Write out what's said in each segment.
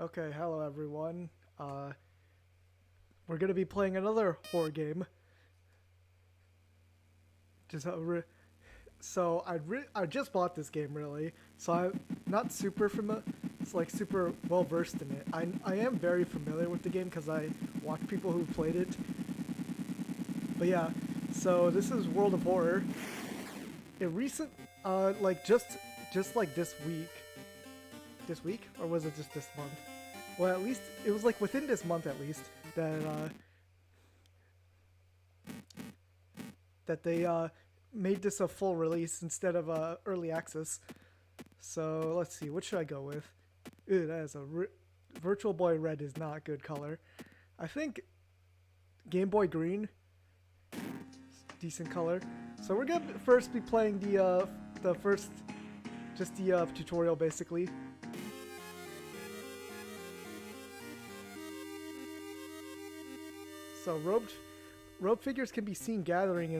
Okay, hello everyone. We're gonna be playing another horror game. Just I just bought this game really, so I'm not super familiar. It's like super well versed in it. I am very familiar with the game because I watch people who played it. But yeah, so this is World of Horror. It like just like this week, or was it just this month? Well, at least it was like within this month at least that they made this a full release instead of early access. So let's see, what should I go with? Ew, that is Virtual Boy Red is not good color. I think Game Boy Green, decent color. So we're gonna first be playing the first, just the tutorial basically. So robed figures can be seen gathering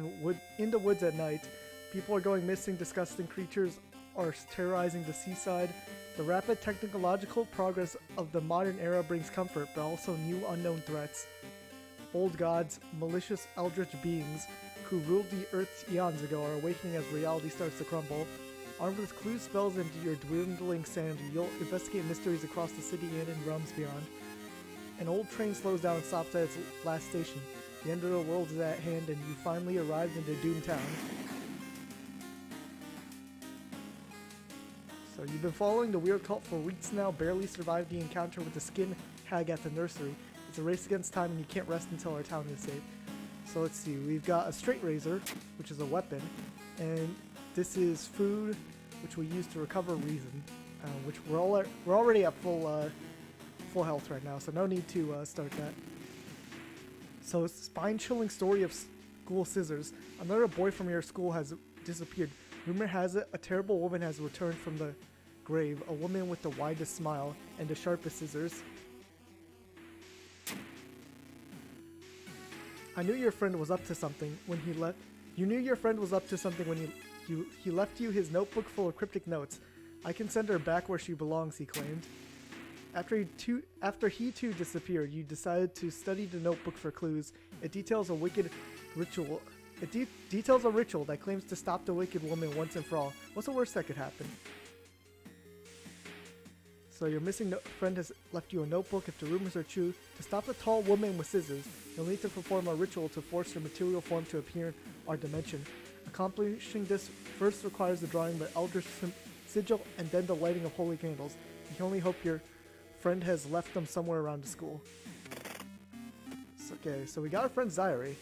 in the woods at night. People are going missing, disgusting creatures are terrorizing the seaside. The rapid technological progress of the modern era brings comfort, but also new unknown threats. Old gods, malicious eldritch beings who ruled the earth eons ago are awakening as reality starts to crumble. Armed with clues, spells, and your dwindling sanity, you'll investigate mysteries across the city and in realms beyond. An old train slows down and stops at its last station. The end of the world is at hand, and you finally arrived into Doom Town. So you've been following the weird cult for weeks now, barely survived the encounter with the skin hag at the nursery. It's a race against time, and you can't rest until our town is safe. So let's see, we've got a straight razor, which is a weapon, and this is food, which we use to recover reason, which we're already at full health right now, so no need to start that. So, spine-chilling story of school scissors. Another boy from your school has disappeared. Rumor has it a terrible woman has returned from the grave, a woman with the widest smile and the sharpest scissors. I knew your friend was up to something when he left. You knew your friend was up to something when he left you his notebook full of cryptic notes. I can send her back where she belongs, he claimed. After he too disappeared, you decided to study the notebook for clues. It details a wicked ritual. Details a ritual that claims to stop the wicked woman once and for all. What's the worst that could happen? So your missing friend has left you a notebook. If the rumors are true, to stop the tall woman with scissors, you'll need to perform a ritual to force her material form to appear in our dimension. Accomplishing this first requires the drawing of an Eldritch sigil and then the lighting of holy candles. You can only hope your friend has left them somewhere around the school. Okay, so we got our friend's diary.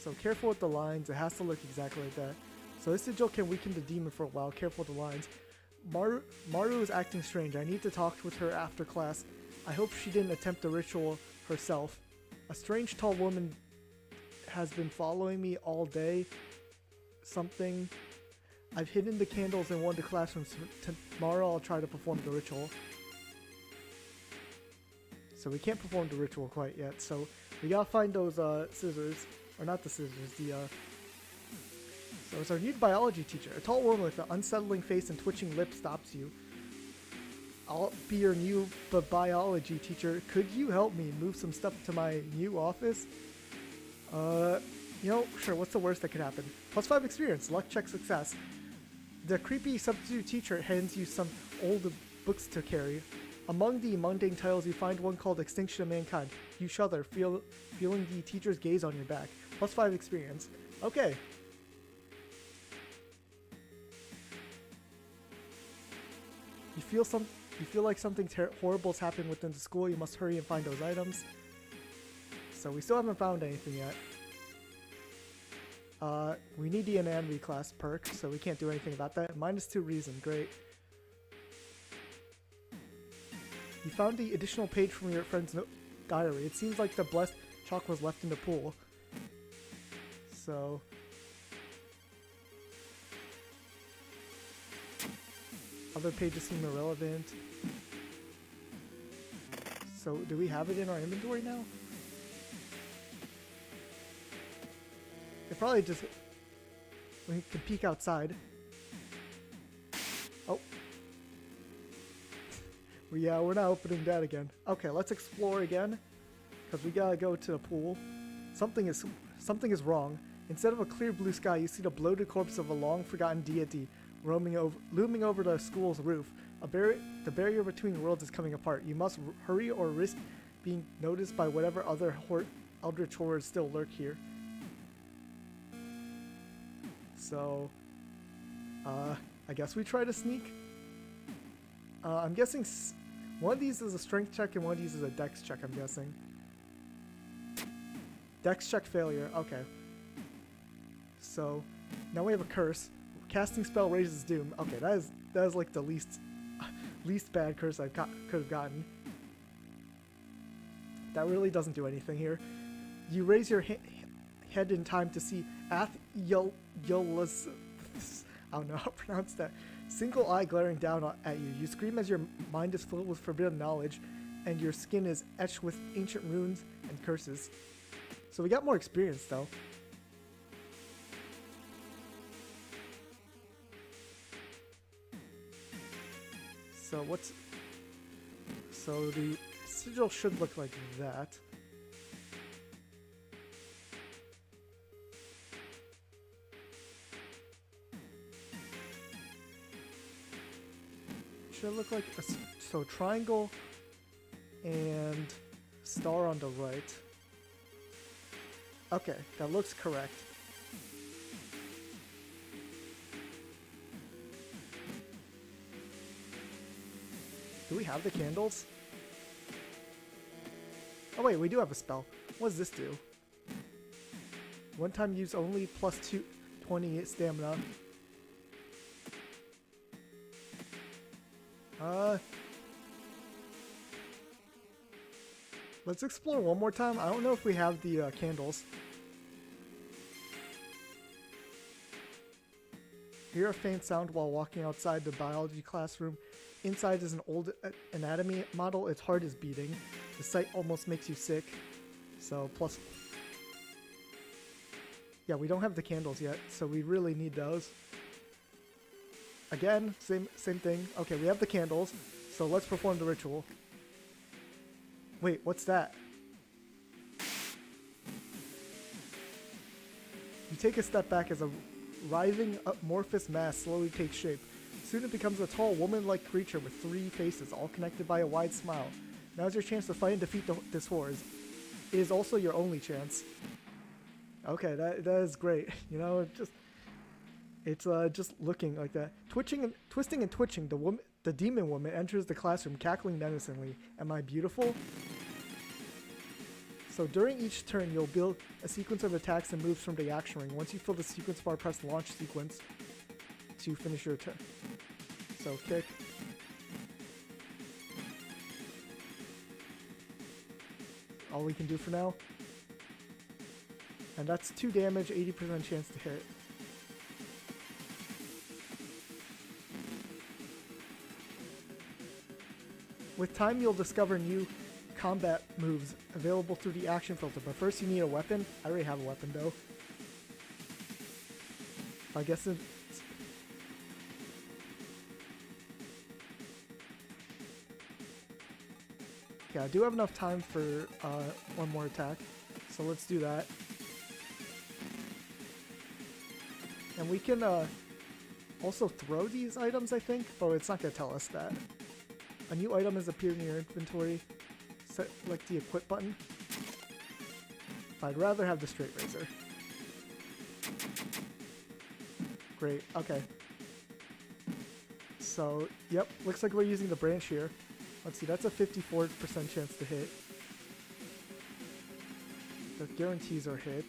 So careful with the lines, it has to look exactly like that. So this sigil can weaken the demon for a while, careful with the lines. Maru is acting strange, I need to talk with her after class. I hope she didn't attempt the ritual herself. A strange tall woman has been following me all day. Something. I've hidden the candles in one of the classrooms. Tomorrow I'll try to perform the ritual. So we can't perform the ritual quite yet, so we gotta find those scissors. Or not the scissors, So it's our new biology teacher. A tall woman with an unsettling face and twitching lips stops you. I'll be your new biology teacher. Could you help me move some stuff to my new office? Sure, what's the worst that could happen? +5 experience, luck check success. The creepy substitute teacher hands you some old books to carry. Among the mundane titles, you find one called Extinction of Mankind. You shudder, feeling the teacher's gaze on your back. +5 experience. Okay. You feel like something horrible is happening within the school. You must hurry and find those items. So we still haven't found anything yet. We need the anatomy class perk, so we can't do anything about that. -2 reason, great. You found the additional page from your friend's diary. It seems like the blessed chalk was left in the pool. So... other pages seem irrelevant. So, do we have it in our inventory now? It probably just... we can peek outside. Oh. Yeah, we're not opening that again. Okay, let's explore again, because we gotta go to the pool. Something is wrong. Instead of a clear blue sky, you see the bloated corpse of a long-forgotten deity looming over the school's roof. The barrier between worlds is coming apart. You must hurry or risk being noticed by whatever other Eldritch horrors still lurk here. So, I guess we try to sneak. I'm guessing one of these is a strength check and one of these is a dex check, I'm guessing. Dex check failure, okay. So, now we have a curse. Casting spell raises doom. Okay, that is like the least bad curse I could have gotten. That really doesn't do anything here. You raise your head in time to see Yolas. I don't know how to pronounce that. Single eye glaring down at you. You scream as your mind is filled with forbidden knowledge, and your skin is etched with ancient runes and curses. So we got more experience though. So the sigil should look like that. Should look like so triangle and star on the right. Okay, that looks correct. Do we have the candles? Oh wait, we do have a spell. What does this do? One time use only plus 20 stamina. Let's explore one more time. I don't know if we have the candles. Hear a faint sound while walking outside the biology classroom. Inside is an old anatomy model. Its heart is beating. The sight almost makes you sick. So plus... Yeah, we don't have the candles yet, so we really need those. Again, same thing. Okay, we have the candles, so let's perform the ritual. Wait, what's that? You take a step back as a writhing, amorphous mass slowly takes shape. Soon it becomes a tall, woman-like creature with 3 faces, all connected by a wide smile. Now's your chance to fight and defeat this horror. It is also your only chance. Okay, that is great. You know, it's just looking like that. Twisting and twitching, the demon woman enters the classroom, cackling menacingly. Am I beautiful? So during each turn, you'll build a sequence of attacks and moves from the action ring. Once you fill the sequence bar, press launch sequence to finish your turn. So kick. All we can do for now. And that's 2 damage, 80% chance to hit. With time, you'll discover new combat moves available through the action filter, but first you need a weapon. I already have a weapon though. I guess it's... Okay, I do have enough time for one more attack, so let's do that. And we can also throw these items, I think, but it's not going to tell us that. A new item has appeared in your inventory. Select the equip button. I'd rather have the straight razor. Great, okay. So, yep, looks like we're using the branch here. Let's see, that's a 54% chance to hit. The guarantees are hit.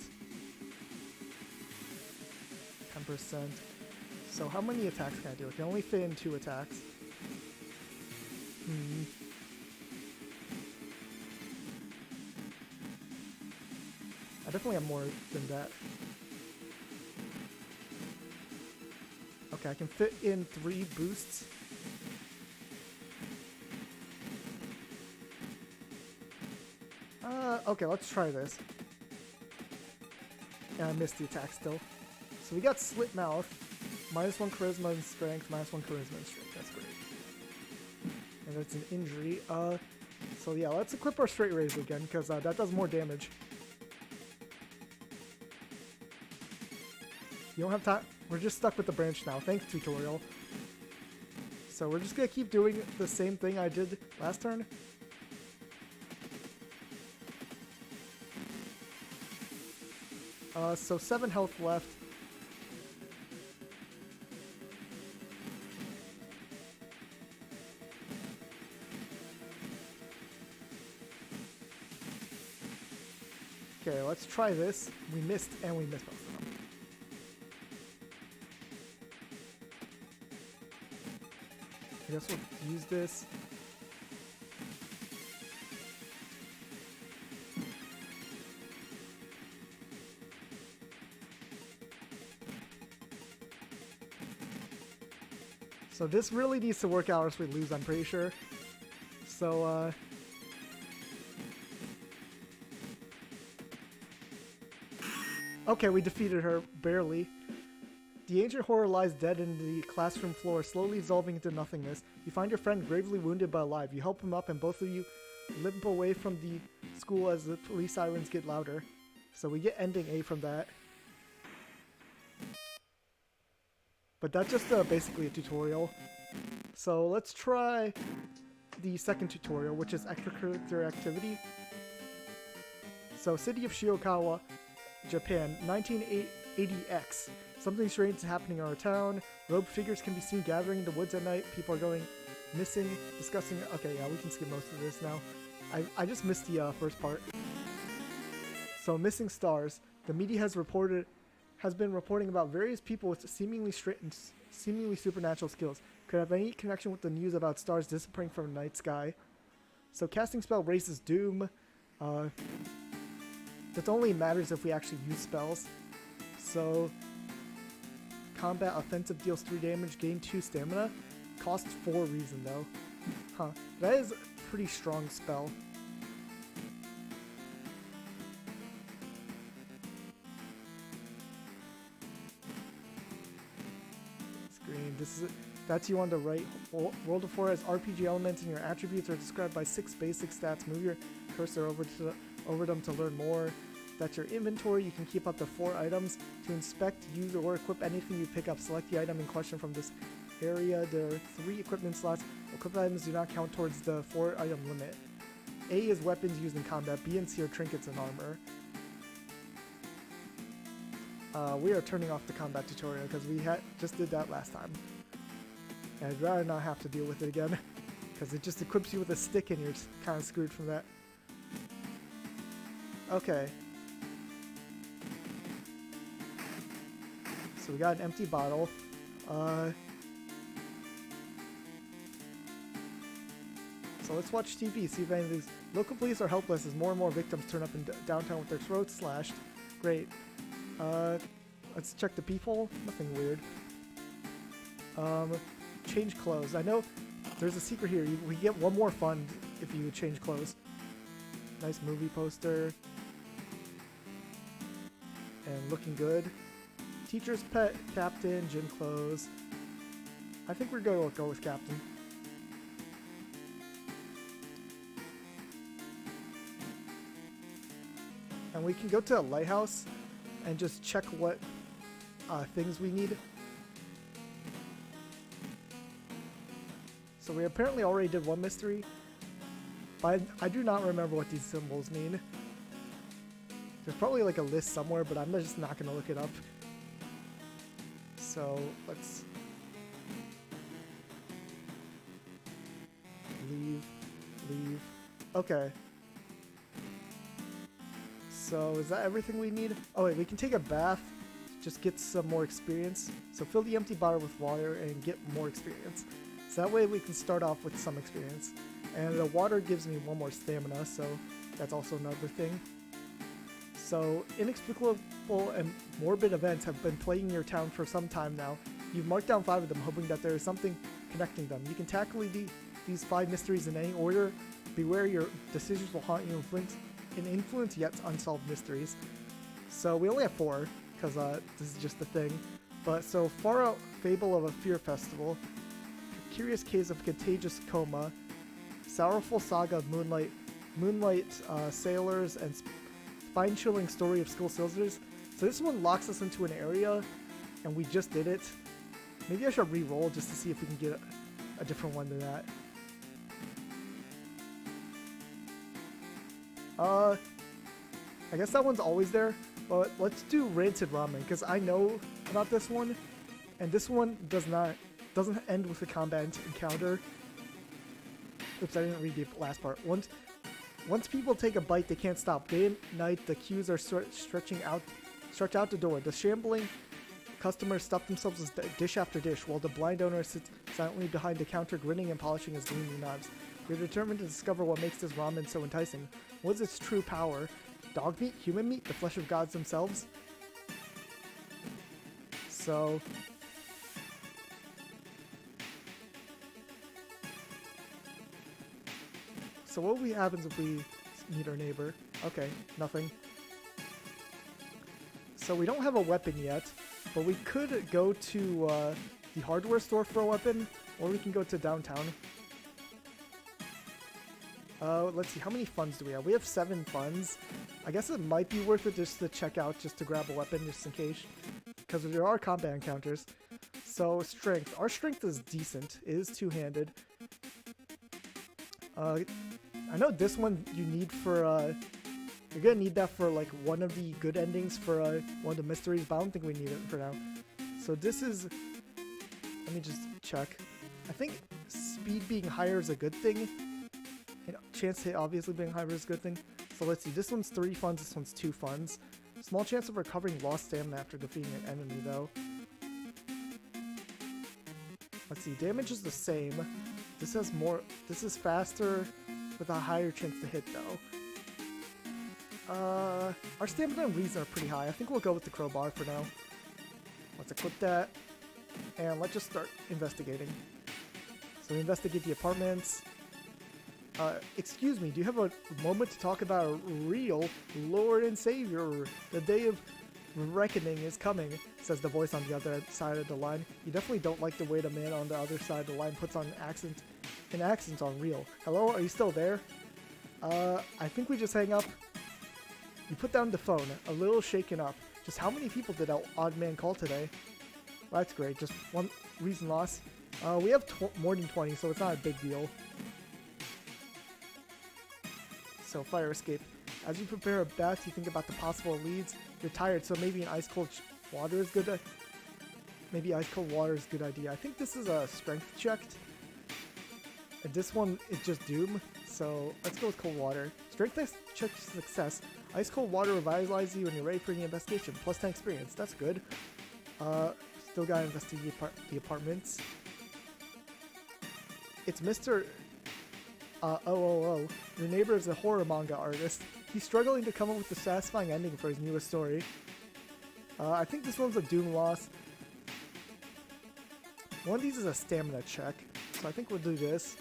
10%. So how many attacks can I do? I can only fit in 2 attacks. I definitely have more than that. Okay, I can fit in 3 boosts. Okay, let's try this. And I missed the attack still. So we got Slit Mouth. -1 charisma and strength, -1 charisma and strength. That's great. And that's an injury. So yeah, let's equip our straight raise again, because that does more damage. You don't have time. We're just stuck with the branch now. Thanks, tutorial. So we're just going to keep doing the same thing I did last turn. So 7 health left. Okay, let's try this. We missed, and we missed both of them. I guess we'll use this. So this really needs to work out or else we lose, I'm pretty sure. So, okay, we defeated her, barely. The ancient horror lies dead in the classroom floor, slowly dissolving into nothingness. You find your friend gravely wounded but alive. You help him up and both of you limp away from the school as the police sirens get louder. So we get ending A from that. But that's just basically a tutorial. So let's try the second tutorial, which is extracurricular activity. So City of Shiokawa, Japan, 1980X. Something strange is happening in our town. Robed figures can be seen gathering in the woods at night. People are going missing, discussing... Okay, yeah, we can skip most of this now. I just missed the first part. So, missing stars. The media has been reporting about various people with seemingly supernatural skills. Could have any connection with the news about stars disappearing from the night sky. So, casting spell raises doom. That only matters if we actually use spells. So... Combat offensive deals 3 damage, gain 2 stamina. Costs 4 reason though. Huh. That is a pretty strong spell. Screen. That's you on the right. World of 4 has RPG elements and your attributes are described by 6 basic stats. Move your cursor over them to learn more. That's your inventory. You can keep up to 4 items. To inspect, use, or equip anything you pick up, select the item in question from this area. There are 3 equipment slots. Equipped items do not count towards the 4 item limit. A is weapons used in combat. B and C are trinkets and armor. We are turning off the combat tutorial because we just did that last time. And I'd rather not have to deal with it again because it just equips you with a stick and you're kind of screwed from that. Okay. So we got an empty bottle. So let's watch TV, see if any of these... Local police are helpless as more and more victims turn up in downtown with their throats slashed. Great. Let's check the people. Nothing weird. Change clothes. I know there's a secret here. We get 1 more fund if you change clothes. Nice movie poster. And looking good. Teacher's pet, captain, gym clothes. I think we're going to go with captain. And we can go to a lighthouse and just check what things we need. So we apparently already did 1 mystery. But I do not remember what these symbols mean. There's probably like a list somewhere, but I'm just not going to look it up. So let's leave. Okay. So is that everything we need? Oh wait, we can take a bath, just get some more experience. So fill the empty bottle with water and get more experience. So that way we can start off with some experience. And the water gives me 1 more stamina, so that's also another thing. So, inexplicable and morbid events have been plaguing your town for some time now. You've marked down 5 of them, hoping that there is something connecting them. You can tackle these 5 mysteries in any order. Beware, your decisions will haunt you and influence yet unsolved mysteries. So, we only have 4, because this is just the thing. But, so, Far Out Fable of a Fear Festival, Curious Case of Contagious Coma, sorrowful saga of moonlight sailors, and spine-chilling story of school soldiers. So this one locks us into an area, and we just did it. Maybe I should re-roll just to see if we can get a different one than that. I guess that one's always there, but let's do rancid ramen because I know about this one, and this one doesn't end with a combat encounter. Oops, I didn't read the last part. Once people take a bite, they can't stop. Day and night, the queues are stretch out the door. The shambling customers stuff themselves with dish after dish, while the blind owner sits silently behind the counter, grinning and polishing his gleaming knives. We're determined to discover what makes this ramen so enticing. What is its true power? Dog meat? Human meat? The flesh of gods themselves? So what happens if we meet our neighbor? Okay, nothing. So we don't have a weapon yet, but we could go to the hardware store for a weapon, or we can go to downtown. Let's see, how many funds do we have? We have 7 funds. I guess it might be worth it just to check out, just to grab a weapon, just in case. Because there are combat encounters. So, strength. Our strength is decent. It is two-handed. I know this one you need for, you're gonna need that for, like, one of the good endings for, one of the mysteries, but I don't think we need it for now. So this is, let me just check. I think speed being higher is a good thing. And chance to hit obviously being higher is a good thing. So let's see, this one's 3 funds, this one's 2 funds. Small chance of recovering lost stamina after defeating an enemy, though. Let's see, damage is the same. This has more, this is faster with a higher chance to hit, though. Our stamina and reason are pretty high. I think we'll go with the crowbar for now. Let's equip that. And let's just start investigating. So we investigate the apartments. Excuse me, do you have a moment to talk about a real Lord and Savior? The day of reckoning is coming, says the voice on the other side of the line. You definitely don't like the way the man on the other side of the line puts on an accent on real. Hello, are you still there? I think we just hang up. You put down the phone, a little shaken up. Just how many people did that odd man call today? Well, that's great, just one reason loss. We have more than 20, so it's not a big deal. So, fire escape. As you prepare a bath, you think about the possible leads. You're tired, so maybe an ice-cold water is good. Maybe ice-cold water is a good idea. I think this is a strength check. And this one is just doom. So, let's go with cold water. Strength check success. Ice-cold water revitalizes you when you're ready for the investigation. Plus 10 experience. That's good. Still gotta investigate the apartments. It's Mr. Your neighbor is a horror manga artist. He's struggling to come up with a satisfying ending for his newest story. I think this one's a doom loss. One of these is a stamina check, so I think we'll do this.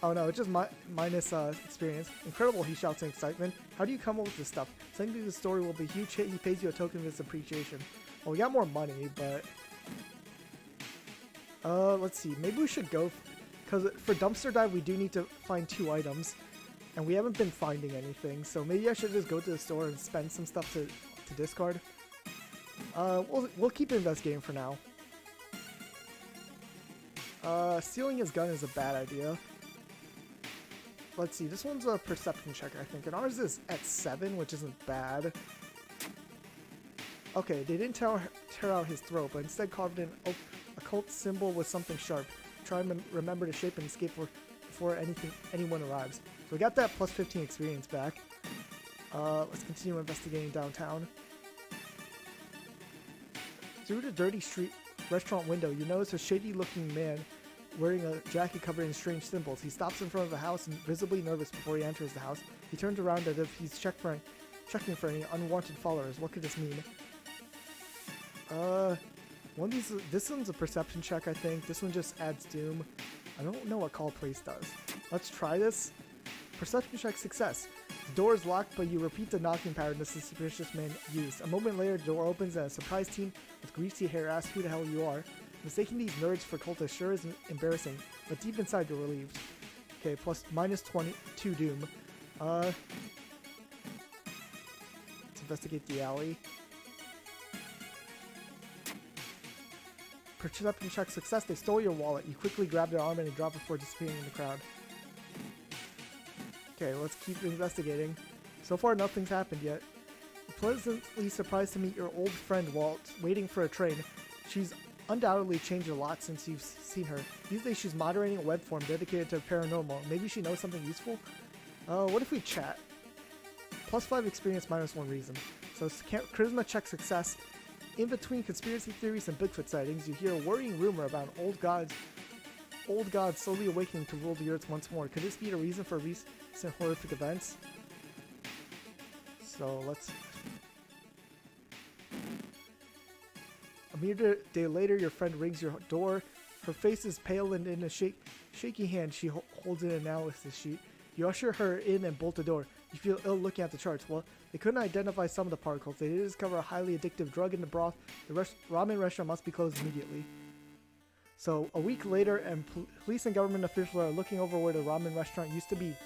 Oh no, it's just minus experience. Incredible, he shouts in excitement. How do you come up with this stuff? Sending you the story will be a huge hit. He pays you a token of his appreciation. Well, we got more money, but... let's see. Maybe we should go... Because for dumpster dive, we do need to find 2 items. And we haven't been finding anything. So maybe I should just go to the store and spend some stuff to discard. We'll keep investigating for now. Stealing his gun is a bad idea. Let's see. This one's a perception check, I think. And ours is at 7, which isn't bad. Okay, they didn't tear out his throat, but instead carved in an occult symbol with something sharp. Try and remember to shape and escape before anyone arrives. So we got that plus 15 experience back. Let's continue investigating downtown. Through the dirty street restaurant window, you notice a shady-looking man wearing a jacket covered in strange symbols. He stops in front of the house, visibly nervous before he enters the house. He turns around as if he's checking for any unwanted followers. What could this mean? One of these, this one's a perception check, I think. This one just adds doom. I don't know what call place does. Let's try this. Perception check success. The door is locked, but you repeat the knocking pattern the suspicious man used. A moment later, the door opens and a surprised teen with greasy hair asks who the hell you are. Mistaking these nerds for cultists sure is embarrassing, but deep inside you're relieved. Okay, plus minus 22 doom. Let's investigate the alley. Perception check success. They stole your wallet. You quickly grab their arm and drop it before disappearing in the crowd. Okay, let's keep investigating. So far, nothing's happened yet. You're pleasantly surprised to meet your old friend while waiting for a train. She's undoubtedly changed a lot since you've seen her. These days, she's moderating a web forum dedicated to paranormal. Maybe she knows something useful? What if we chat? Plus 5 experience, minus 1 reason. So charisma check success. In between conspiracy theories and Bigfoot sightings, you hear a worrying rumor about an old god slowly awakening to rule the earth once more. Could this be the reason for recent horrific events? So let's... A mere day later, your friend rings your door. Her face is pale and in a shaky hand, she holds an analysis sheet. You usher her in and bolt the door. You feel ill looking at the charts. Well, they couldn't identify some of the particles. They did discover a highly addictive drug in the broth. The ramen restaurant must be closed immediately. So, a week later, and police and government officials are looking over where the ramen restaurant used to be.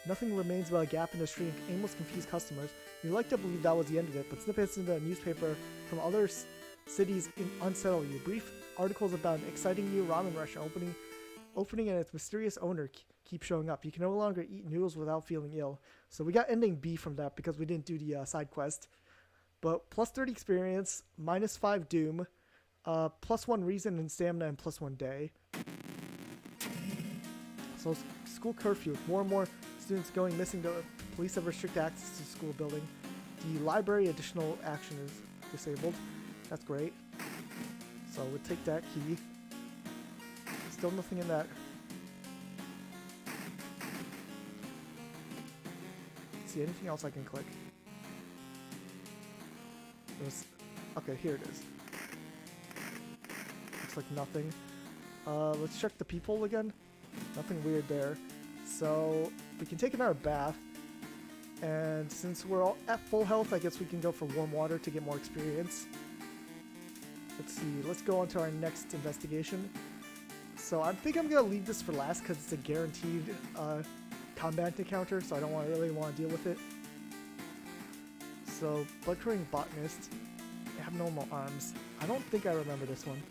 Nothing remains but a gap in the street and aimless, confused customers. You'd like to believe that was the end of it, but snippets in the newspaper from other cities unsettle you. Brief articles about an exciting new ramen restaurant opening and its mysterious owner keep showing up. You can no longer eat noodles without feeling ill. So we got ending B from that because we didn't do the side quest. But plus 30 experience, minus 5 doom, plus 1 reason and stamina, and plus 1 day. So school curfew. With more and more students going missing, the police have restricted access to the school building. The library additional action is disabled. That's great. So we'll take that key. Still nothing in that. Let's see, anything else I can click? Okay, here it is. Looks like nothing. Let's check the people again. Nothing weird there. So we can take another bath. And since we're all at full health, I guess we can go for warm water to get more experience. Let's see, let's go on to our next investigation. So I think I'm going to leave this for last because it's a guaranteed combat encounter, so I don't really want to deal with it. So, blood-curdling botanist, abnormal arms. I don't think I remember this one.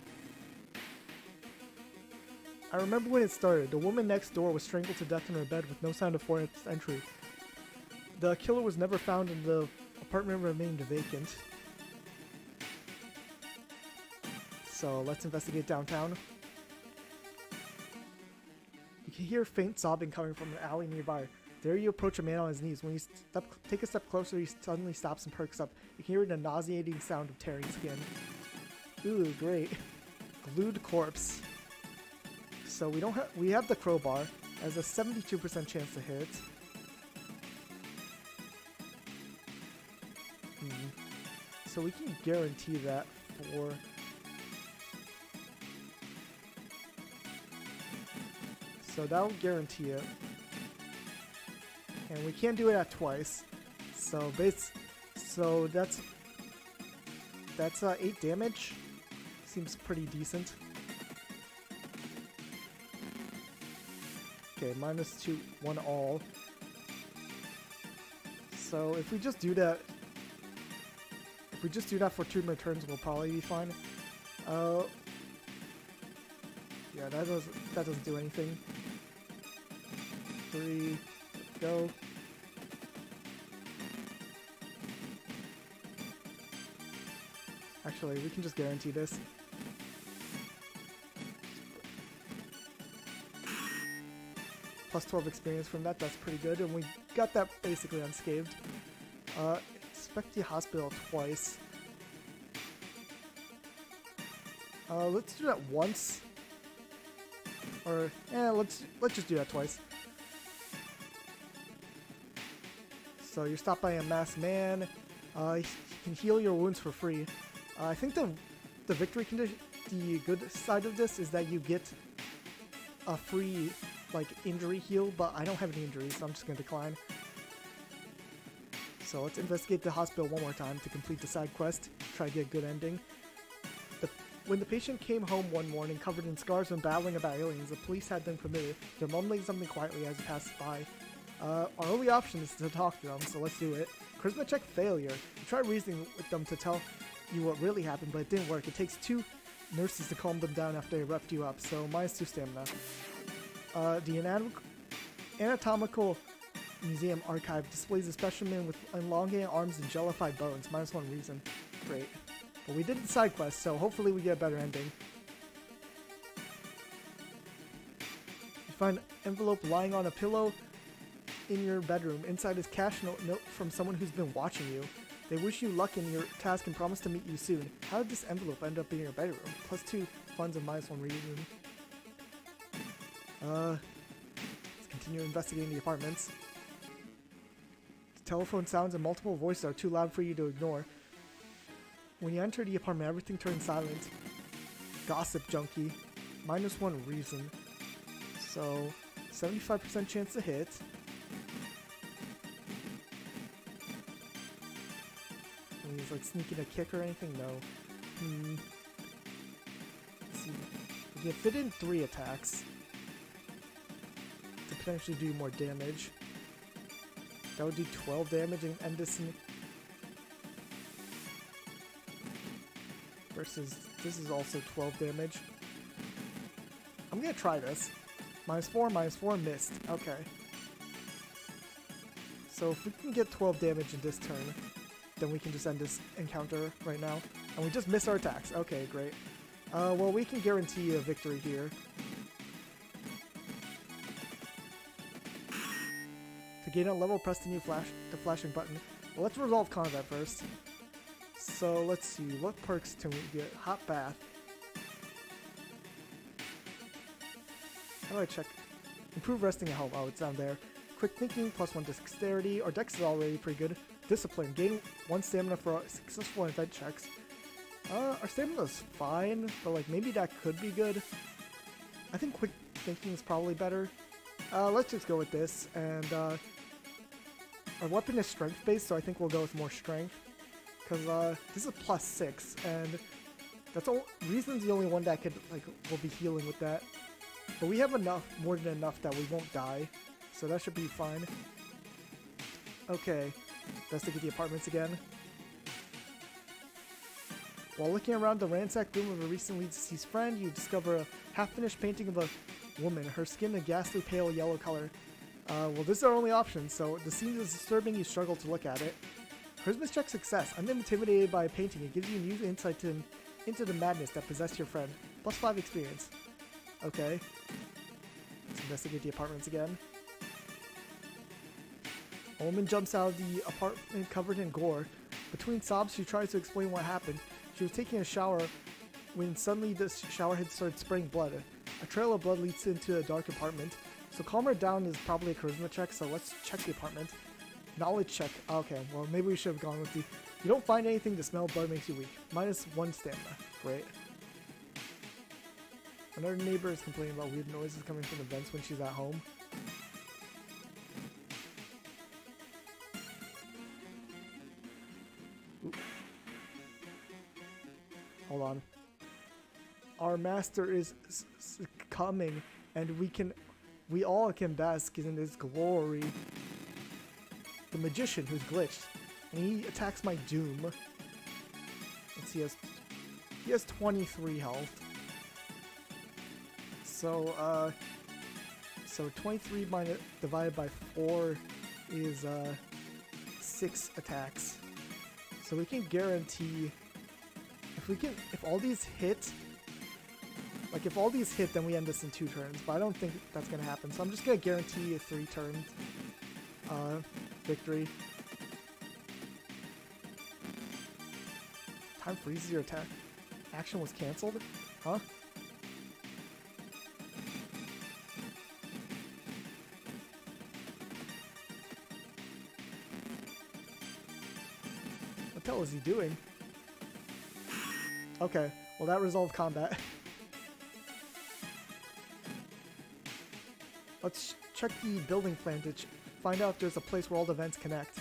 I remember when it started. The woman next door was strangled to death in her bed with no sign of forced entry. The killer was never found and the apartment remained vacant. So let's investigate downtown. You can hear faint sobbing coming from an alley nearby. There you approach a man on his knees. When you take a step closer, he suddenly stops and perks up. You can hear the nauseating sound of tearing skin. Ooh, great. Glued corpse. So we have the crowbar. Has a 72% chance to hit. So we can guarantee that for... So that'll guarantee it. And we can't do it at twice. So that's 8 damage. Seems pretty decent. Okay, minus 2, 1 all. So if we just do that for 2 more turns, we'll probably be fine. Yeah, that doesn't do anything. 3, go. Actually, we can just guarantee this. Plus 12 experience from that, that's pretty good, and we got that basically unscathed. Inspect the hospital twice. Let's do that once. Or, let's just do that twice. So you're stopped by a masked man. He can heal your wounds for free. I think the victory condition, the good side of this is that you get a free like injury heal, but I don't have any injuries, so I'm just gonna decline. So let's investigate the hospital one more time to complete the side quest. Try to get a good ending. When the patient came home one morning covered in scars and babbling about aliens, the police had them committed. They're mumbling something quietly as he passes by. Our only option is to talk to them, so let's do it. Charisma check failure. You try reasoning with them to tell you what really happened, but it didn't work. It takes 2 nurses to calm them down after they roughed you up, so -2 stamina. The anatomical museum archive displays a specimen with elongated arms and jellified bones. -1 reason. Great. But we did the side quest, so hopefully we get a better ending. You find an envelope lying on a pillow in your bedroom. Inside is cash note from someone who's been watching you. They wish you luck in your task and promise to meet you soon. How did this envelope end up in your bedroom? +2 funds and -1 reason. Let's continue investigating the apartments. The telephone sounds and multiple voices are too loud for you to ignore. When you enter the apartment, everything turns silent. Gossip junkie. -1 reason. So, 75% chance to hit. And he's like sneaking a kick or anything? No. Let's see. We can fit in 3 attacks to potentially do more damage. That would do 12 damage and end this in... Versus this is also 12 damage. I'm gonna try this. -4, -4, missed. Okay. So if we can get 12 damage in this turn, then we can just end this encounter right now. And we just miss our attacks. Okay, great. Well, we can guarantee a victory here. To gain a level, press the flashing button. Well, let's resolve combat first. So let's see, what perks can we get? Hot bath. How do I check? Improve resting at home. Oh, it's down there. Quick thinking, +1 dexterity. Our dex is already pretty good. Discipline. Gain 1 stamina for successful event checks. Our stamina is fine, but like maybe that could be good. I think quick thinking is probably better. Let's just go with this. And our weapon is strength based, so I think we'll go with more strength. Because this is +6, and that's all. Reason's the only one that could will be healing with that. But we have enough, more than enough, that we won't die, so that should be fine. Okay, let's look at the apartments again. While looking around the ransacked room of a recently deceased friend, you discover a half-finished painting of a woman. Her skin a ghastly pale yellow color. Well, this is our only option, so the scene is disturbing. You struggle to look at it. Charisma check success. I'm intimidated by a painting. It gives you new insight into the madness that possessed your friend. +5 experience. Okay. Let's investigate the apartments again. A woman jumps out of the apartment covered in gore. Between sobs, she tries to explain what happened. She was taking a shower when suddenly the shower head started spraying blood. A trail of blood leads into a dark apartment. So calm her down is probably a charisma check, so let's check the apartment. Knowledge check. Okay, well maybe we should have gone with the... You don't find anything, the smell of blood makes you weak. -1 stamina. Great. Another neighbor is complaining about weird noises coming from the vents when she's at home. Ooh. Hold on. Our master is coming, and we all can bask in his glory. The magician who's glitched, and he attacks my doom. Let's see, he has 23 health. So 23 divided by 4 is 6 attacks. So we can guarantee if all these hit, if all these hit, then we end this in 2 turns. But I don't think that's gonna happen. So I'm just gonna guarantee a 3 turn victory. Time freezes your attack. Action was cancelled? Huh? What the hell is he doing? Okay, well that resolved combat. Let's check the building plan to find out if there's a place where all the vents connect.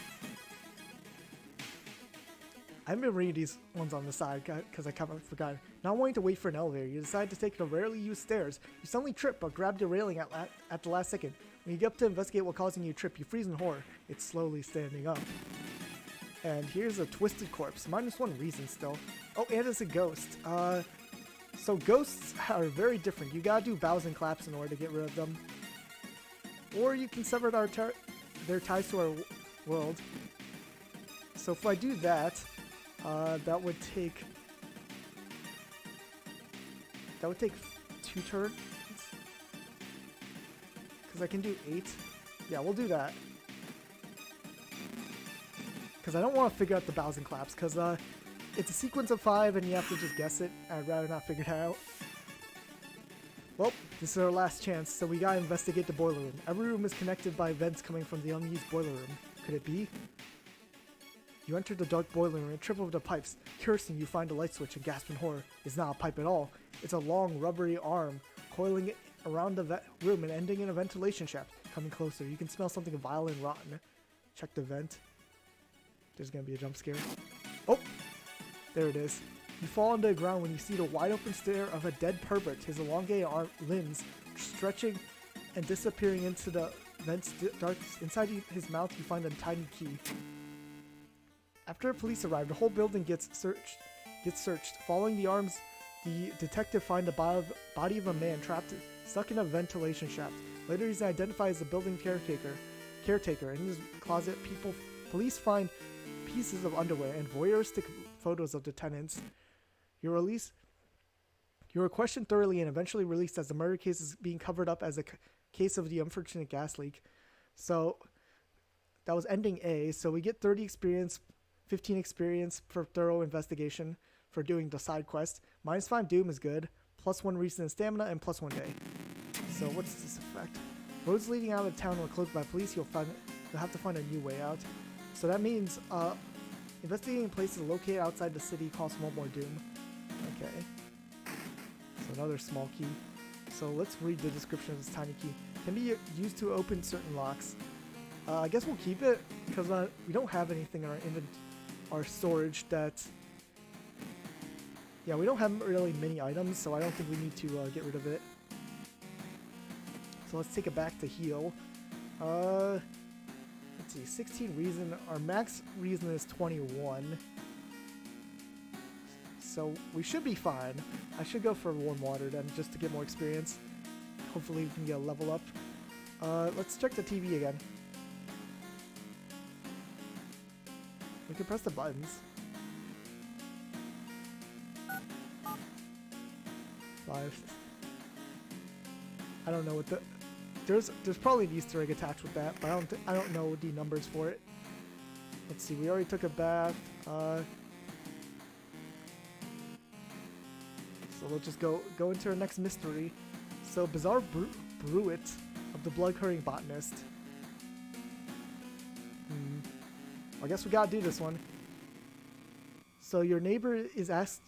I haven't been reading these ones on the side because I kind of forgot. Not wanting to wait for an elevator, you decide to take the rarely used stairs. You suddenly trip, but grab the railing at the last second. When you get up to investigate what causing you to trip, you freeze in horror. It's slowly standing up. And here's a twisted corpse. -1 reason still. Oh, and it's a ghost. So ghosts are very different. You gotta do bows and claps in order to get rid of them. Or you can sever their ties to our world. So if I do that, that would take 2 turns. Because I can do 8. Yeah, we'll do that. Because I don't want to figure out the bows and claps, because it's a sequence of 5 and you have to just guess it. I'd rather not figure it out. Well, this is our last chance, so we gotta investigate the boiler room. Every room is connected by vents coming from the unused boiler room. Could it be? You enter the dark boiler room and trip over the pipes. Cursing, you find a light switch and gasp in horror. It's not a pipe at all. It's a long, rubbery arm coiling around the room and ending in a ventilation shaft. Coming closer, you can smell something vile and rotten. Check the vent. There's gonna be a jump scare. Oh! There it is. You fall onto the ground when you see the wide open stare of a dead pervert, his elongated limbs stretching and disappearing into the vent's dark. Inside his mouth, you find a tiny key. After the police arrive, the whole building gets searched. Following the arms, the detective finds the body of a man stuck in a ventilation shaft. Later, he's identified as the building caretaker. In his closet, police find pieces of underwear and voyeuristic photos of the tenants. You were questioned thoroughly and eventually released as the murder case is being covered up as a case of the unfortunate gas leak. So that was ending A. So we get 30 experience, 15 experience for thorough investigation for doing the side quest. -5 doom is good. +1 reason and stamina and +1 day. So what's this effect? Roads leading out of town were closed by police. You'll have to find a new way out. So that means investigating places located outside the city costs 1 more doom. Okay. So another small key. So let's read the description of this tiny key. Can be used to open certain locks. I guess we'll keep it because we don't have anything in our storage that. Yeah, we don't have really many items, so I don't think we need to get rid of it. So let's take it back to heal. Let's see, 16 reason. Our max reason is 21. So we should be fine. I should go for warm water then, just to get more experience. Hopefully we can get a level up. Let's check the TV again. We can press the buttons. 5. I don't know what the... There's probably an Easter egg attached with that, but I don't know the numbers for it. Let's see, we already took a bath. So we'll just go into our next mystery. So, bizarre Bruit of the blood-curdling botanist. I guess we gotta do this one. So your neighbor is asked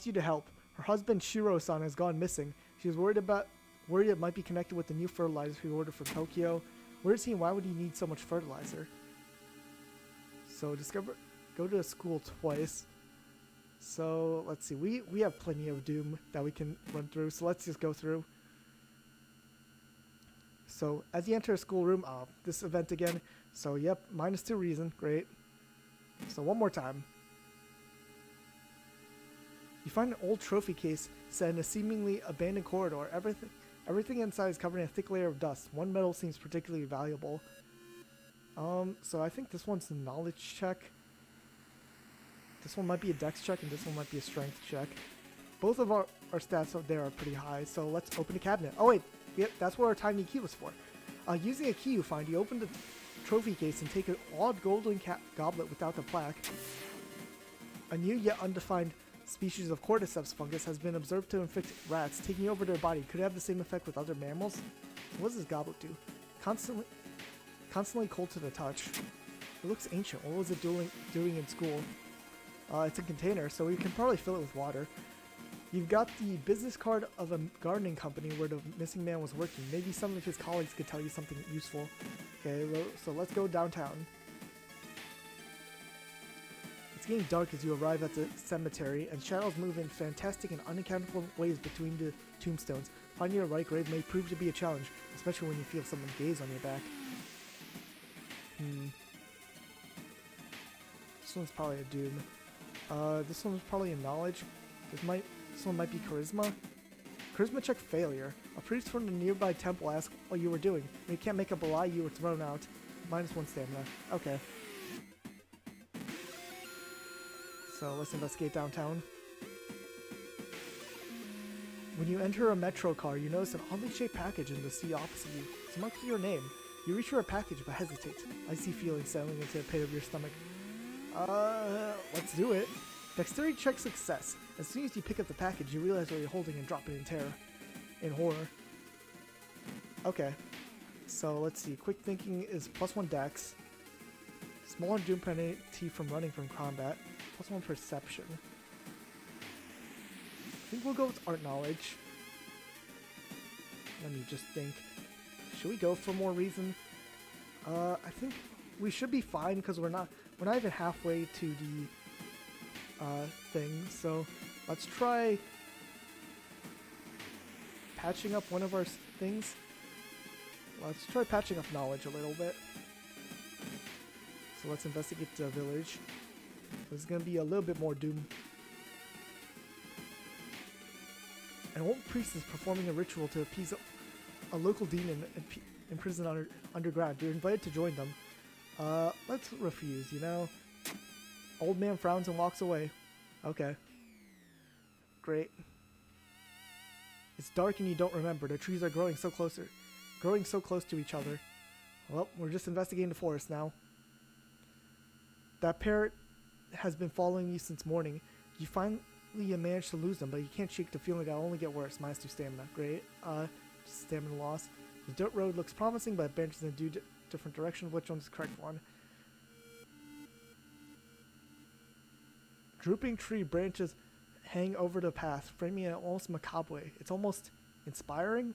you to help. Her husband Shiro-san has gone missing. She was worried it might be connected with the new fertilizer he ordered from Tokyo. Where is he and why would he need so much fertilizer? So go to the school twice. So let's see, we have plenty of doom that we can run through, so let's just go through. So as you enter a schoolroom, this event again. So yep, -2 reason, great. So one more time. You find an old trophy case set in a seemingly abandoned corridor. Everything inside is covered in a thick layer of dust. One metal seems particularly valuable. So I think this one's a knowledge check. This one might be a dex check, and this one might be a strength check. Both of our stats out there are pretty high, so let's open the cabinet. Oh wait, yep, that's what our tiny key was for. Using a key you find, you open the trophy case and take an odd golden goblet without the plaque. A new yet undefined species of cordyceps fungus has been observed to infect rats, taking over their body. Could it have the same effect with other mammals? What does this goblet do? Constantly cold to the touch. It looks ancient. What was it doing in school? It's a container, so we can probably fill it with water. You've got the business card of a gardening company where the missing man was working. Maybe some of his colleagues could tell you something useful. Okay, so let's go downtown. It's getting dark as you arrive at the cemetery, and shadows move in fantastic and unaccountable ways between the tombstones. Finding your right grave may prove to be a challenge, especially when you feel someone gaze on your back. This one's probably a doom. This one's probably a knowledge. This one might be charisma. Charisma check failure. A priest from the nearby temple asked what you were doing. When you can't make up a lie, you were thrown out. -1 stamina. Okay. So let's investigate downtown. When you enter a metro car, you notice an oddly shaped package in the seat opposite you. It's marked with your name. You reach for a package but hesitate. Icy feeling settling into the pit of your stomach. Let's do it. Dexterity check success. As soon as you pick up the package, you realize what you're holding and drop it in terror. In horror. Okay. So let's see. Quick thinking is +1 dex. Smaller doom penalty from running from combat. +1 perception. I think we'll go with art knowledge. Let me just think. Should we go for more reason? I think we should be fine because we're not even halfway to the thing. So let's try patching up one of our things. Let's try patching up knowledge a little bit. So let's investigate the village. This is going to be a little bit more doom. An old priest is performing a ritual to appease a local demon imprisoned underground. You're invited to join them. Let's refuse, you know? Old man frowns and walks away. Okay. Great. It's dark and you don't remember. The trees are growing so close to each other. Well, we're just investigating the forest now. That parrot has been following you since morning. You finally managed to lose them, but you can't shake the feeling that'll only get worse. -2 stamina. Great. Stamina loss. The dirt road looks promising, but it branches in a different direction. Which one's the correct one? Drooping tree branches hang over the path, framing an almost macabre way. It's almost inspiring.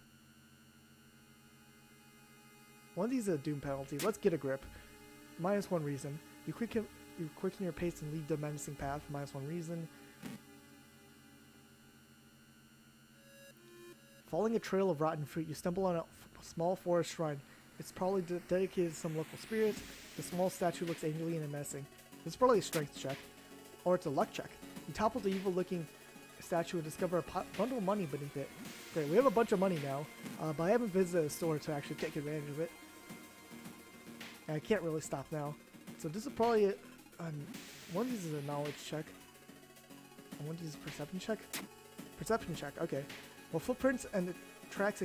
One of these is a doom penalty. Let's get a grip. -1 reason. You quicken your pace and leave the menacing path. -1 reason. Following a trail of rotten fruit, you stumble on a small forest shrine. It's probably dedicated to some local spirit. The small statue looks alien and menacing. This is probably a strength check. Or it's a luck check. You topple the evil-looking statue and discover a bundle of money beneath it. Great, we have a bunch of money now, but I haven't visited a store to actually take advantage of it. And I can't really stop now. So this is probably one of these is a knowledge check. And one of these is a perception check. Perception check, okay. Well, footprints and the tracks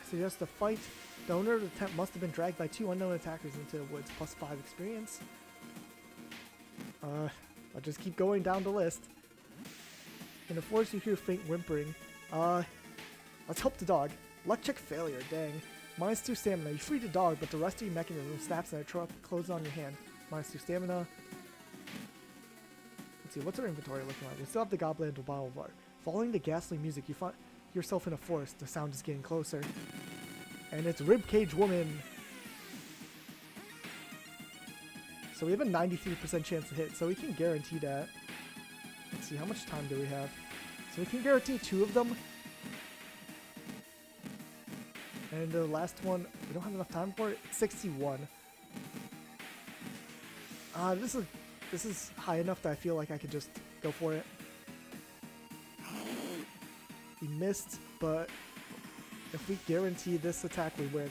suggest a fight. The owner of the tent must have been dragged by 2 unknown attackers into the woods, +5 experience. I'll just keep going down the list. In the forest, you hear faint whimpering. Let's help the dog. Luck check failure, dang. -2 stamina. You free the dog, but the rusty mechanism snaps and it closes on your hand. -2 stamina. Let's see, what's our inventory looking like? We still have the goblin and the bottle of art. Following the ghastly music, you find yourself in a forest. The sound is getting closer. And it's Ribcage Woman. So we have a 93% chance to hit, so we can guarantee that. Let's see, how much time do we have? So we can guarantee 2 of them. And the last one, we don't have enough time for it. 61. This is high enough that I feel like I could just go for it. We missed, but if we guarantee this attack, we win.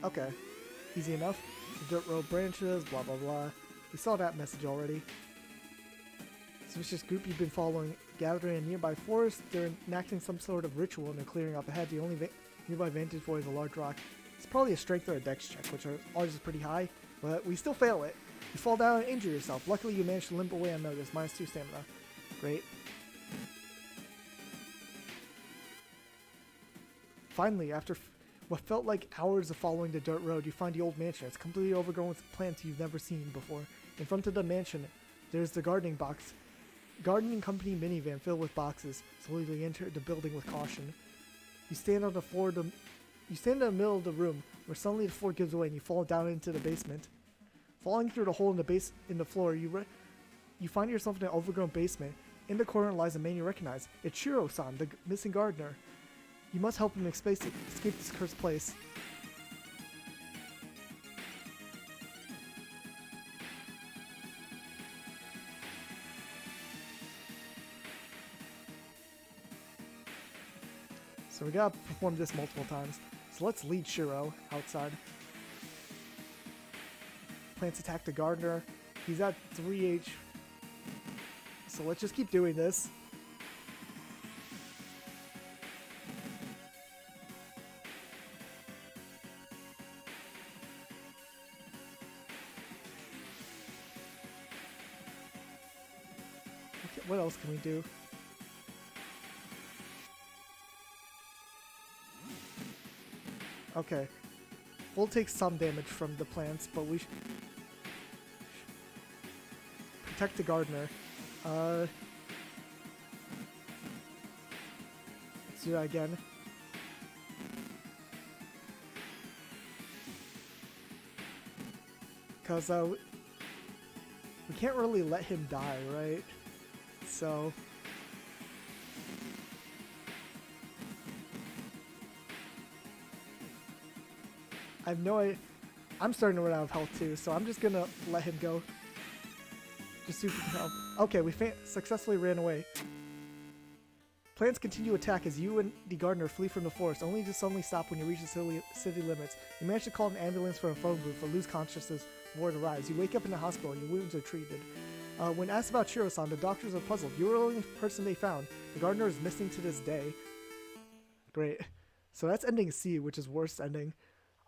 Okay. Easy enough. The dirt road branches, blah blah blah. We saw that message already. Suspicious group you've been following, gathering in a nearby forest. They're enacting some sort of ritual and they're clearing out ahead. The only nearby vantage point is a large rock. It's probably a strength or a dex check, which ours is pretty high, but we still fail it. You fall down and injure yourself. Luckily, you managed to limp away unnoticed. -2 stamina. Great. Finally, after what felt like hours of following the dirt road, you find the old mansion. It's completely overgrown with plants you've never seen before. In front of the mansion, there's the gardening company minivan filled with boxes. Slowly enter the building with caution. You stand on the floor. You stand in the middle of the room, where suddenly the floor gives away and you fall down into the basement. Falling through the hole in the floor, you find yourself in an overgrown basement. In the corner lies a man you recognize. It's Shiro-san, the missing gardener. You must help him escape this cursed place. So we gotta perform this multiple times. So let's lead Shiro outside. Plants attack the gardener. He's at 3H. So let's just keep doing this. Okay, what else can we do? Okay. We'll take some damage from the plants, but we protect the gardener. Let's do that again. Because we can't really let him die, right? So I have no idea. I'm starting to run out of health too, so I'm just gonna let him go. Just see if we can help. Okay, we successfully ran away. Plants continue to attack as you and the gardener flee from the forest, only to suddenly stop when you reach the city limits. You manage to call an ambulance from a phone booth, but lose consciousness before it arrives. You wake up in the hospital and your wounds are treated. When asked about Shiro-san, the doctors are puzzled. You were the only person they found. The gardener is missing to this day. Great. So that's ending C, which is worst ending.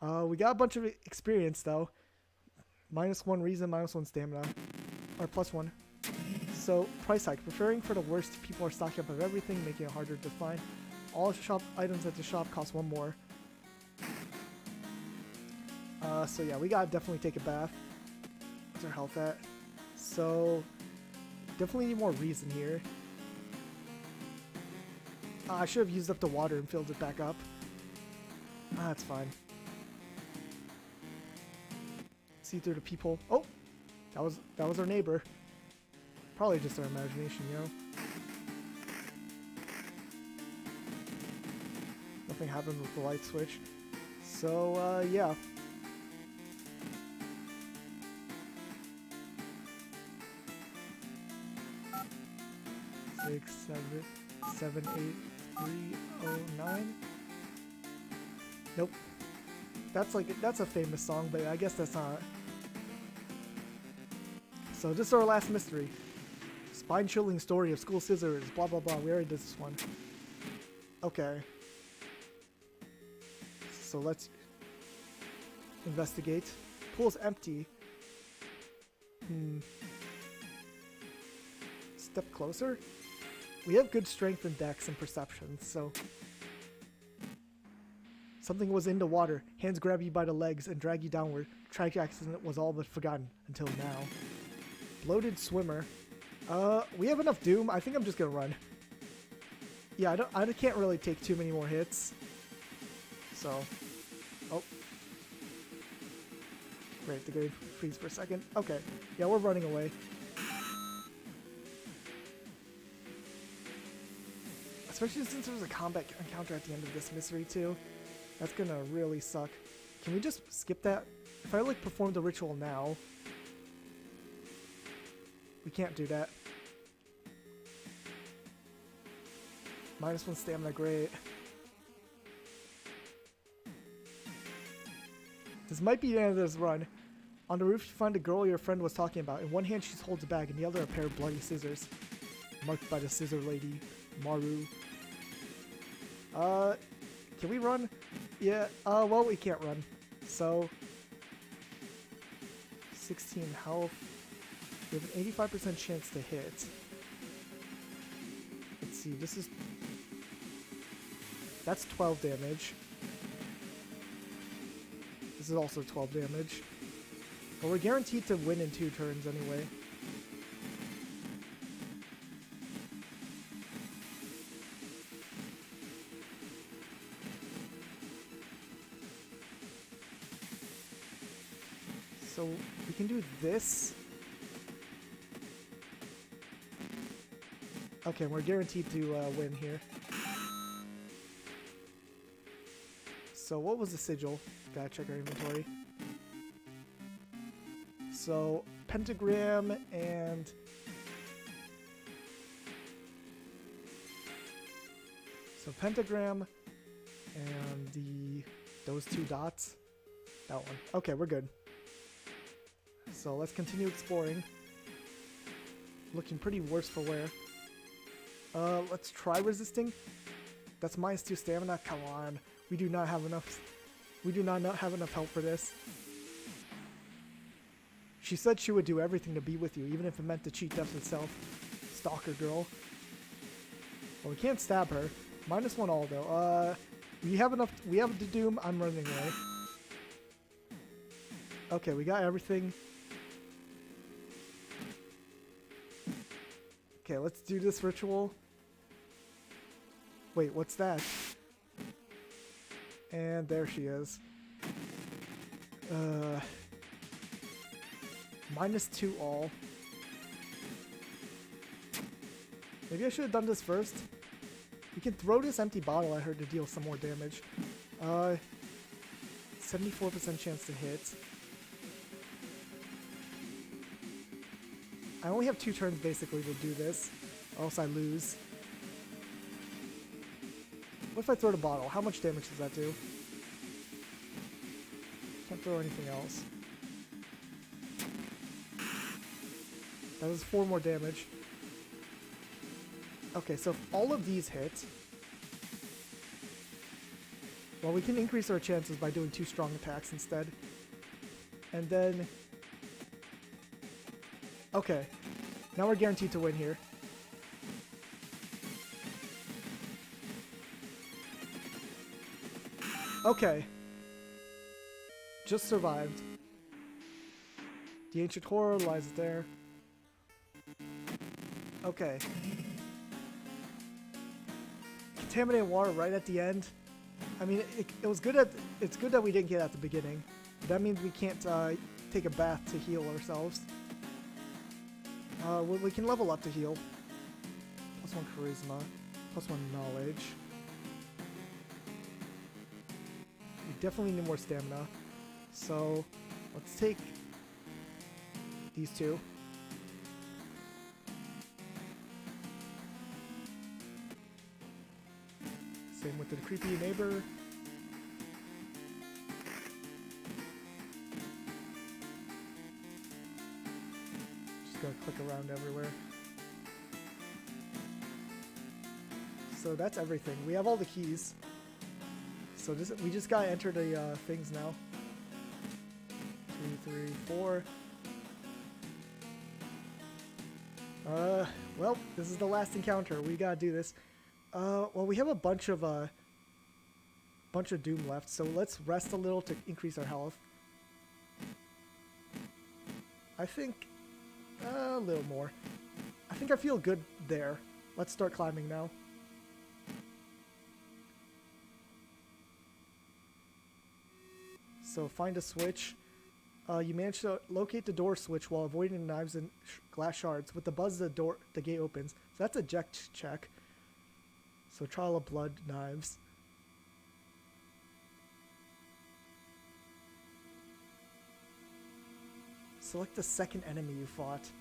We got a bunch of experience though. -1 reason, -1 stamina. Or +1. So, price hike. Preparing for the worst, people are stocking up of everything, making it harder to find. All shop items at the shop cost 1 more. So yeah, we gotta definitely take a bath. What's our health at? So, definitely need more reason here. I should have used up the water and filled it back up. That's fine. See through the peephole. Oh! That was our neighbor. Probably just our imagination, you know? Nothing happened with the light switch. So, yeah. Six, seven, 8, 3, 0, 9. Nope. That's a famous song, but I guess that's not. So this is our last mystery. Spine-chilling story of school scissors, blah blah blah. We already did this one. Okay. So let's investigate. Pool's empty. Step closer. We have good strength and dex and perception, so something was in the water. Hands grab you by the legs and drag you downward. Tragic accident was all but forgotten until now. Bloated swimmer. We have enough doom. I think I'm just gonna run. Yeah, I can't really take too many more hits. So, oh, great. The game freeze for a second. Okay, yeah, we're running away. Especially since there was a combat encounter at the end of this mystery too. That's gonna really suck. Can we just skip that? If I like perform the ritual now. We can't do that. -1 stamina, great. This might be the end of this run. On the roof you find a girl your friend was talking about. In one hand she holds a bag, in the other a pair of bloody scissors. Marked by the scissor lady, Maru. Can we run? Yeah, well we can't run. So, 16 health. We have an 85% chance to hit. Let's see, that's 12 damage. This is also 12 damage. But we're guaranteed to win in 2 turns anyway. So we can do this. Okay, we're guaranteed to win here. So what was the sigil? Gotta check our inventory. So pentagram and pentagram and those two dots. That one. Okay, we're good. So let's continue exploring. Looking pretty worse for wear. Let's try resisting. That's -2 stamina. Come on. We do not have enough. We do not have enough help for this. She said she would do everything to be with you, even if it meant to cheat death itself. Stalker girl. Well, we can't stab her. -1 all though. We have enough. We have the doom. I'm running away. Okay, we got everything. Okay, let's do this ritual. Wait, what's that? And there she is. -2 all. Maybe I should have done this first. We can throw this empty bottle at her to deal some more damage. 74% chance to hit. I only have 2 turns basically to do this, or else I lose. What if I throw the bottle? How much damage does that do? Can't throw anything else. That was 4 more damage. Okay, so if all of these hit, well, we can increase our chances by doing 2 strong attacks instead. And then... Okay, now we're guaranteed to win here. Okay. Just survived. The ancient horror lies there. Okay. Contaminated water right at the end. I mean, it was good at. It's good that we didn't get at the beginning. That means we can't take a bath to heal ourselves. We can level up to heal. +1 charisma, +1 knowledge. We definitely need more stamina. So let's take these 2. Same with the creepy neighbor. Just gotta click around everywhere. So that's everything. We have all the keys. So we just gotta enter the things now. 2, 3, 4. Well, this is the last encounter. We gotta do this. Well, we have a bunch of doom left, so let's rest a little to increase our health. I think a little more. I think I feel good there. Let's start climbing now. So find a switch. You managed to locate the door switch while avoiding knives and glass shards. With the buzz, the gate opens. So that's a eject check. So trial of blood, knives. Select the second enemy you fought.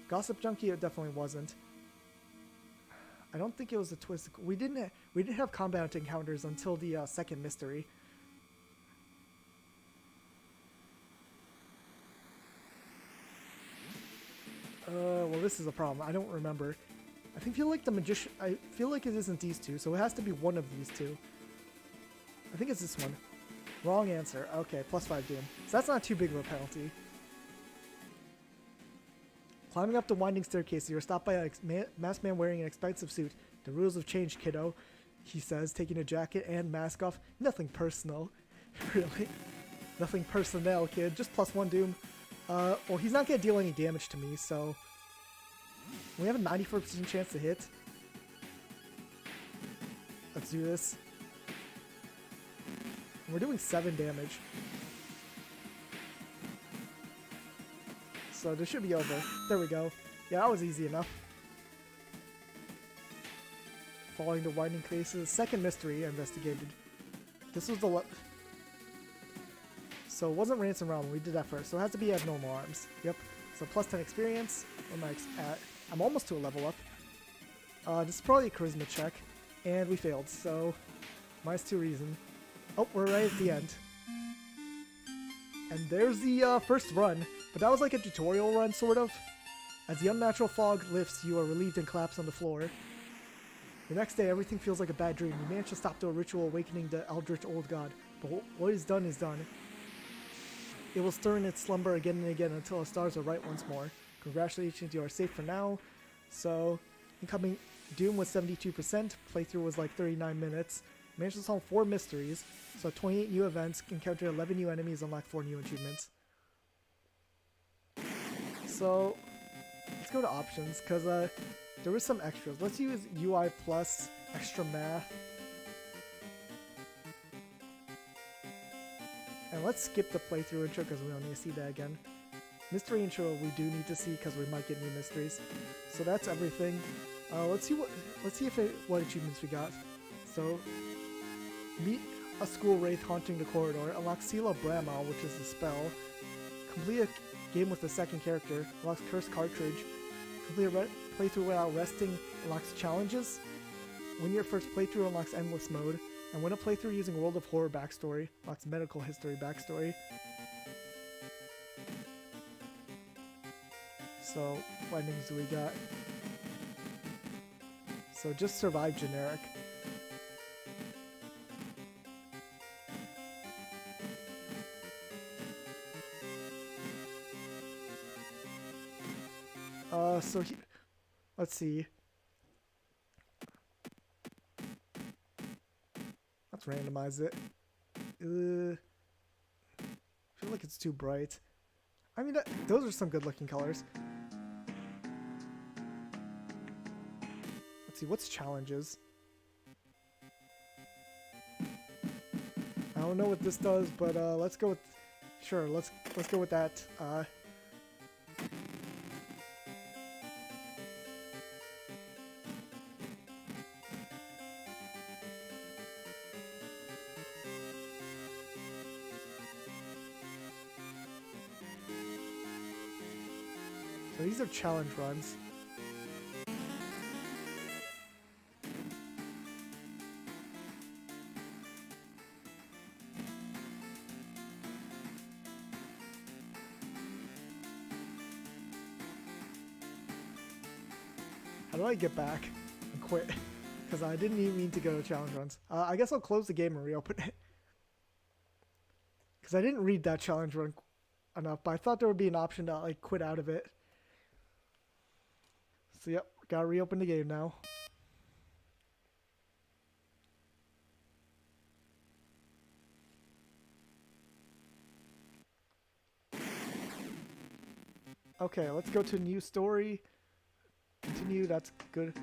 Gossip Junkie, it definitely wasn't. I don't think it was a twist. We didn't have combat encounters until the second mystery. Well, this is a problem. I don't remember. I feel like the magician. I feel like it isn't these 2, so it has to be one of these 2. I think it's this one. Wrong answer. Okay, +5 doom. So that's not too big of a penalty. Climbing up the winding staircase, you're stopped by a masked man wearing an expensive suit. The rules have changed, kiddo, he says, taking a jacket and mask off. Nothing personal. Really? Nothing personnel, kid. Just +1 doom. Well, he's not going to deal any damage to me, so... We have a 94% chance to hit. Let's do this. We're doing 7 damage. so this should be over. There we go. Yeah, that was easy enough. Following the winding cases. Second mystery I investigated. This was the... So it wasn't Ransom Realm. We did that first. So it has to be abnormal arms. Yep. So plus 10 experience. What am I at? I'm almost to a level up. This is probably a charisma check. And we failed. So -2 reason. Oh, we're right at the end. And there's the first run. But that was like a tutorial run, sort of. As the unnatural fog lifts, you are relieved and collapse on the floor. The next day, everything feels like a bad dream. You manage to stop the ritual awakening the Eldritch old god. But what is done is done. It will stir in its slumber again and again until the stars are right once more. Congratulations, you are safe for now. So, incoming Doom was 72%. Playthrough was like 39 minutes. Managed to solve 4 mysteries. So 28 new events, encountered 11 new enemies, unlocked 4 new achievements. So, let's go to options, because there was some extras. Let's use UI plus extra math. And let's skip the playthrough intro because we don't need to see that again. Mystery intro we do need to see because we might get new mysteries. So that's everything. Let's see what achievements we got. So, meet a school wraith haunting the corridor. Unlock Seal of Brahma, which is the spell. Complete a game with the second character. Unlocks Cursed Cartridge. Complete a playthrough without resting. Unlocks challenges. Win your first playthrough. Unlocks Endless Mode. And win a playthrough using World of Horror backstory. Unlocks Medical History backstory. So, what endings do we got? So just survive generic. So let's see. Let's randomize it. I feel like it's too bright. I mean, those are some good looking colors. Let's see, what's challenges? I don't know what this does, but let's go with, sure, let's go with that. So these are challenge runs. How do I get back and quit? Because I didn't even mean to go to challenge runs. I guess I'll close the game and reopen it. Because I didn't read that challenge run enough, but I thought there would be an option to like quit out of it. So yep, gotta reopen the game now. Okay, let's go to new story. Continue, that's good.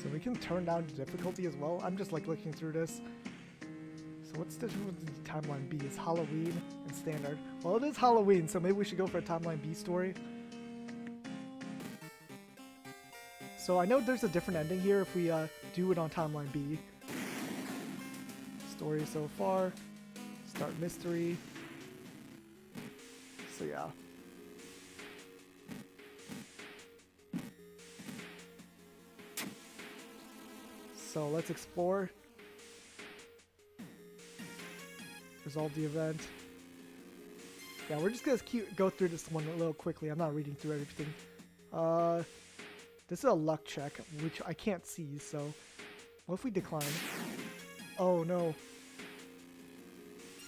So we can turn down the difficulty as well. I'm just like looking through this. So what's the difference in timeline B? It's Halloween and standard. Well, it is Halloween, so maybe we should go for a timeline B story. So I know there's a different ending here if we do it on timeline B. Story so far. Start mystery. So yeah. So let's explore. Resolve the event. Yeah, we're just gonna go through this one a little quickly. I'm not reading through everything. This is a luck check, which I can't see, so what if we decline? Oh no.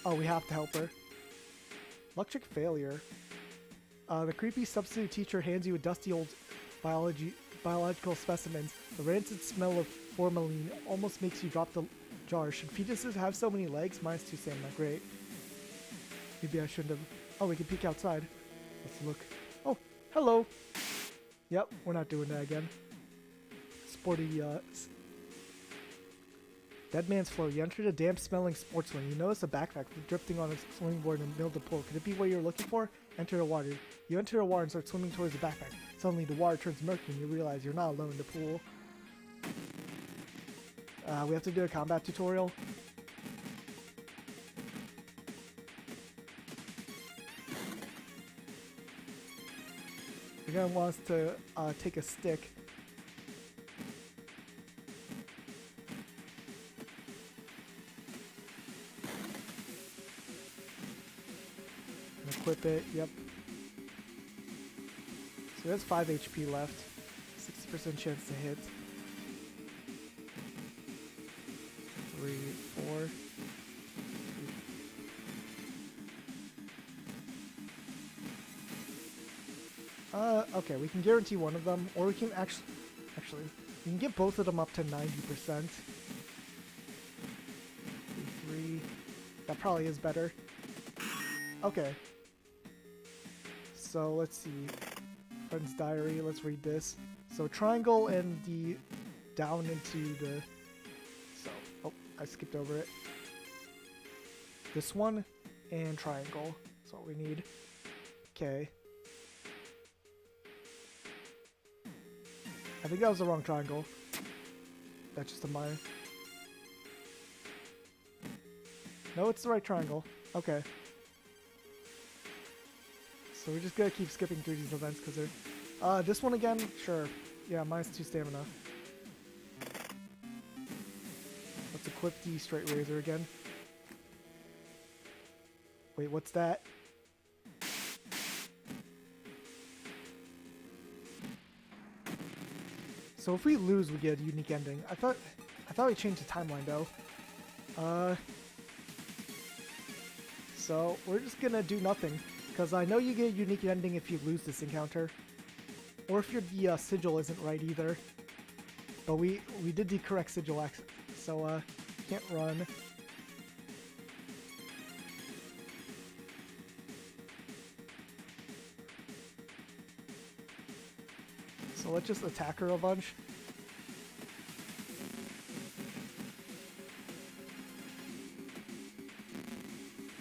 Oh, we have to help her. Electric failure. The creepy substitute teacher hands you a dusty old biological specimens. The rancid smell of formalin almost makes you drop the jar. Should fetuses have so many legs? Mine's too stamina. Great. Maybe I shouldn't have. Oh, we can peek outside. Let's look. Oh, hello. Yep, we're not doing that again. Sporty, Dead Man's Floor. You entered a damp-smelling sports swing. You notice a backpack drifting on a swimming board in the middle of the pool. Could it be what you're looking for? Enter the water. You enter the water and start swimming towards the backpack. Suddenly, the water turns murky and you realize you're not alone in the pool. We have to do a combat tutorial. You're gonna want us to take a stick. And equip it, yep. So that's 5 HP left. 60% chance to hit. 3, 4. Okay, we can guarantee one of them, or we can actually, we can get both of them up to 90%. 3. That probably is better. Okay. So let's see. Friend's diary. Let's read this. So triangle and the down into the. So oh, I skipped over it. This one and triangle. That's all we need. Okay. I think that was the wrong triangle. That's just a minor. No, it's the right triangle. Okay. So we're just gonna keep skipping through these events because they're... this one again? Sure. Yeah, -2 stamina. Let's equip the straight razor again. Wait, what's that? So if we lose, we get a unique ending. I thought we changed the timeline though. So we're just gonna do nothing, because I know you get a unique ending if you lose this encounter, or if the sigil isn't right either. But we did the correct sigil access, so can't run. So let's just attack her a bunch.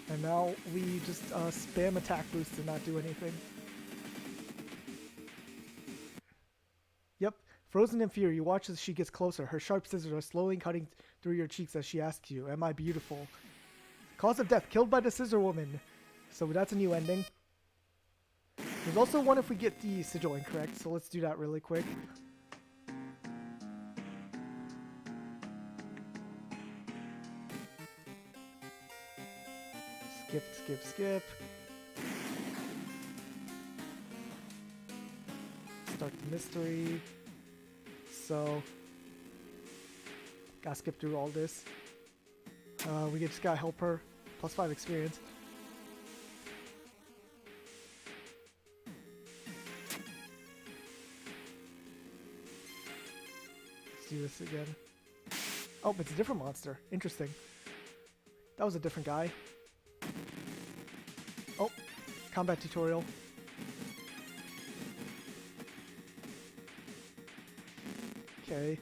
And now we just spam attack boost to not do anything. Yep, frozen in fear, you watch as she gets closer. Her sharp scissors are slowly cutting through your cheeks as she asks you, "Am I beautiful?" Cause of death, killed by the scissor woman. So that's a new ending. There's also one if we get the sigil incorrect, so let's do that really quick. Skip, skip, skip. Start the mystery. So, gotta skip through all this. We just gotta help her. +5 experience. Do this again. Oh, it's a different monster. Interesting. That was a different guy. Oh, combat tutorial. Okay.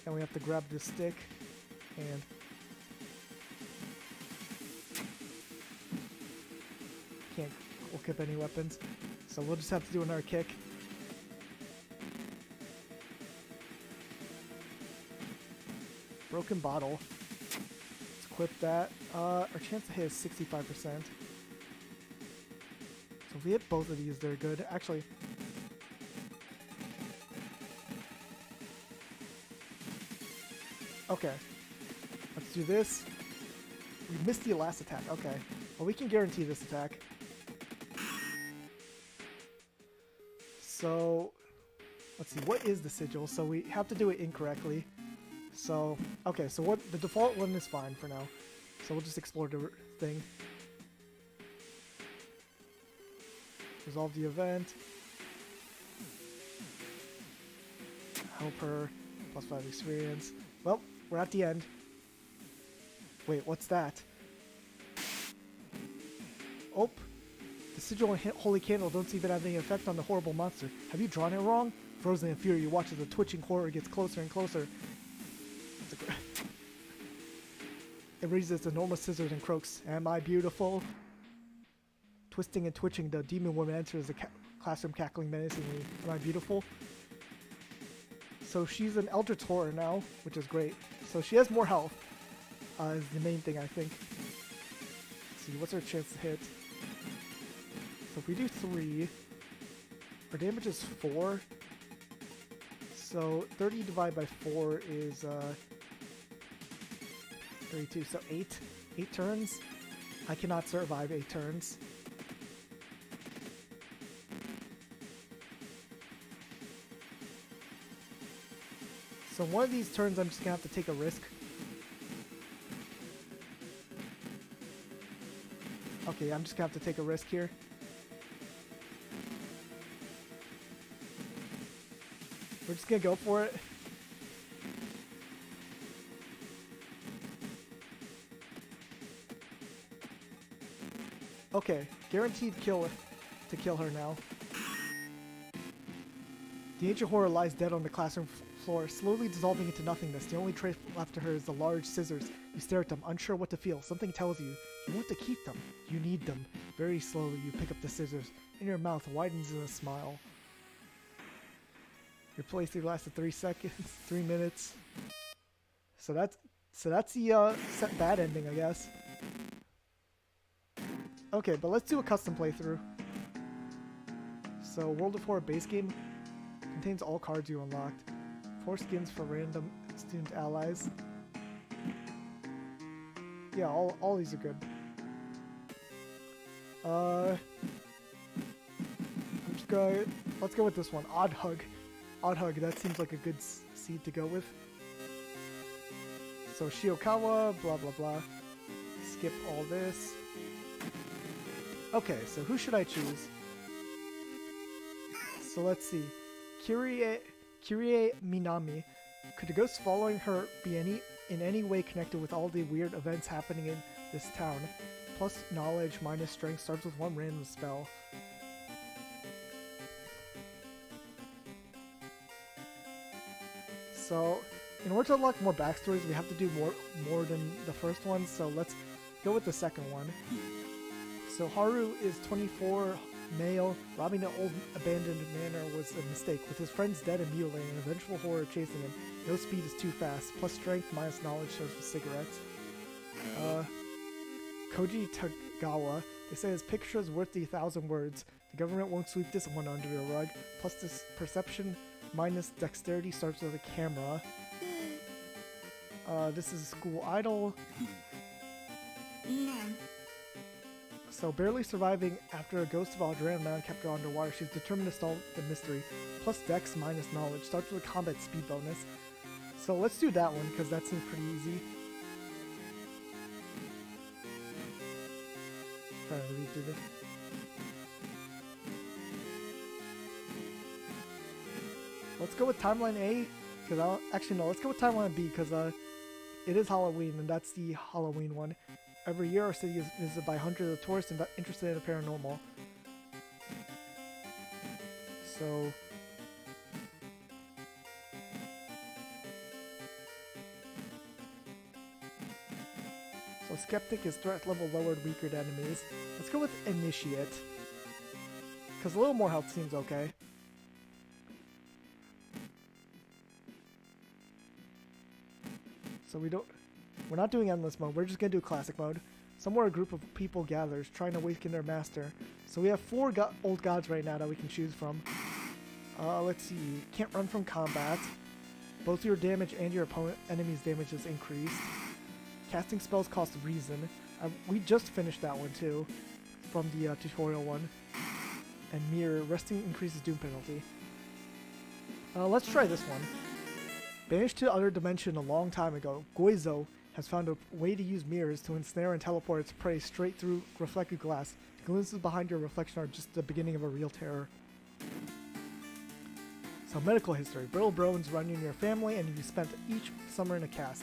And we have to grab this stick and can't equip any weapons. So we'll just have to do another kick. Broken bottle. Let's equip that. Our chance to hit is 65%. So if we hit both of these, they're good. Actually, okay. Let's do this. We missed the last attack. Okay. Well, we can guarantee this attack. So, let's see. What is the sigil? So we have to do it incorrectly. So, okay, so what the default one is fine for now. So we'll just explore the thing. Resolve the event. Help her. +5 experience. Well, we're at the end. Wait, what's that? Oh. The sigil and holy candle don't even have any effect on the horrible monster. Have you drawn it wrong? Frozen in fury, you watch as the twitching horror gets closer and closer. It raises its enormous scissors and croaks. Am I beautiful? Twisting and twitching, the demon woman enters the classroom, cackling menacingly. Am I beautiful? So she's an Eldritch horror now, which is great. So she has more health, is the main thing, I think. Let's see, what's her chance to hit? So if we do 3, our damage is 4. So 30 divided by 4 is 32, so 8. 8 turns. I cannot survive 8 turns. So one of these turns I'm just gonna have to take a risk. Okay, I'm just gonna have to take a risk here. We're just gonna go for it. Okay, guaranteed kill to kill her now. The ancient horror lies dead on the classroom floor, slowly dissolving into nothingness. The only trace left to her is the large scissors. You stare at them, unsure what to feel. Something tells you you want to keep them. You need them. Very slowly, you pick up the scissors. In your mouth widens in a smile. Your playthrough lasted 3 seconds, 3 minutes. So that's the set bad ending, I guess. Okay, but let's do a custom playthrough. So World of Horror base game contains all cards you unlocked. 4 skins for random student allies. Yeah, all these are good. I'm just going. Let's go with this one. Odd Hug. Odd Hug. That seems like a good seed to go with. So Shiokawa. Blah blah blah. Skip all this. Okay, so who should I choose? So let's see. Kyrie Minami. Could the ghost following her be in any way connected with all the weird events happening in this town? Plus knowledge minus strength starts with 1 random spell. So, in order to unlock more backstories, we have to do more than the first one, so let's go with the second one. So Haru is 24, male. Robbing an old abandoned manor was a mistake. With his friends dead and mutilated, and a vengeful horror chasing him. No speed is too fast. Plus strength minus knowledge serves with cigarettes. Koji Tagawa. They say his picture is worth 1,000 words. The government won't sweep this one under the rug. Plus this perception minus dexterity starts with a camera. This is a school idol. So barely surviving after a ghost of Aldran man kept her underwater, she's determined to solve the mystery. Plus dex minus knowledge. Starts with a combat speed bonus. So let's do that one, because that seems pretty easy. Trying to read through this. Let's go with timeline A, because actually no, let's go with timeline B, because it is Halloween, and that's the Halloween one. Every year, our city is visited by hundreds of tourists interested in the paranormal. So, Skeptic is threat level lowered, weaker to enemies. Let's go with Initiate, because a little more health seems okay. So we're not doing endless mode, we're just gonna do classic mode. Somewhere a group of people gathers, trying to awaken their master. So we have 4 old gods right now that we can choose from. Let's see, can't run from combat. Both your damage and your enemy's damage is increased. Casting spells cost reason. We just finished that one too, from the tutorial one. And mirror, resting increases doom penalty. Let's try this one. Banished to other dimension a long time ago, Goizo has found a way to use mirrors to ensnare and teleport its prey straight through reflected glass. Glimpses behind your reflection are just the beginning of a real terror. So medical history. Brittle bones run in your family and you spent each summer in a cast.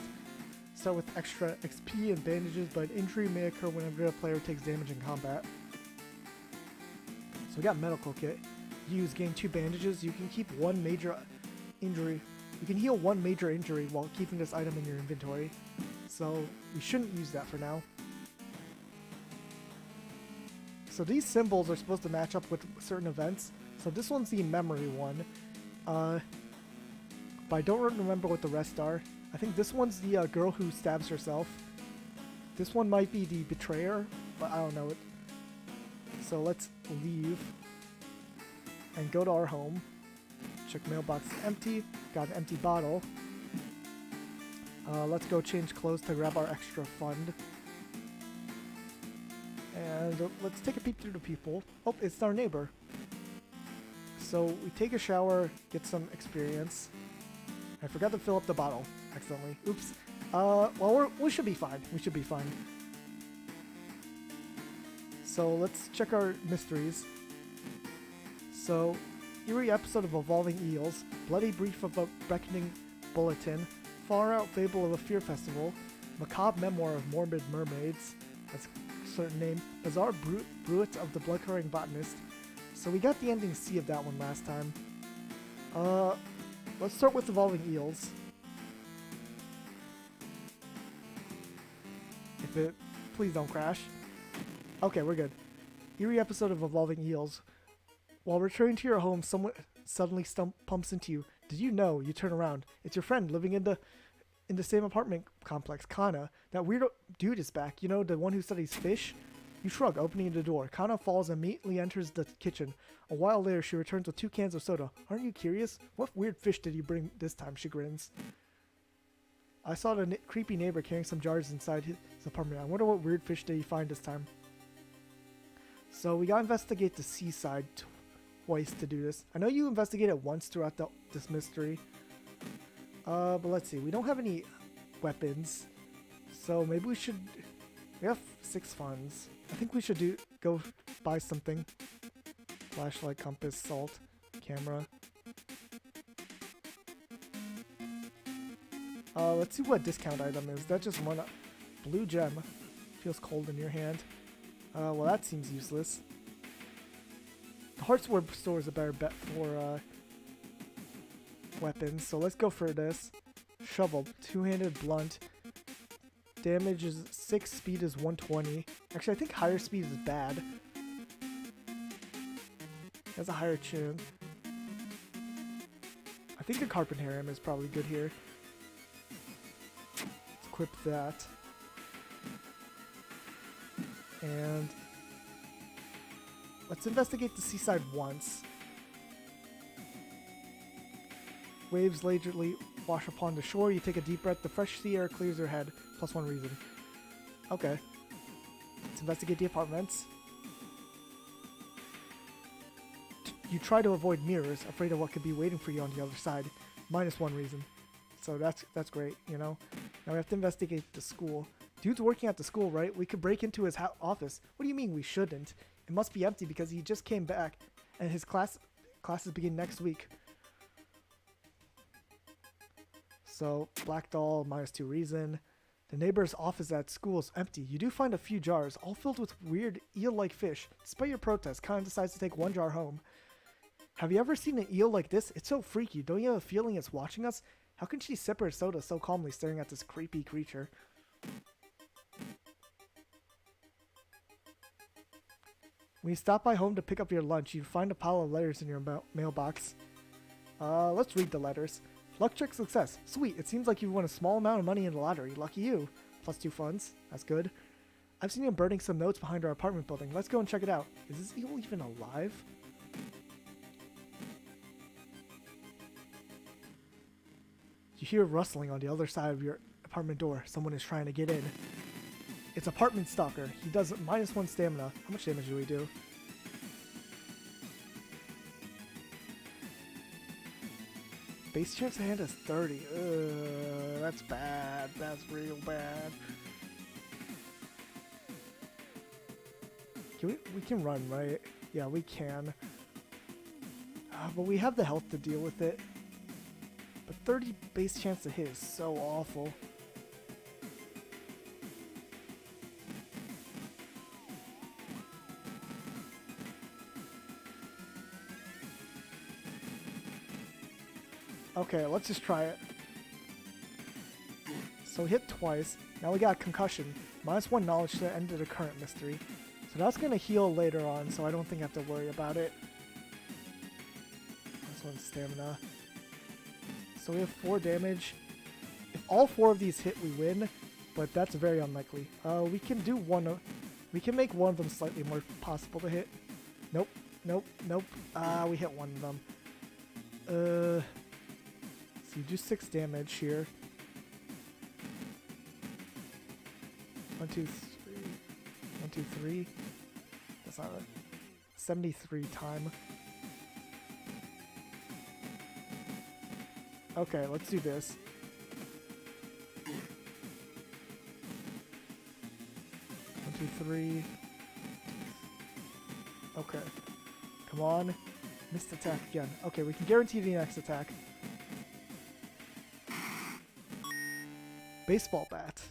Start with extra XP and bandages, but an injury may occur whenever a player takes damage in combat. So we got medical kit. Gain 2 bandages. You can keep one major injury. You can heal one major injury while keeping this item in your inventory. So we shouldn't use that for now. So these symbols are supposed to match up with certain events. So this one's the memory one. But I don't remember what the rest are. I think this one's the girl who stabs herself. This one might be the betrayer, but I don't know it. So let's leave and go to our home. Check mailbox empty. Got an empty bottle. Let's go change clothes to grab our extra fund. And let's take a peek through the people. Oh, it's our neighbor. So we take a shower, get some experience. I forgot to fill up the bottle accidentally. Oops. Well, we should be fine. We should be fine. So let's check our mysteries. So, eerie episode of Evolving Eels, bloody brief of a beckoning bulletin, far out fable of a fear festival, macabre memoir of morbid mermaids, that's a certain name, bizarre bruit of the blood-curdling botanist. So we got the ending C of that one last time. Let's start with Evolving Eels. Please don't crash. Okay, we're good. Eerie episode of Evolving Eels. While returning to your home, someone suddenly pumps into you. Did you know? You turn around. It's your friend living in the same apartment complex, Kana. That weird dude is back. You know, the one who studies fish? You shrug, opening the door. Kana falls and immediately enters the kitchen. A while later, she returns with 2 cans of soda. Aren't you curious? What weird fish did you bring this time? She grins. I saw the creepy neighbor carrying some jars inside his apartment. I wonder what weird fish did he find this time. So we gotta investigate the seaside twice to do this. I know you investigated once throughout this mystery. But let's see. We don't have any weapons. So maybe we should... We have 6 funds. I think we should go buy something. Flashlight, compass, salt, camera. Let's see what discount item is. That just one blue gem. Feels cold in your hand. Well, that seems useless. The hardware store is a better bet for weapons, so let's go for this. Shovel, 2-handed blunt. Damage is 6, speed is 120. Actually, I think higher speed is bad. It has a higher tune. I think a carpenter hammer is probably good here. Let's equip that. And let's investigate the seaside once. Waves leisurely wash upon the shore. You take a deep breath. The fresh sea air clears your head. +1 reason. Okay. Let's investigate the apartments. You try to avoid mirrors, afraid of what could be waiting for you on the other side. -1 reason. So that's great, you know. Now we have to investigate the school. Dude's working at the school, right? We could break into his office. What do you mean we shouldn't? It must be empty because he just came back and his classes begin next week. So, black doll, -2 reason. The neighbor's office at school is empty. You do find a few jars, all filled with weird eel-like fish. Despite your protest, Khan decides to take 1 jar home. Have you ever seen an eel like this? It's so freaky. Don't you have a feeling it's watching us? How can she sip her soda so calmly staring at this creepy creature? When you stop by home to pick up your lunch, you find a pile of letters in your mailbox. Let's read the letters. Luck check success. Sweet, it seems like you won a small amount of money in the lottery. Lucky you. +2 funds. That's good. I've seen him burning some notes behind our apartment building. Let's go and check it out. Is this eel even alive? You hear rustling on the other side of your apartment door. Someone is trying to get in. It's Apartment Stalker. He does -1 stamina. How much damage do we do? Base chance to hand is 30. That's bad. That's real bad. we can run, right? Yeah, we can. But we have the health to deal with it. But 30 base chance to hit is so awful. Okay, let's just try it. So hit twice. Now we got concussion. -1 knowledge to the end of the current mystery. So that's going to heal later on, so I don't think I have to worry about it. -1 stamina. So we have 4 damage. If all 4 of these hit, we win, but that's very unlikely. We can do one. We can make one of them slightly more possible to hit. Nope, nope, nope. We hit one of them. So you do 6 damage here. 1, 2, 3. 1, 2, 3. That's not right. 73 time. Okay, let's do this. One, 2, 3. Okay. Come on. Missed attack again. Okay, we can guarantee the next attack. Baseball bat.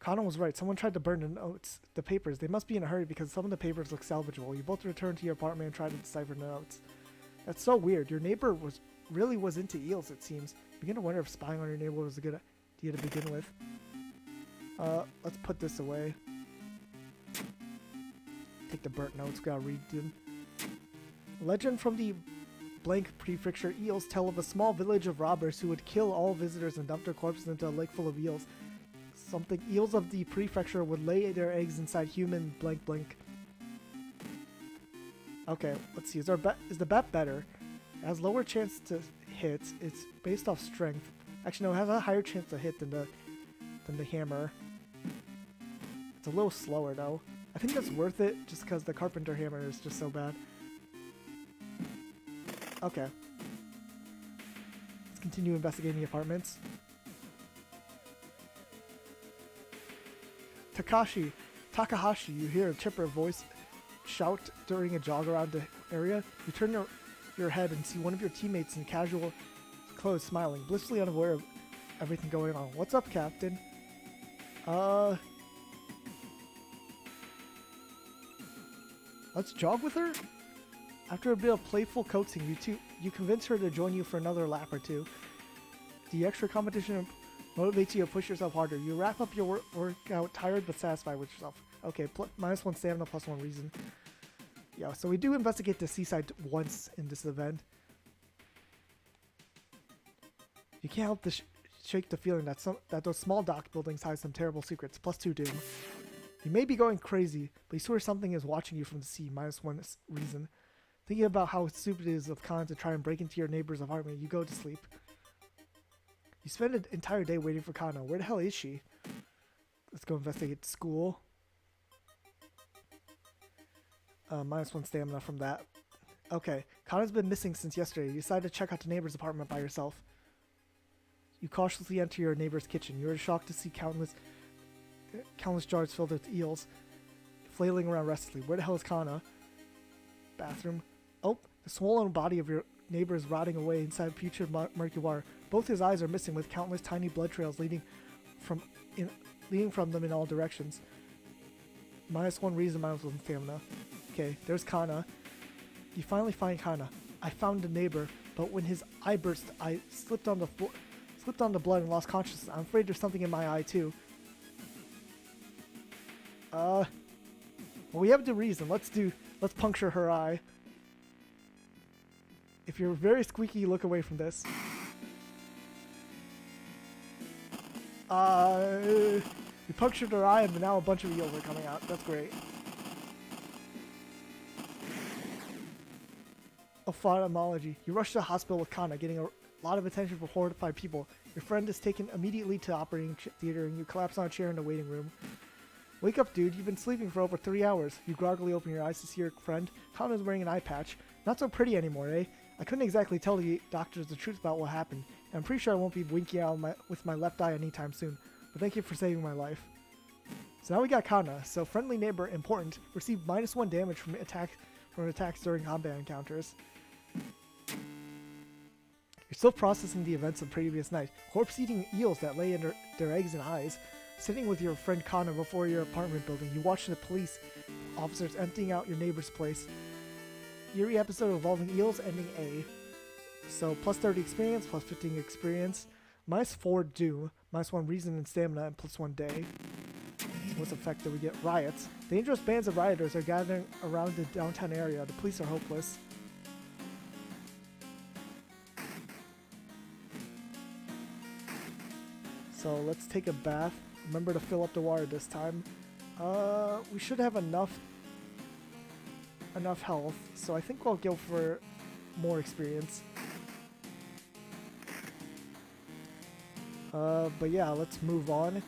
Connor was right. Someone tried to burn the notes, the papers. They must be in a hurry because some of the papers look salvageable. You both return to your apartment and try to decipher the notes. That's so weird. Your neighbor really was into eels, it seems. You begin to wonder if spying on your neighbor was a good idea to begin with. Let's put this away. Take the burnt notes. Gotta read them. Legend from the blank prefecture eels tell of a small village of robbers who would kill all visitors and dump their corpses into a lake full of eels. Something eels of the prefecture would lay their eggs inside human blank blank. Okay, let's see. Is the bat better? It has lower chance to hit. It's based off strength. Actually, no, it has a higher chance to hit than the hammer. It's a little slower though. I think that's worth it just because the carpenter hammer is just so bad. Okay. Let's continue investigating the apartments. Takahashi, you hear a chipper voice shout during a jog around the area. You turn your head and see one of your teammates in casual clothes smiling, blissfully unaware of everything going on. What's up, Captain? Let's jog with her? After a bit of playful coaxing, you convince her to join you for another lap or two. The extra competition motivates you to push yourself harder. You wrap up your workout tired but satisfied with yourself. Okay, -1 stamina, +1 reason. Yeah, so we do investigate the seaside once in this event. You can't help to shake the feeling that those small dock buildings hide some terrible secrets. +2 doom. You may be going crazy, but you swear something is watching you from the sea. -1 reason. Thinking about how stupid it is of Khan to try and break into your neighbor's apartment, you go to sleep. You spend an entire day waiting for Kana. Where the hell is she? Let's go investigate school. -1 stamina from that. Okay, Kana's been missing since yesterday. You decide to check out the neighbor's apartment by yourself. You cautiously enter your neighbor's kitchen. You're shocked to see countless jars filled with eels flailing around restlessly. Where the hell is Kana? Bathroom. Oh, the swollen body of your neighbor is rotting away inside putrid murky water. Both his eyes are missing, with countless tiny blood trails leading from them in all directions. -1 reason, -1 stamina. Okay, there's Kana. You finally find Kana. I found the neighbor, but when his eye burst, I slipped on the blood and lost consciousness. I'm afraid there's something in my eye too. Well, we have the reason. Let's puncture her eye. If you're very squeaky, look away from this. We punctured her eye, and now a bunch of eels are coming out. That's great. Ophthalmology. You rush to the hospital with Kana, getting a lot of attention from horrified people. Your friend is taken immediately to the operating theater, and you collapse on a chair in the waiting room. Wake up, dude. You've been sleeping for over 3 hours. You groggily open your eyes to see your friend. Kana's wearing an eye patch. Not so pretty anymore, eh? I couldn't exactly tell the doctors the truth about what happened, and I'm pretty sure I won't be winking out with my left eye anytime soon. But thank you for saving my life. So now we got Kana. So friendly neighbor, important. Receive -1 damage from attacks during combat encounters. You're still processing the events of previous night. Corpse-eating eels that lay under their eggs and eyes. Sitting with your friend Kana before your apartment building, you watch the police officers emptying out your neighbor's place. Eerie episode involving eels, ending A. So plus 30 experience, plus 15 experience, -4 do, -1 reason and stamina, and +1 day. What's effect do we get? Riots. Dangerous bands of rioters are gathering around the downtown area. The police are hopeless. So let's take a bath. Remember to fill up the water this time. We should have enough health, so I think I'll go for more experience. But yeah, let's move on.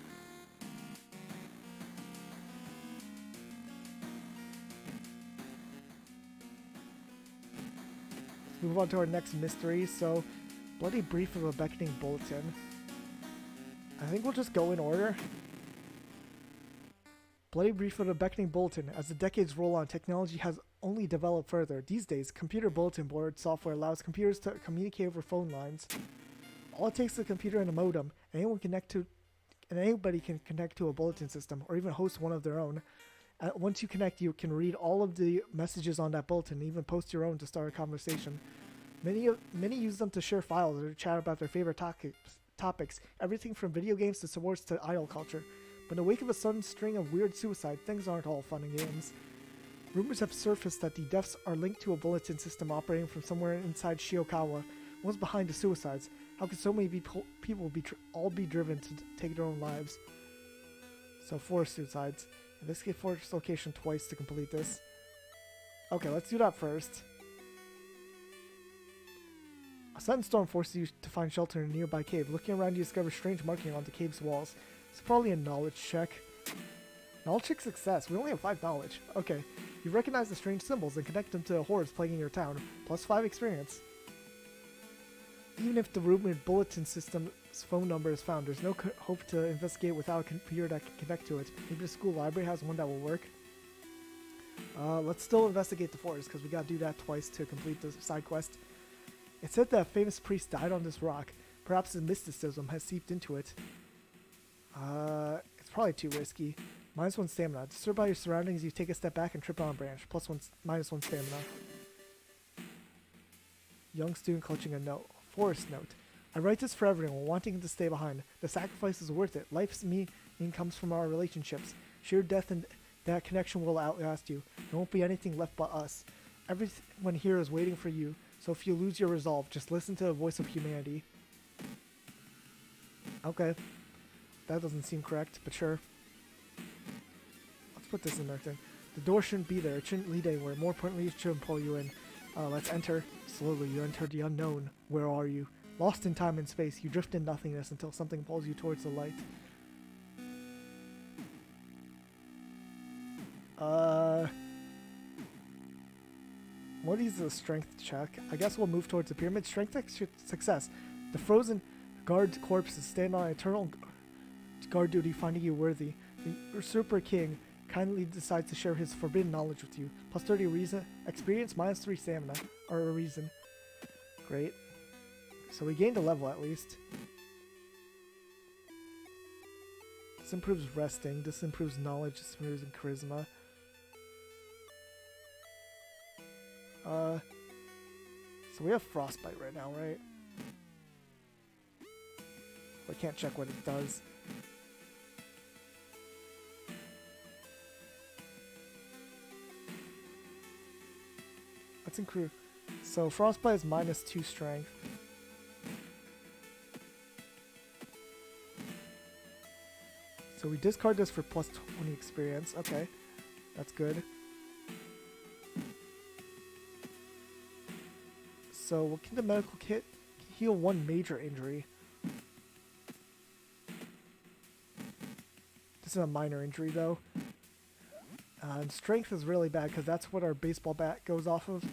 Let's move on to our next mystery. So, Bloody Brief of a Beckoning Bulletin. I think we'll just go in order. Bloody Brief of a Beckoning Bulletin. As the decades roll on, technology has only developed further. These days, computer bulletin board software allows computers to communicate over phone lines. All it takes is a computer and a modem. Anybody can connect to a bulletin system, or even host one of their own. Once you connect, you can read all of the messages on that bulletin, and even post your own to start a conversation. Many use them to share files or to chat about their favorite topics, everything from video games to sports to idol culture. But in the wake of a sudden string of weird suicide, things aren't all fun and games. Rumors have surfaced that the deaths are linked to a bulletin system operating from somewhere inside Shiokawa. What's behind the suicides? How could so many people all be driven to take their own lives? So 4 suicides. Investigate forest location twice to complete this. Okay, let's do that first. A sudden storm forces you to find shelter in a nearby cave. Looking around, you discover strange marking on the cave's walls. It's probably a knowledge check. Knowledge check success. We only have 5 knowledge. Okay. You recognize the strange symbols and connect them to the hordes plaguing your town. Plus 5 experience. Even if the rumored bulletin system's phone number is found, there's no hope to investigate without a computer that can connect to it. Maybe the school library has one that will work. Let's still investigate the forest, because we gotta do that twice to complete the side quest. It's said that a famous priest died on this rock. Perhaps his mysticism has seeped into it. It's probably too risky. -1 stamina. Disturbed by your surroundings, you take a step back and trip on a branch. -1 stamina. Young student clutching a note. Forest note. I write this for everyone wanting to stay behind. The sacrifice is worth it. Life's meaning comes from our relationships. Sheer death and that connection will outlast you. There won't be anything left but us. Everyone here is waiting for you. So if you lose your resolve, just listen to the voice of humanity. Okay. That doesn't seem correct, but sure. Let's put this in there then. The door shouldn't be there. It shouldn't lead anywhere. More importantly, it shouldn't pull you in. Let's enter. Slowly, you enter the unknown. Where are you? Lost in time and space, you drift in nothingness until something pulls you towards the light. What is a strength check? I guess we'll move towards the pyramid. Strength check success. The frozen guard corpses stand on eternal guard duty, finding you worthy. The usurper king kindly decides to share his forbidden knowledge with you. Plus 30 reason experience, -3 stamina, or a reason. Great. So we gained a level at least. This improves resting. This improves knowledge. This improves charisma. So we have frostbite right now, right? I can't check what it does. Let's include. So frostbite is -2 strength. So we discard this for plus 20 experience. Okay, that's good. So what can the medical kit heal 1 major injury? This is a minor injury though. And strength is really bad because that's what our baseball bat goes off of.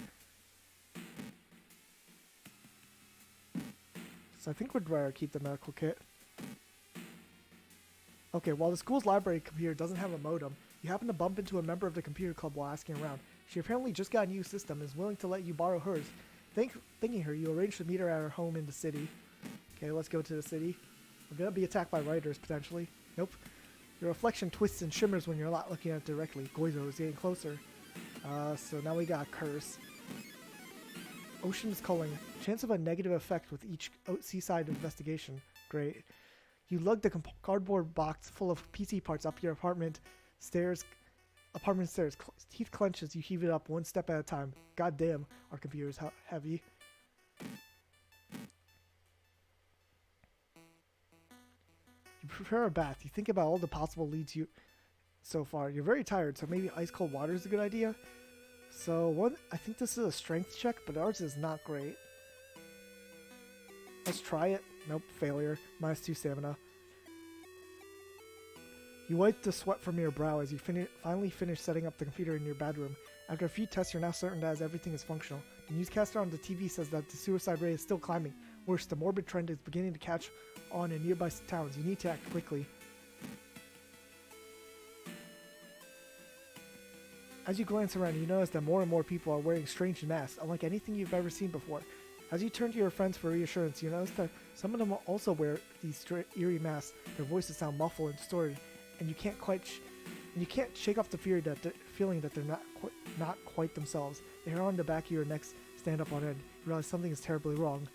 So I think we'd rather keep the medical kit. Okay, while the school's library computer doesn't have a modem, you happen to bump into a member of the computer club while asking around. She apparently just got a new system and is willing to let you borrow hers. Thanking her, you arrange to meet her at her home in the city. Okay, let's go to the city. We're gonna be attacked by riders, potentially. Nope. Your reflection twists and shimmers when you're not looking at it directly. Goizo is getting closer. So now we got Curse. Ocean is calling. Chance of a negative effect with each seaside investigation. Great. You lug the cardboard box full of PC parts up your apartment stairs. Teeth clench as you heave it up one step at a time. God damn, our computer is heavy. You prepare a bath. You think about all the possible leads so far. You're very tired, so maybe ice cold water is a good idea. So I think this is a strength check, but ours is not great. Let's try it. Nope, failure. -2 stamina. You wipe the sweat from your brow as you finally finish setting up the computer in your bedroom. After a few tests, you're now certain that everything is functional. The newscaster on the TV says that the suicide rate is still climbing. Worse, the morbid trend is beginning to catch on in nearby towns. You need to act quickly. As you glance around, you notice that more and more people are wearing strange masks, unlike anything you've ever seen before. As you turn to your friends for reassurance, you notice that some of them also wear these eerie masks. Their voices sound muffled and distorted, and you can't shake off the feeling that they're not quite themselves. The hair on the back of your neck stand up on end. You realize something is terribly wrong.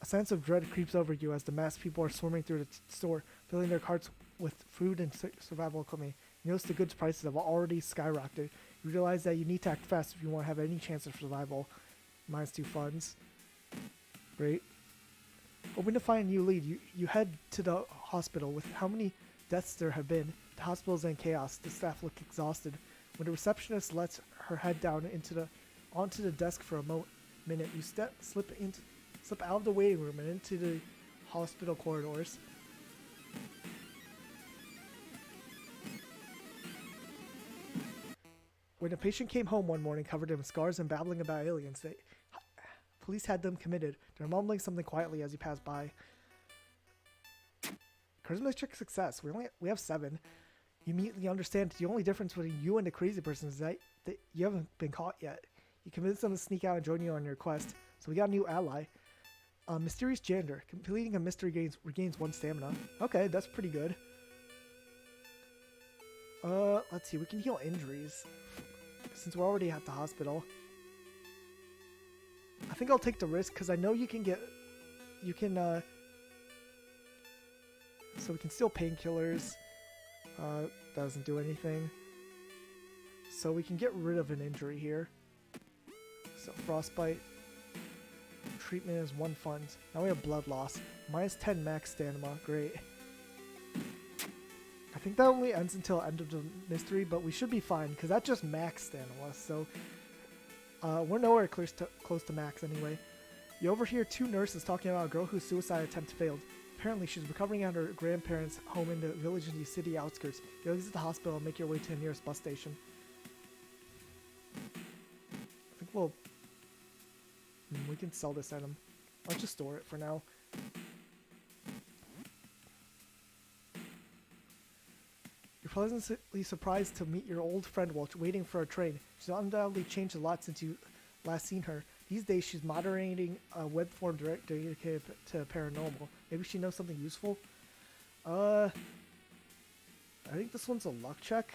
A sense of dread creeps over you as the masked people are swarming through the store, filling their carts with food and survival equipment. You notice the goods prices have already skyrocketed. You realize that you need to act fast if you want to have any chance of survival. -2 funds. Great. Hoping to find a new lead, you head to the hospital. With how many deaths there have been, the hospital is in chaos. The staff look exhausted. When the receptionist lets her head down onto the desk for a minute, you slip out of the waiting room and into the hospital corridors. When a patient came home one morning covered in scars and babbling about aliens, police had them committed. They're mumbling something quietly as you pass by. Charisma check success. We have 7. You immediately understand the only difference between you and the crazy person is that you haven't been caught yet. You convince them to sneak out and join you on your quest. So we got a new ally. Mysterious janitor. Completing a mystery regains 1 stamina. Okay, that's pretty good. Let's see. We can heal injuries since we're already at the hospital. I think I'll take the risk because I know so we can steal painkillers. Doesn't do anything. So we can get rid of an injury here. So frostbite. Treatment is 1 fund. Now we have blood loss. -10 max stamina. Great. I think that only ends until end of the mystery, but we should be fine because that's just max stamina. So we're nowhere close to max anyway. You overhear 2 nurses talking about a girl whose suicide attempt failed. Apparently, she's recovering at her grandparents' home in the village in the city outskirts. You exit the hospital and make your way to the nearest bus station. I think we can sell this item. Let's just store it for now. You're pleasantly surprised to meet your old friend while waiting for a train. She's undoubtedly changed a lot since you last seen her. These days, she's moderating a web forum dedicated to paranormal. Maybe she knows something useful? I think this one's a luck check.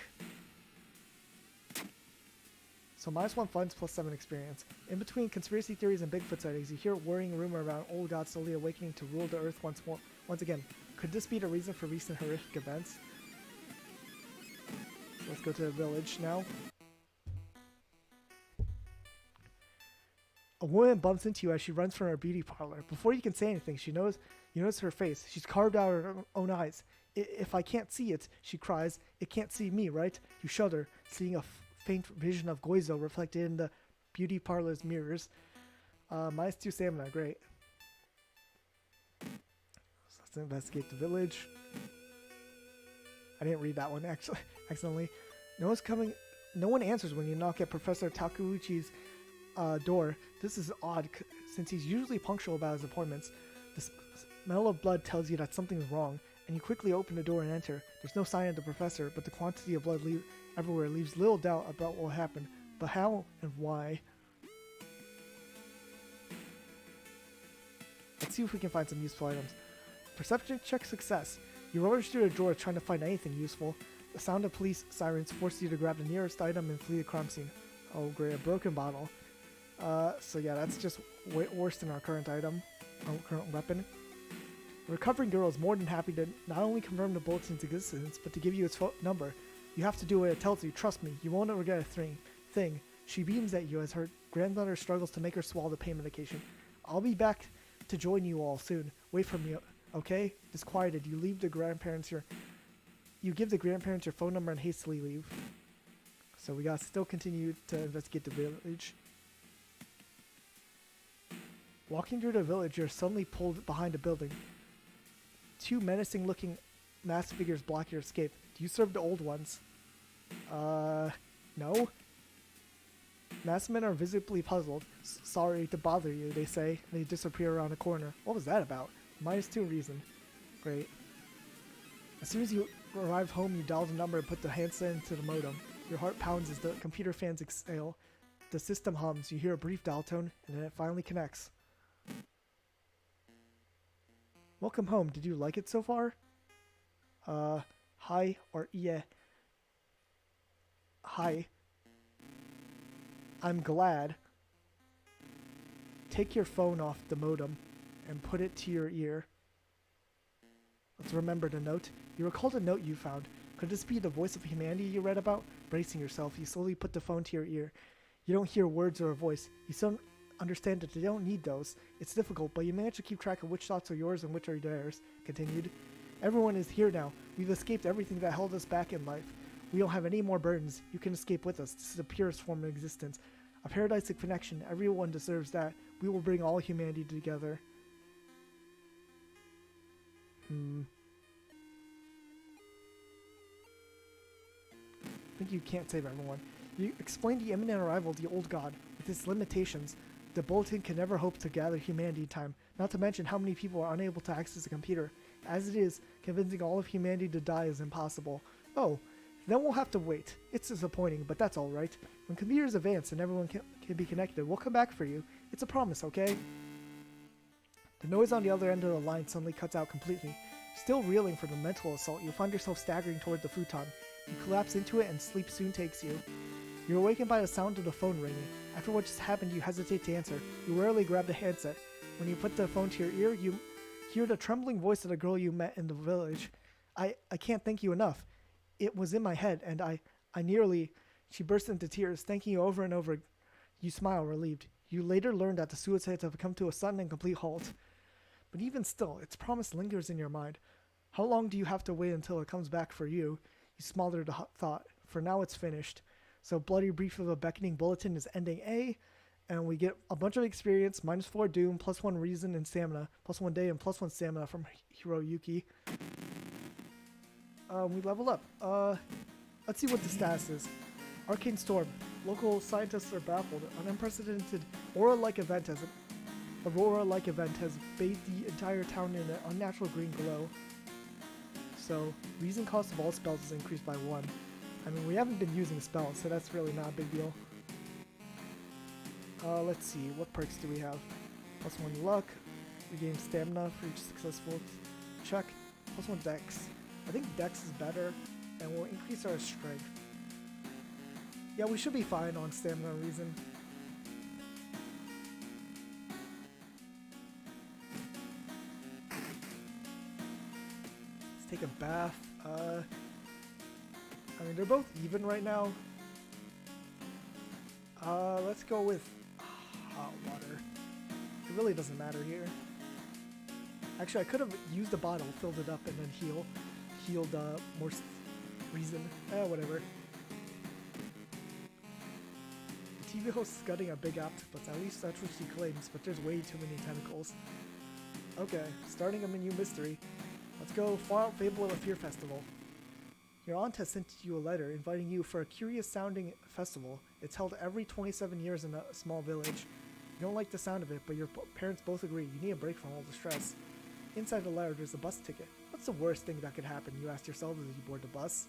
So -1 funds plus 7 experience. In between conspiracy theories and Bigfoot sightings, you hear a worrying rumor about an old god slowly awakening to rule the earth once again. Could this be the reason for recent horrific events? So let's go to the village now. A woman bumps into you as she runs from her beauty parlor. Before you can say anything, you notice her face. She's carved out her own eyes. If I can't see it, she cries, it can't see me, right? You shudder, seeing a faint vision of Goizo reflected in the beauty parlor's mirrors. -2 stamina, great. So let's investigate the village. I didn't read that one accidentally. No one answers when you knock at Professor Takeuchi's door. This is odd since he's usually punctual about his appointments. The smell of blood tells you that something's wrong, and you quickly open the door and enter. There's no sign of the professor, but the quantity of blood everywhere leaves little doubt about what will happen. But how and why? Let's see if we can find some useful items. Perception check success. You rummage through the drawer trying to find anything useful. The sound of police sirens forces you to grab the nearest item and flee the crime scene. Oh great, a broken bottle. So yeah, that's just way worse than our current item, our current weapon. The recovering girl is more than happy to not only confirm the bulletin's existence, but to give you its phone number. You have to do what it tells you. Trust me, you won't regret a thing. She beams at you as her granddaughter struggles to make her swallow the pain medication. I'll be back to join you all soon. Wait for me, okay? Disquieted, you leave the grandparents your... You give the grandparents your phone number and hastily leave. So we gotta still continue to investigate the village. Walking through the village, you're suddenly pulled behind a building. Two menacing-looking masked figures block your escape. Do you serve the old ones? No? Masked men are visibly puzzled. Sorry to bother you, they say. They disappear around a corner. What was that about? -2 reason. Great. As soon as you arrive home, you dial the number and put the handset into the modem. Your heart pounds as the computer fans exhale. The system hums. You hear a brief dial tone, and then it finally connects. Welcome home. Did you like it so far? Hi or yeah. Hi. I'm glad. Take your phone off the modem and put it to your ear. Let's remember the note. You recalled a note you found. Could this be the voice of humanity you read about? Bracing yourself, you slowly put the phone to your ear. You don't hear words or a voice. You still understand that they don't need those. It's difficult, but you manage to keep track of which thoughts are yours and which are theirs. Continued. Everyone is here now. We've escaped everything that held us back in life. We don't have any more burdens. You can escape with us. This is the purest form of existence. A paradisic connection. Everyone deserves that. We will bring all humanity together. I think you can't save everyone. You explain the imminent arrival of the old god. With its limitations, the bulletin can never hope to gather humanity in time, not to mention how many people are unable to access a computer. As it is, convincing all of humanity to die is impossible. Oh, then we'll have to wait. It's disappointing, but that's alright. When computers advance and everyone can be connected, we'll come back for you. It's a promise, okay? The noise on the other end of the line suddenly cuts out completely. Still reeling from the mental assault, you find yourself staggering toward the futon. You collapse into it and sleep soon takes you. You're awakened by the sound of the phone ringing. After what just happened, you hesitate to answer. You rarely grab the handset. When you put the phone to your ear, you hear the trembling voice of the girl you met in the village. I can't thank you enough. It was in my head, and I nearly... She burst into tears, thanking you over and over. You smile, relieved. You later learn that the suicides have come to a sudden and complete halt. But even still, its promise lingers in your mind. How long do you have to wait until it comes back for you? You smother the thought. For now, it's finished. So bloody brief of a beckoning bulletin is ending A, and we get a bunch of experience, -4 doom, +1 reason and stamina, +1 day, and +1 stamina from Hiroyuki. We level up. Let's see what the status is. Arcane Storm. Local scientists are baffled. An unprecedented aurora-like event has bathed the entire town in an unnatural green glow. So, reason cost of all spells is increased by 1. I mean, we haven't been using spells, so that's really not a big deal. Let's see, what perks do we have? +1 luck, regain stamina for each successful check, +1 dex. I think dex is better, and we'll increase our strength. Yeah, we should be fine on stamina reason. Let's take a bath. I mean, they're both even right now. Let's go with hot water. It really doesn't matter here. Actually, I could have used a bottle, filled it up, and then healed more reason. Whatever. The TV host is gutting a big octopus, at least that's what she claims, but there's way too many tentacles. Okay, starting a new mystery. Let's go Fallout Fable of a Fear Festival. Your aunt has sent you a letter inviting you for a curious-sounding festival. It's held every 27 years in a small village. You don't like the sound of it, but your parents both agree you need a break from all the stress. Inside the letter, there's a bus ticket. What's the worst thing that could happen, you ask yourself as you board the bus?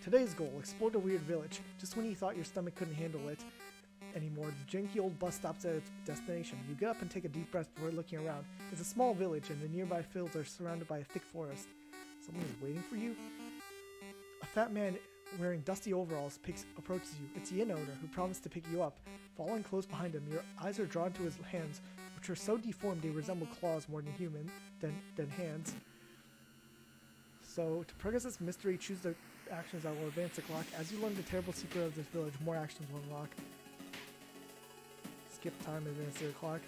Today's goal, explore the weird village. Just when you thought your stomach couldn't handle it anymore, the janky old bus stops at its destination. You get up and take a deep breath before looking around. It's a small village, and the nearby fields are surrounded by a thick forest. Someone is waiting for you? A fat man wearing dusty overalls approaches you. It's the inn owner, who promised to pick you up. Following close behind him, your eyes are drawn to his hands, which are so deformed they resemble claws more than hands. So, to progress this mystery, choose the actions that will advance the clock. As you learn the terrible secret of this village, more actions will unlock. Skip time, advance the clock.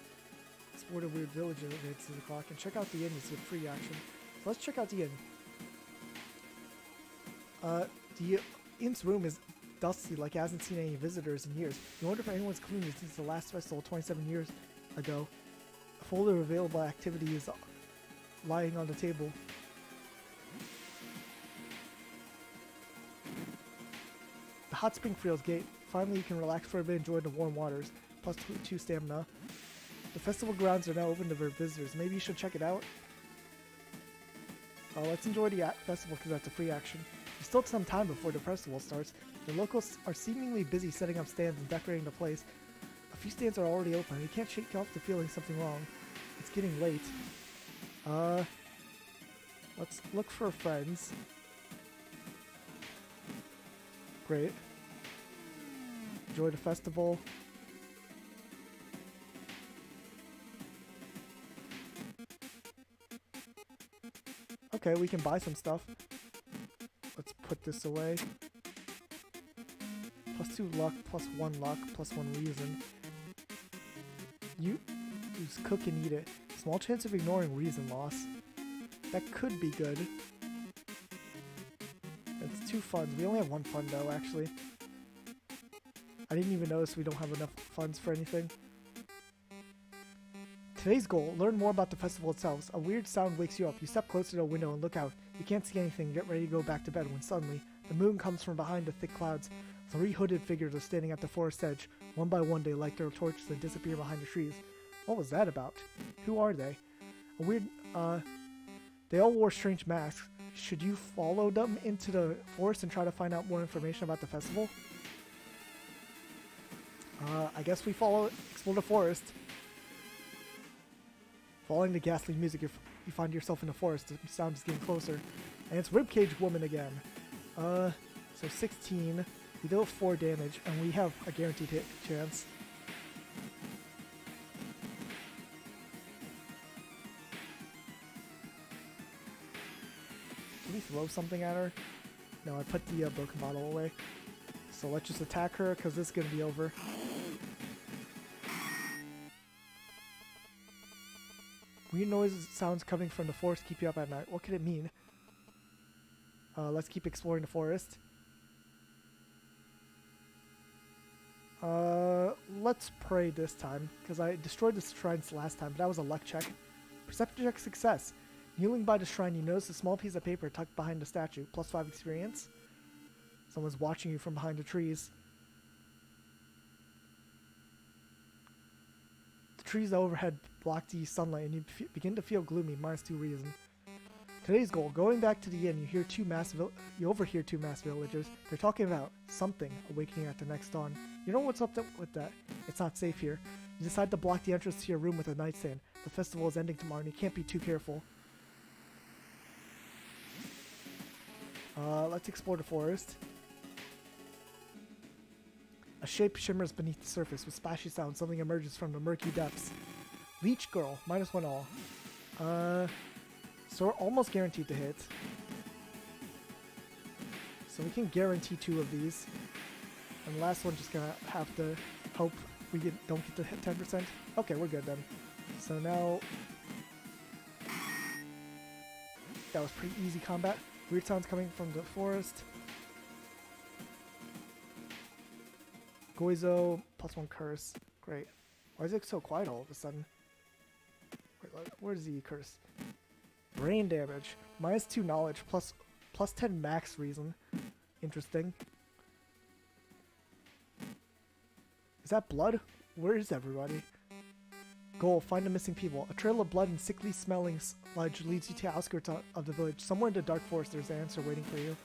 Explore the weird village, advance the clock. And check out the inn to see a free action. So let's check out the inn. The inn's room is dusty, like it hasn't seen any visitors in years. You wonder if anyone's cleaned it since the last festival 27 years ago. A folder of available activity is lying on the table. The hot spring feels gate. Finally, you can relax for a bit and enjoy the warm waters. Plus 2 stamina. The festival grounds are now open to visitors. Maybe you should check it out. Let's enjoy the festival because that's a free action. There's still some time before the festival starts. The locals are seemingly busy setting up stands and decorating the place. A few stands are already open. You can't shake off the feeling something wrong. It's getting late. Let's look for friends. Great. Enjoy the festival. Okay, we can buy some stuff. Let's put this away. Plus 2 luck, plus 1 luck, plus 1 reason. You just cook and eat it. Small chance of ignoring reason loss. That could be good. It's 2 funds. We only have 1 fund though, actually. I didn't even notice we don't have enough funds for anything. Today's goal, learn more about the festival itself. A weird sound wakes you up. You step closer to a window and look out. You can't see anything, get ready to go back to bed when suddenly, the moon comes from behind the thick clouds. 3 hooded figures are standing at the forest edge. One by one they light their torches and disappear behind the trees. What was that about? Who are they? A weird, they all wore strange masks. Should you follow them into the forest and try to find out more information about the festival? I guess we explore the forest. Following the ghastly music, if you find yourself in the forest, the sound is getting closer. And it's Ribcage Woman again. So 16. We deal 4 damage, and we have a guaranteed hit chance. Can we throw something at her? No, I put the broken bottle away. So let's just attack her, because this is going to be over. Weird noises, sounds coming from the forest keep you up at night. What could it mean? Let's keep exploring the forest. Let's pray this time, because I destroyed the shrines last time, but that was a luck check. Perception check success. Kneeling by the shrine, you notice a small piece of paper tucked behind the statue. Plus 5 experience. Someone's watching you from behind the trees. The trees overhead block the sunlight, and you begin to feel gloomy. Minus 2 reason. Today's goal: going back to the inn, you overhear 2 masked villagers. They're talking about something awakening at the next dawn. You know what's up with that? It's not safe here. You decide to block the entrance to your room with a nightstand. The festival is ending tomorrow, and you can't be too careful. Let's explore the forest. A shape shimmers beneath the surface. With splashy sound, something emerges from the murky depths. Leech Girl, minus 1 all. So we're almost guaranteed to hit. So we can guarantee 2 of these. And the last one just gonna have to hope we don't get to hit 10%. Okay, we're good then. So now... that was pretty easy combat. Weird sounds coming from the forest. Goizo, plus 1 curse. Great. Why is it so quiet all of a sudden? Wait, where's the curse? Brain damage. Minus 2 knowledge, plus 10 max reason. Interesting. Is that blood? Where is everybody? Goal, find the missing people. A trail of blood and sickly smelling sludge leads you to the outskirts of the village. Somewhere in the dark forest there's an answer waiting for you.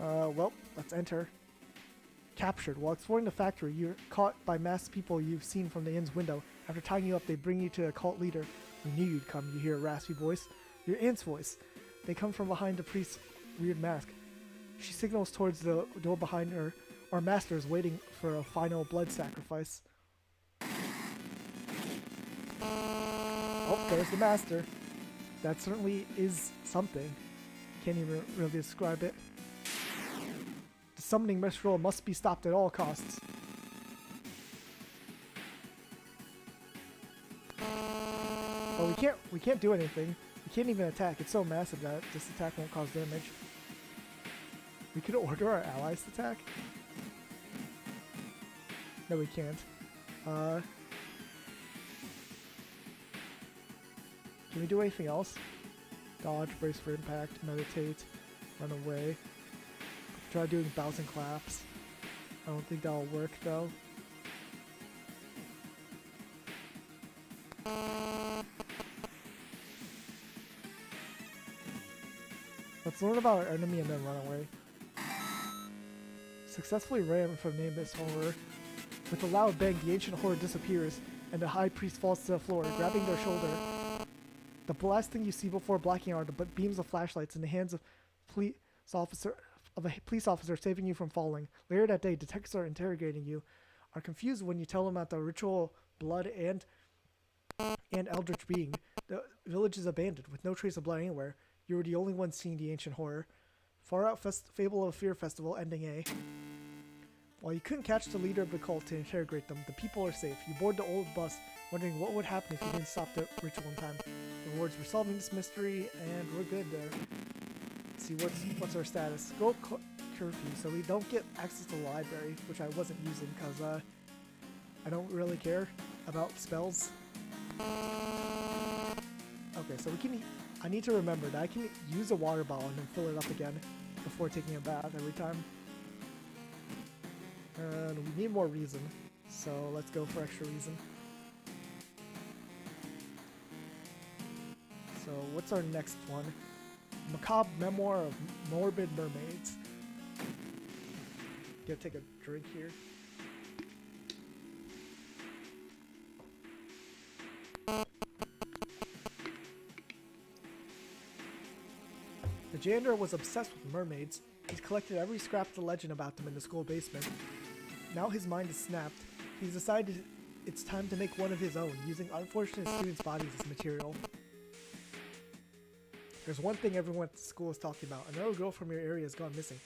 Well, let's enter. Captured. While exploring the factory, you're caught by masked people you've seen from the inn's window. After tying you up, they bring you to a cult leader. We knew you'd come, you hear a raspy voice. Your aunt's voice. They come from behind the priest's weird mask. She signals towards the door behind her. Our master is waiting for a final blood sacrifice. Oh, there's the master. That certainly is something. Can't even really describe it. The summoning ritual must be stopped at all costs. Oh, we can't do anything. We can't even attack. It's so massive that this attack won't cause damage. We could order our allies to attack. No, we can't. Can we do anything else? Dodge, brace for impact, meditate, run away. Try doing 1,000 claps. I don't think that'll work though. Let's learn about our enemy and then run away. Successfully ran from Nameless Horror. With a loud bang, the ancient horror disappears, and the high priest falls to the floor, grabbing their shoulder. The last thing you see before blacking out are beams of flashlights in the hands of a police officer saving you from falling. Later that day, detectives are interrogating you, are confused when you tell them about the ritual, blood, and Eldritch being. The village is abandoned, with no trace of blood anywhere. You were the only one seeing the ancient horror. Far Out Fable of Fear Festival, ending A. While you couldn't catch the leader of the cult to interrogate them, the people are safe. You board the old bus, wondering what would happen if you didn't stop the ritual in time. The words, we're solving this mystery, and we're good there. Let's see, what's our status? Go curfew, so we don't get access to the library, which I wasn't using because I don't really care about spells. Okay, so I need to remember that I can use a water bottle and then fill it up again before taking a bath every time. And we need more reason, so let's go for extra reason. So what's our next one? Macabre Memoir of Morbid Mermaids. Gotta take a drink here. The janitor was obsessed with mermaids. He's collected every scrap of the legend about them in the school basement. Now his mind is snapped. He's decided it's time to make one of his own, using unfortunate students' bodies as material. There's one thing everyone at the school is talking about. Another girl from your area has gone missing.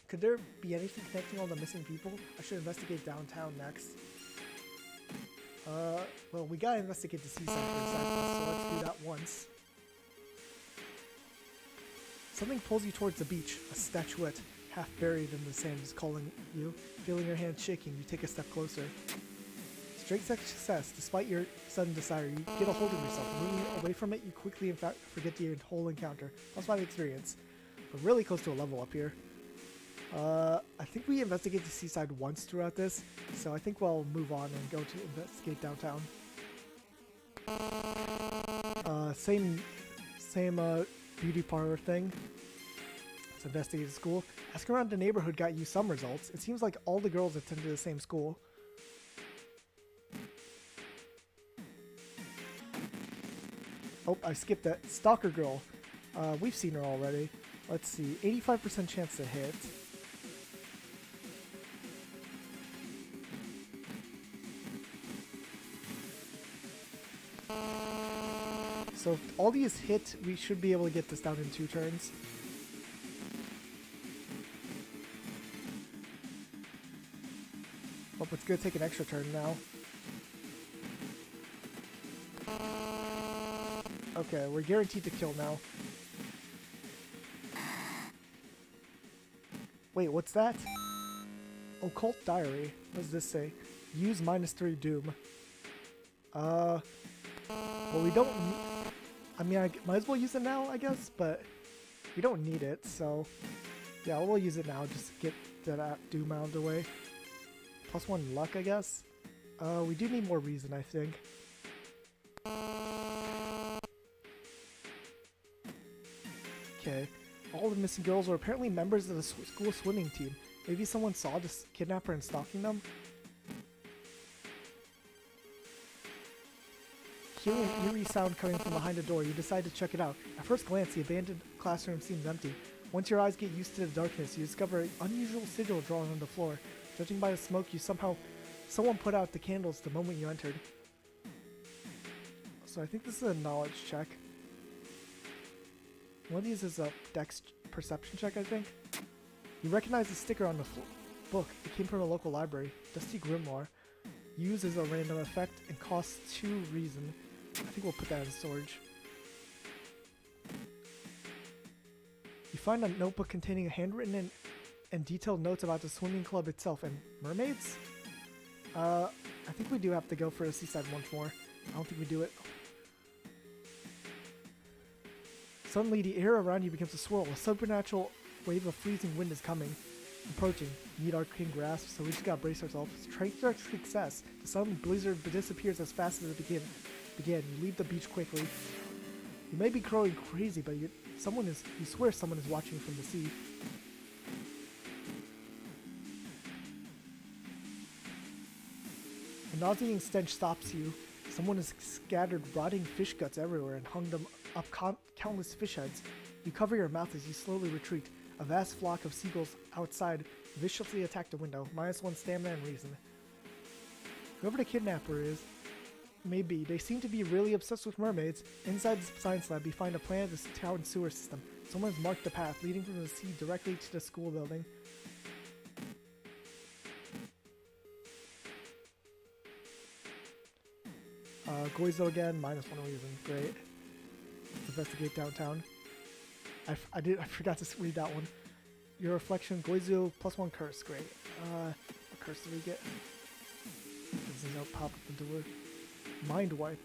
Could there be anything connecting all the missing people? I should investigate downtown next. Well, we gotta investigate the seaside for the side quest, so let's do that once. Something pulls you towards the beach. A statuette, half buried in the sand, is calling you. Feeling your hand shaking, you take a step closer. Straight success. Despite your sudden desire, you get a hold of yourself. Moving away from it, you quickly in fact forget the whole encounter. Plus 5 experience. We're really close to a level up here. I think we investigate the seaside once throughout this, so I think we'll move on and go to investigate downtown. Same beauty parlor thing. Let's investigate the school. Asking around the neighborhood got you some results. It seems like all the girls attend to the same school. Oh, I skipped that. Stalker girl. We've seen her already. Let's see. 85% chance to hit. So if all these hit, we should be able to get this down in 2 turns. Oh, it's gonna take an extra turn now. Okay, we're guaranteed to kill now. Wait, what's that? Occult Diary. What does this say? Use -3 Doom. Well, we don't need... I mean, I might as well use it now, I guess, but we don't need it, so... Yeah, we'll use it now just to get that doom out of the way. +1 luck, I guess. We do need more reason, I think. Okay. All the missing girls were apparently members of the school swimming team. Maybe someone saw this kidnapper and stalking them? Hearing an eerie sound coming from behind the door, you decide to check it out. At first glance, the abandoned classroom seems empty. Once your eyes get used to the darkness, you discover an unusual sigil drawn on the floor. Judging by the smoke, someone put out the candles the moment you entered. So I think this is a knowledge check. One of these is a dex perception check, I think. You recognize the sticker on the book. It came from a local library. Dusty Grimoire. Uses a random effect and costs 2 reason. I think we'll put that in storage. You find a notebook containing handwritten and detailed notes about the swimming club itself and mermaids? I think we do have to go for a seaside once more. I don't think we do it. Suddenly, the air around you begins to swirl. A supernatural wave of freezing wind is coming. Approaching. Need arcane grasp, so we just gotta brace ourselves. Strength check success. The sudden blizzard disappears as fast as it began. You leave the beach quickly. You may be growing crazy, but you swear someone is watching from the sea. A nauseating stench stops you. Someone has scattered rotting fish guts everywhere and hung them up countless fish heads. You cover your mouth as you slowly retreat. A vast flock of seagulls outside viciously attack the window. -1 stamina and reason. Whoever the kidnapper is, maybe. They seem to be really obsessed with mermaids. Inside the science lab, you find a plan of this town sewer system. Someone has marked the path leading from the sea directly to the school building. Goizo again, -1 reason. Great. Let's investigate downtown. I forgot to read that one. Your reflection, Goizo, +1 curse. Great. What curse did we get? Doesn't know, pop up the door. Mind wipe.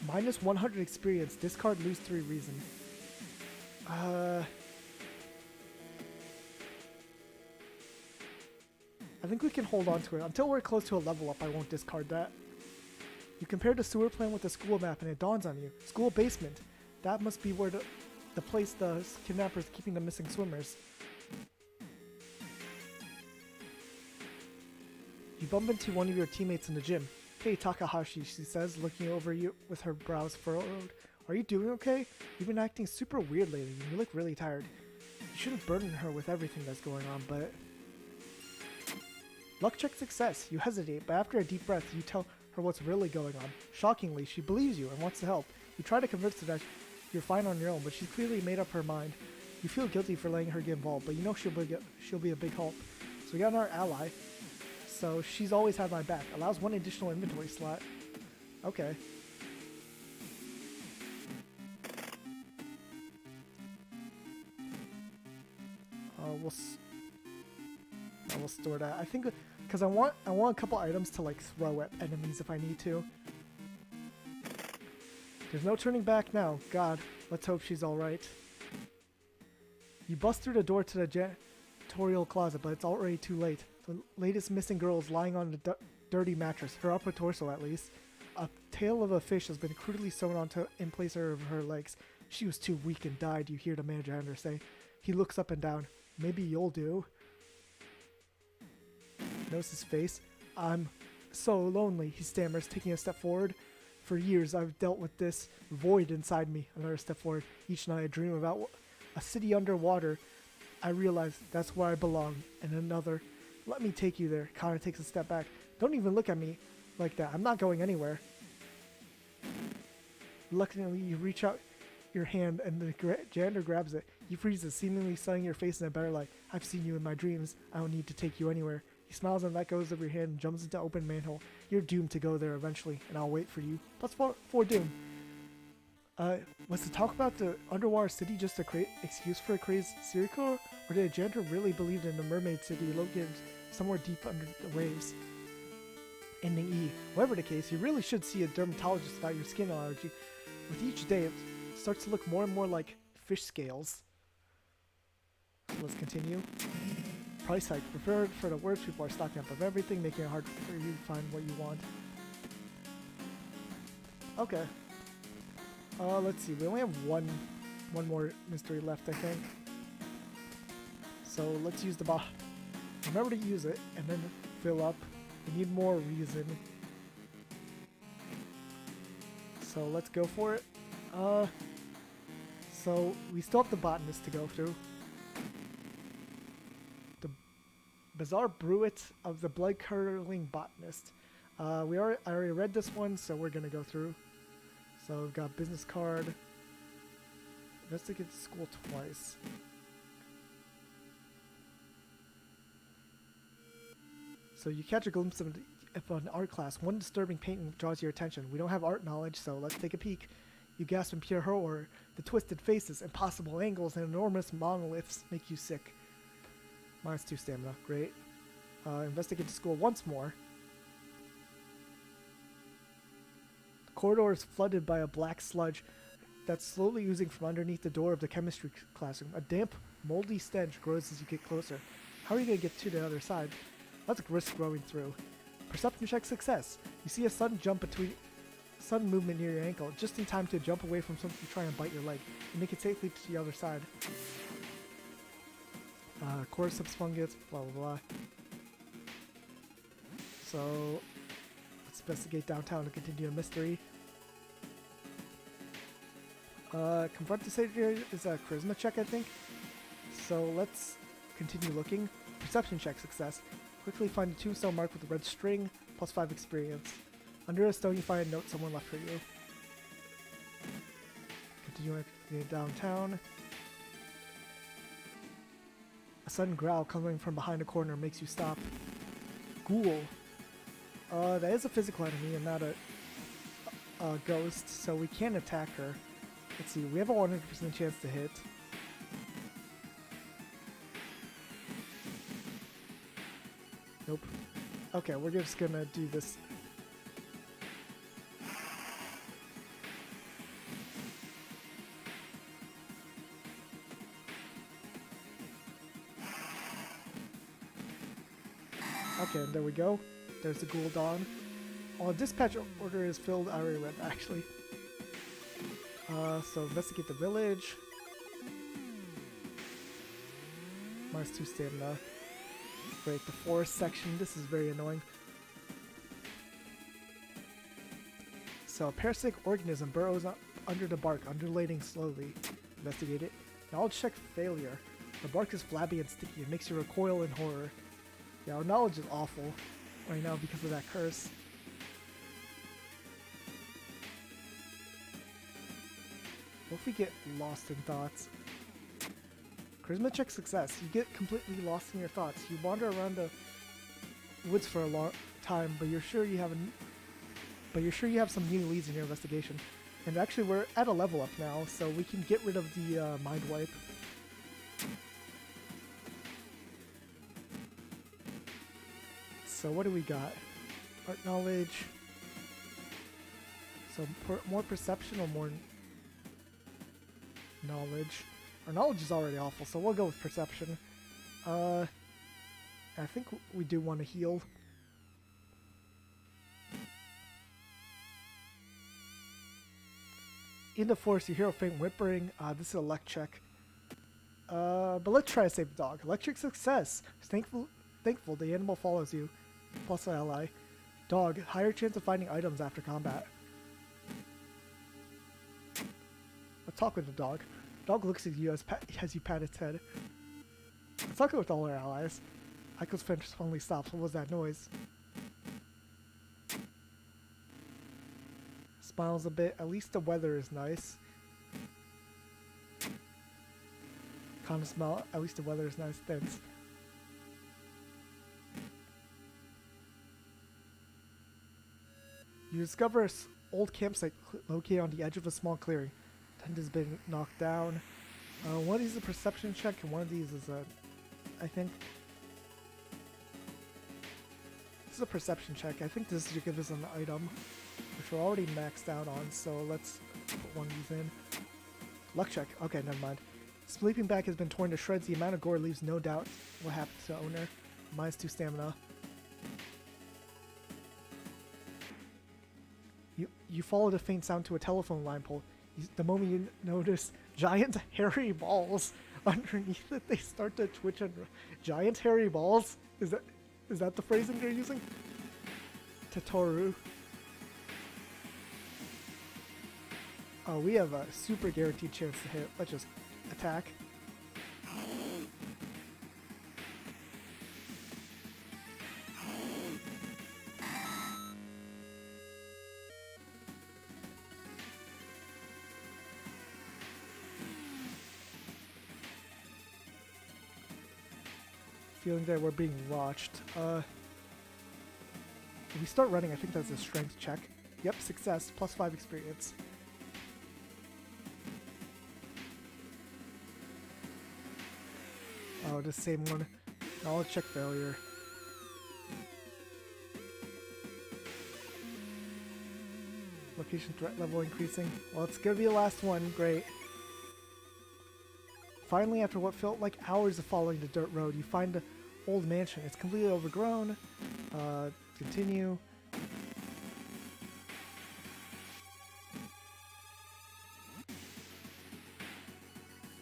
-100 experience. Discard, lose 3 reason. I think we can hold on to it. Until we're close to a level up, I won't discard that. You compare the sewer plan with the school map and it dawns on you. School basement. That must be where the place the kidnappers keeping the missing swimmers. You bump into one of your teammates in the gym. Hey Takahashi, she says, looking over you with her brows furrowed. Are you doing okay? You've been acting super weird lately and you look really tired. You shouldn't burden her with everything that's going on, but... Luck check success. You hesitate, but after a deep breath, you tell her what's really going on. Shockingly, she believes you and wants to help. You try to convince her that you're fine on your own, but she's clearly made up her mind. You feel guilty for letting her get involved, but you know she'll be a big help. So we got another ally. So she's always had my back. Allows 1 additional inventory slot. Okay. We'll store that. I think because I want a couple items to like throw at enemies if I need to. There's no turning back now. God, let's hope she's all right. You bust through the door to the janitorial closet, but it's already too late. The latest missing girl is lying on the dirty mattress, her upper torso at least. A tail of a fish has been crudely sewn in place of her legs. She was too weak and died, you hear the manager say. He looks up and down. Maybe you'll do. Knows his face. I'm so lonely, he stammers, taking a step forward. For years, I've dealt with this void inside me. Another step forward. Each night I dream about a city underwater. I realize that's where I belong. And another. Let me take you there. Connor takes a step back. Don't even look at me like that. I'm not going anywhere. Reluctantly, you reach out your hand and the janitor grabs it. He freezes, seemingly setting your face in a better light. I've seen you in my dreams. I don't need to take you anywhere. He smiles and let go of your hand and jumps into open manhole. You're doomed to go there eventually, and I'll wait for you. +4 doom. Was the talk about the underwater city just a excuse for a crazed serial killer? Or did a janitor really believe in the mermaid city located somewhere deep under the waves? Ending E. Whatever the case, you really should see a dermatologist about your skin allergy. With each day, it starts to look more and more like fish scales. So let's continue. Price hike. Preferred for the worst. People are stocking up of everything, making it hard for you to find what you want. Okay. Let's see. We only have one more mystery left, I think. So let's use the box. Remember to use it, and then fill up. We need more reason. So let's go for it. So we still have the botanist to go through. The Bizarre Bruit of the Blood-Curdling Botanist. I already read this one, so we're going to go through. So we've got business card. Investigate the school twice. So you catch a glimpse of an art class. One disturbing painting draws your attention. We don't have art knowledge, so let's take a peek. You gasp in pure horror. The twisted faces, impossible angles, and enormous monoliths make you sick. -2 stamina. Great. Investigate the school once more. The corridor is flooded by a black sludge that's slowly oozing from underneath the door of the chemistry classroom. A damp, moldy stench grows as you get closer. How are you going to get to the other side? Let's risk growing through. Perception check success. You see a sudden movement near your ankle, just in time to jump away from something trying to bite your leg and make it safely to the other side. Cordyceps fungus, blah blah blah. So let's investigate downtown to continue a mystery. Confront the savior is a charisma check, I think. So let's continue looking. Perception check success. Quickly find a tombstone marked with a red string, +5 experience. Under a stone you find a note someone left for you. Continuing downtown. A sudden growl coming from behind a corner makes you stop. Ghoul. That is a physical enemy and not a ghost, so we can't attack her. Let's see, we have a 100% chance to hit. Nope. Okay, we're just gonna do this. Okay, there we go. There's the Ghoul Dawn. Oh, dispatch order is filled. I already read that, actually. So investigate the village. -2 stamina. Great, the forest section. This is very annoying. So a parasitic organism burrows up under the bark, undulating slowly. Investigate it. Knowledge check failure. The bark is flabby and sticky. It makes you recoil in horror. Yeah, our knowledge is awful right now because of that curse. What if we get lost in thoughts? Charisma check success. You get completely lost in your thoughts. You wander around the woods for a long time, but you're sure you have some new leads in your investigation. And actually, we're at a level up now, so we can get rid of the mind wipe. So what do we got? Art knowledge. So more perception or more knowledge? Our knowledge is already awful, so we'll go with perception. I think we do want to heal. In the forest, you hear a faint whimpering. This is a luck check. But let's try to save the dog. Electric success. Thankful the animal follows you. Plus an ally. Dog, higher chance of finding items after combat. Let's talk with the dog. Dog looks at you as you pat its head. Let's talk with all our allies. Echo's fence suddenly stops. What was that noise? Smiles a bit. At least the weather is nice. Kind of smell. At least the weather is nice. Thanks. You discover an old campsite located on the edge of a small clearing. Tent has been knocked down. One of these is a perception check, and one of these is a, I think. This is a perception check. I think this should give us an item, which we're already maxed out on. So let's put one of these in. Luck check. Okay, never mind. Sleeping bag has been torn to shreds. The amount of gore leaves no doubt what happens to owner. -2 stamina. You follow the faint sound to a telephone line pole. The moment you notice giant hairy balls underneath it, they start to twitch and giant hairy balls? Is that the phrasing they're using? Tatoru. Oh, we have a super guaranteed chance to hit. Let's just attack. Feeling that we're being watched. If we start running, I think that's a strength check. Yep, success, +5 experience. Oh, the same one. Knowledge check failure. Location threat level increasing. Well, it's gonna be the last one. Great. Finally, after what felt like hours of following the dirt road, you find the old mansion. It's completely overgrown. Continue.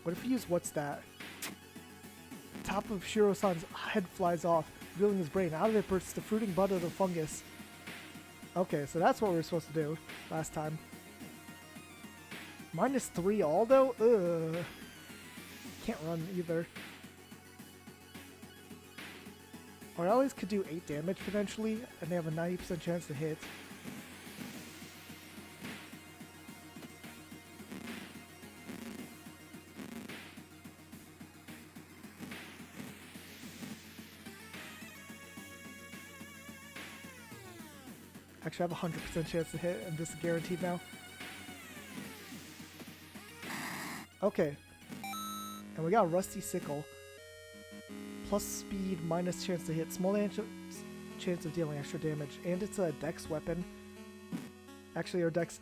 What if we use what's that? The top of Shiro-san's head flies off, revealing his brain. Out of it bursts the fruiting bud of the fungus. Okay, so that's what we were supposed to do last time. -3 all though? Ugh. Can't run either. Our allies could do 8 damage potentially, and they have a 90% chance to hit. Actually, I have a 100% chance to hit, and this is guaranteed now. Okay. And we got a Rusty Sickle. Plus speed, minus chance to hit, small chance of dealing extra damage, and it's a dex weapon. Actually, our dex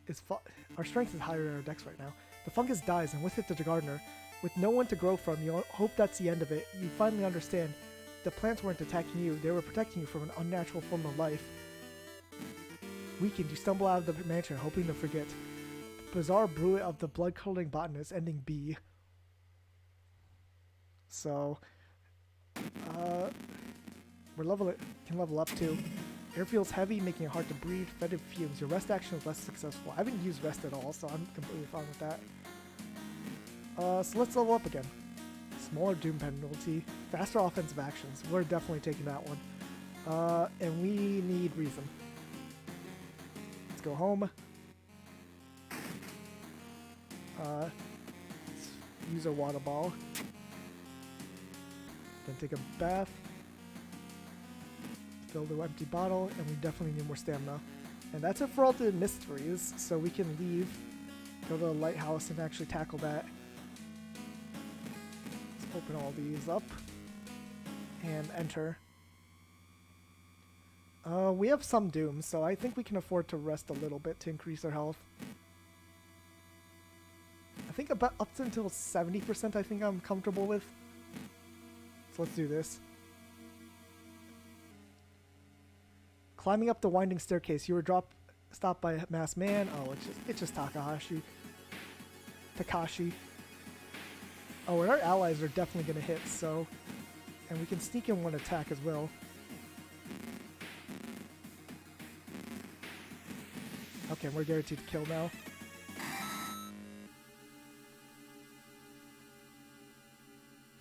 is our strength is higher than our dex right now. The fungus dies, and with it the gardener. With no one to grow from, you hope that's the end of it. You finally understand. The plants weren't attacking you, they were protecting you from an unnatural form of life. Weakened, you stumble out of the mansion, hoping to forget. Bizarre brew of the blood-curdling botanist, ending B. So, can level up too. Air feels heavy, making it hard to breathe. Fetid fumes. Your rest action is less successful. I haven't used rest at all, so I'm completely fine with that. So let's level up again. Smaller doom penalty. Faster offensive actions. We're definitely taking that one. And we need reason. Let's go home. Let's use our water ball. Then take a bath. Fill the empty bottle, and we definitely need more stamina. And that's it for all the mysteries, so we can leave, go to the lighthouse, and actually tackle that. Let's open all these up, and enter. We have some dooms, so I think we can afford to rest a little bit to increase our health. I think about up until 70% I think I'm comfortable with. So let's do this. Climbing up the winding staircase, you were stopped by a masked man. Oh, it's just Takashi. Oh, and our allies are definitely gonna hit, so, and we can sneak in one attack as well. Okay, we're guaranteed to kill now.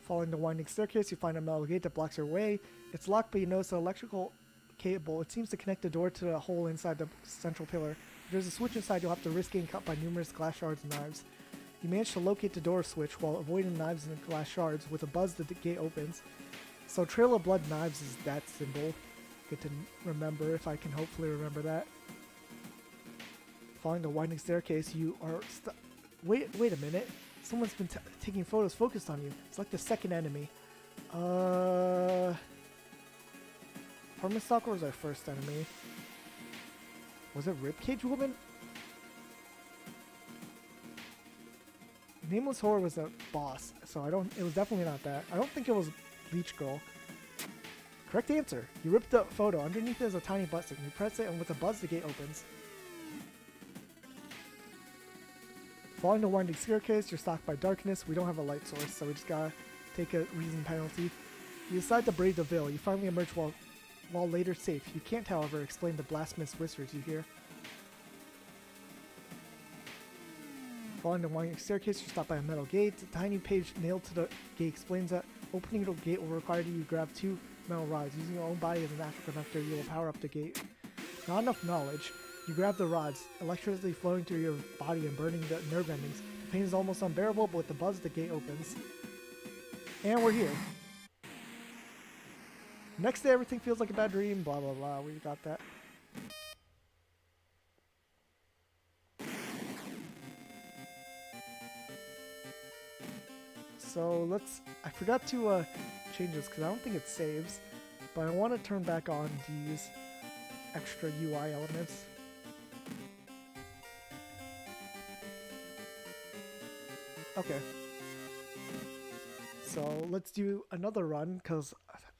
Following the winding staircase, you find a metal gate that blocks your way. It's locked, but you notice an electrical cable. It seems to connect the door to the hole inside the central pillar. If there's a switch inside, you'll have to risk getting cut by numerous glass shards and knives. You manage to locate the door switch while avoiding knives and glass shards. With a buzz, the gate opens. So Trail of Blood Knives is that symbol. Good to remember, if I can hopefully remember that. Following the winding staircase, you are wait a minute. Someone's been taking photos focused on you. It's like the second enemy. Apartment Stalker was our first enemy. Was it Ribcage Woman? Nameless Horror was a boss, so it was definitely not that. I don't think it was Leech Girl. Correct answer. You rip the photo. Underneath is a tiny button. You press it, and with a buzz, the gate opens. Following the winding staircase, you're stalked by darkness. We don't have a light source, so we just gotta take a reason penalty. You decide to brave the veil. You finally emerge while later safe. You can't, however, explain the blasphemous whispers you hear. Following the winding staircase, you're stopped by a metal gate. A tiny page nailed to the gate explains that opening the gate will require you to grab 2 metal rods. Using your own body as a natural conductor, you will power up the gate. Not enough knowledge. You grab the rods, electricity flowing through your body and burning the nerve endings. The pain is almost unbearable, but with the buzz, the gate opens. And we're here. Next day, everything feels like a bad dream. Blah, blah, blah. We got that. So I forgot to change this because I don't think it saves, but I want to turn back on these extra UI elements. Okay. So let's do another run because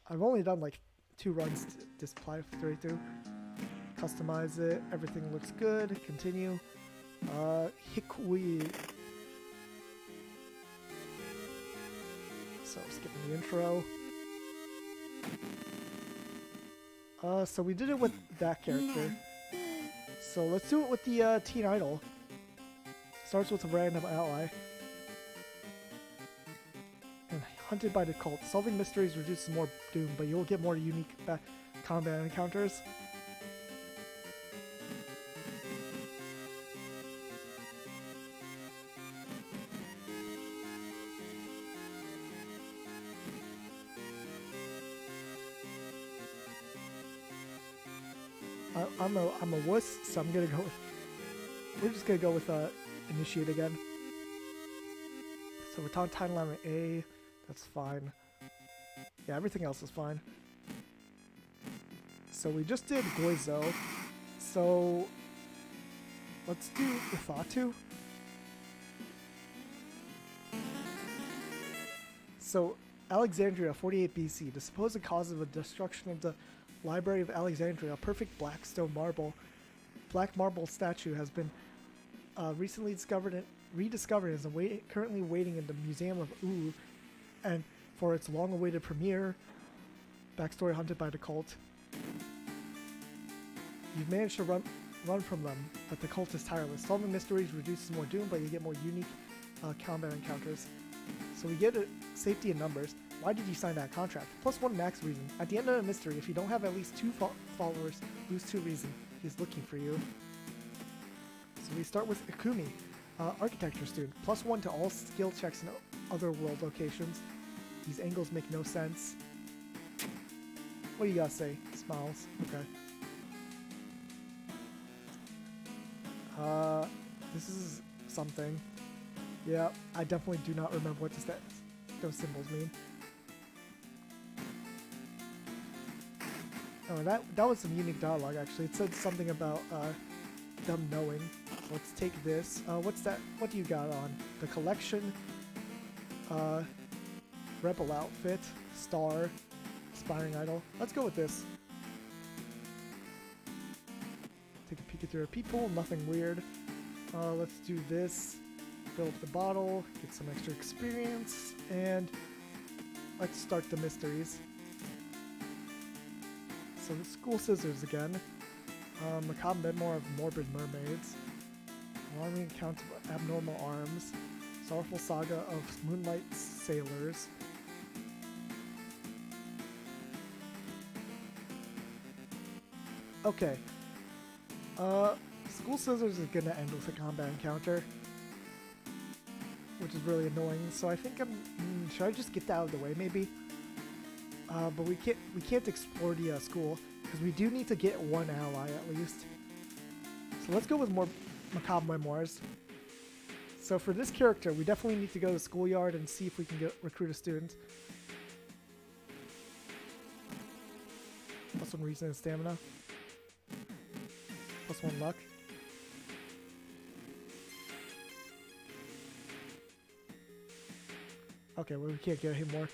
I've only done like 2 runs to display straight through. Customize it. Everything looks good. Continue. Hikui. So skipping the intro. So we did it with that character. So let's do it with the Teen Idol. Starts with a random ally. And hunted by the cult. Solving mysteries reduces more doom, but you'll get more unique combat encounters. I'm a wuss, so I'm gonna go with. We're just gonna go with initiate again. So we're on timeline A. That's fine. Yeah, everything else is fine. So we just did Goizo. So let's do Ithatu. So Alexandria, 48 BC. The supposed cause of the destruction of the Library of Alexandria, a perfect black marble statue has been recently rediscovered and is currently waiting in the Museum of Ulu, and for its long-awaited premiere. Backstory: hunted by the cult. You've managed to run from them, but the cult is tireless. Solving mysteries reduces more doom, but you get more unique combat encounters. So we get safety in numbers. Why did you sign that contract? +1 max reason. At the end of the mystery, if you don't have at least 2 followers, lose 2 reason. He's looking for you. So we start with Ikumi, architecture student. +1 to all skill checks in other world locations. These angles make no sense. What do you gotta say? Smiles. Okay. This is something. Yeah, I definitely do not remember what those symbols mean. Oh, that was some unique dialogue, actually. It said something about them knowing. So let's take this. What's that? What do you got on? The collection. Rebel outfit. Star. Aspiring idol. Let's go with this. Take a peek at your people. Nothing weird. Let's do this. Fill up the bottle. Get some extra experience. And let's start the mysteries. So the school scissors again. Macabre memoir of morbid mermaids. Alarming account of abnormal arms. Sorrowful saga of moonlight sailors. Okay. School scissors is gonna end with a combat encounter, which is really annoying. So I think should I just get that out of the way maybe? But we can't explore the school because we do need to get 1 ally at least. So let's go with more macabre memoirs. So for this character, we definitely need to go to the schoolyard and see if we can recruit a student. +1 reason and stamina. +1 luck. Okay, well, we can't get him more.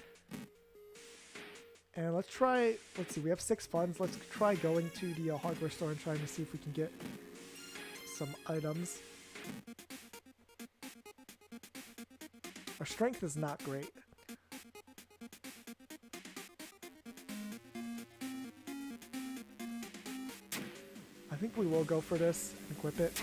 And let's see, we have 6 funds. Let's try going to the hardware store and trying to see if we can get some items. Our strength is not great. I think we will go for this and equip it.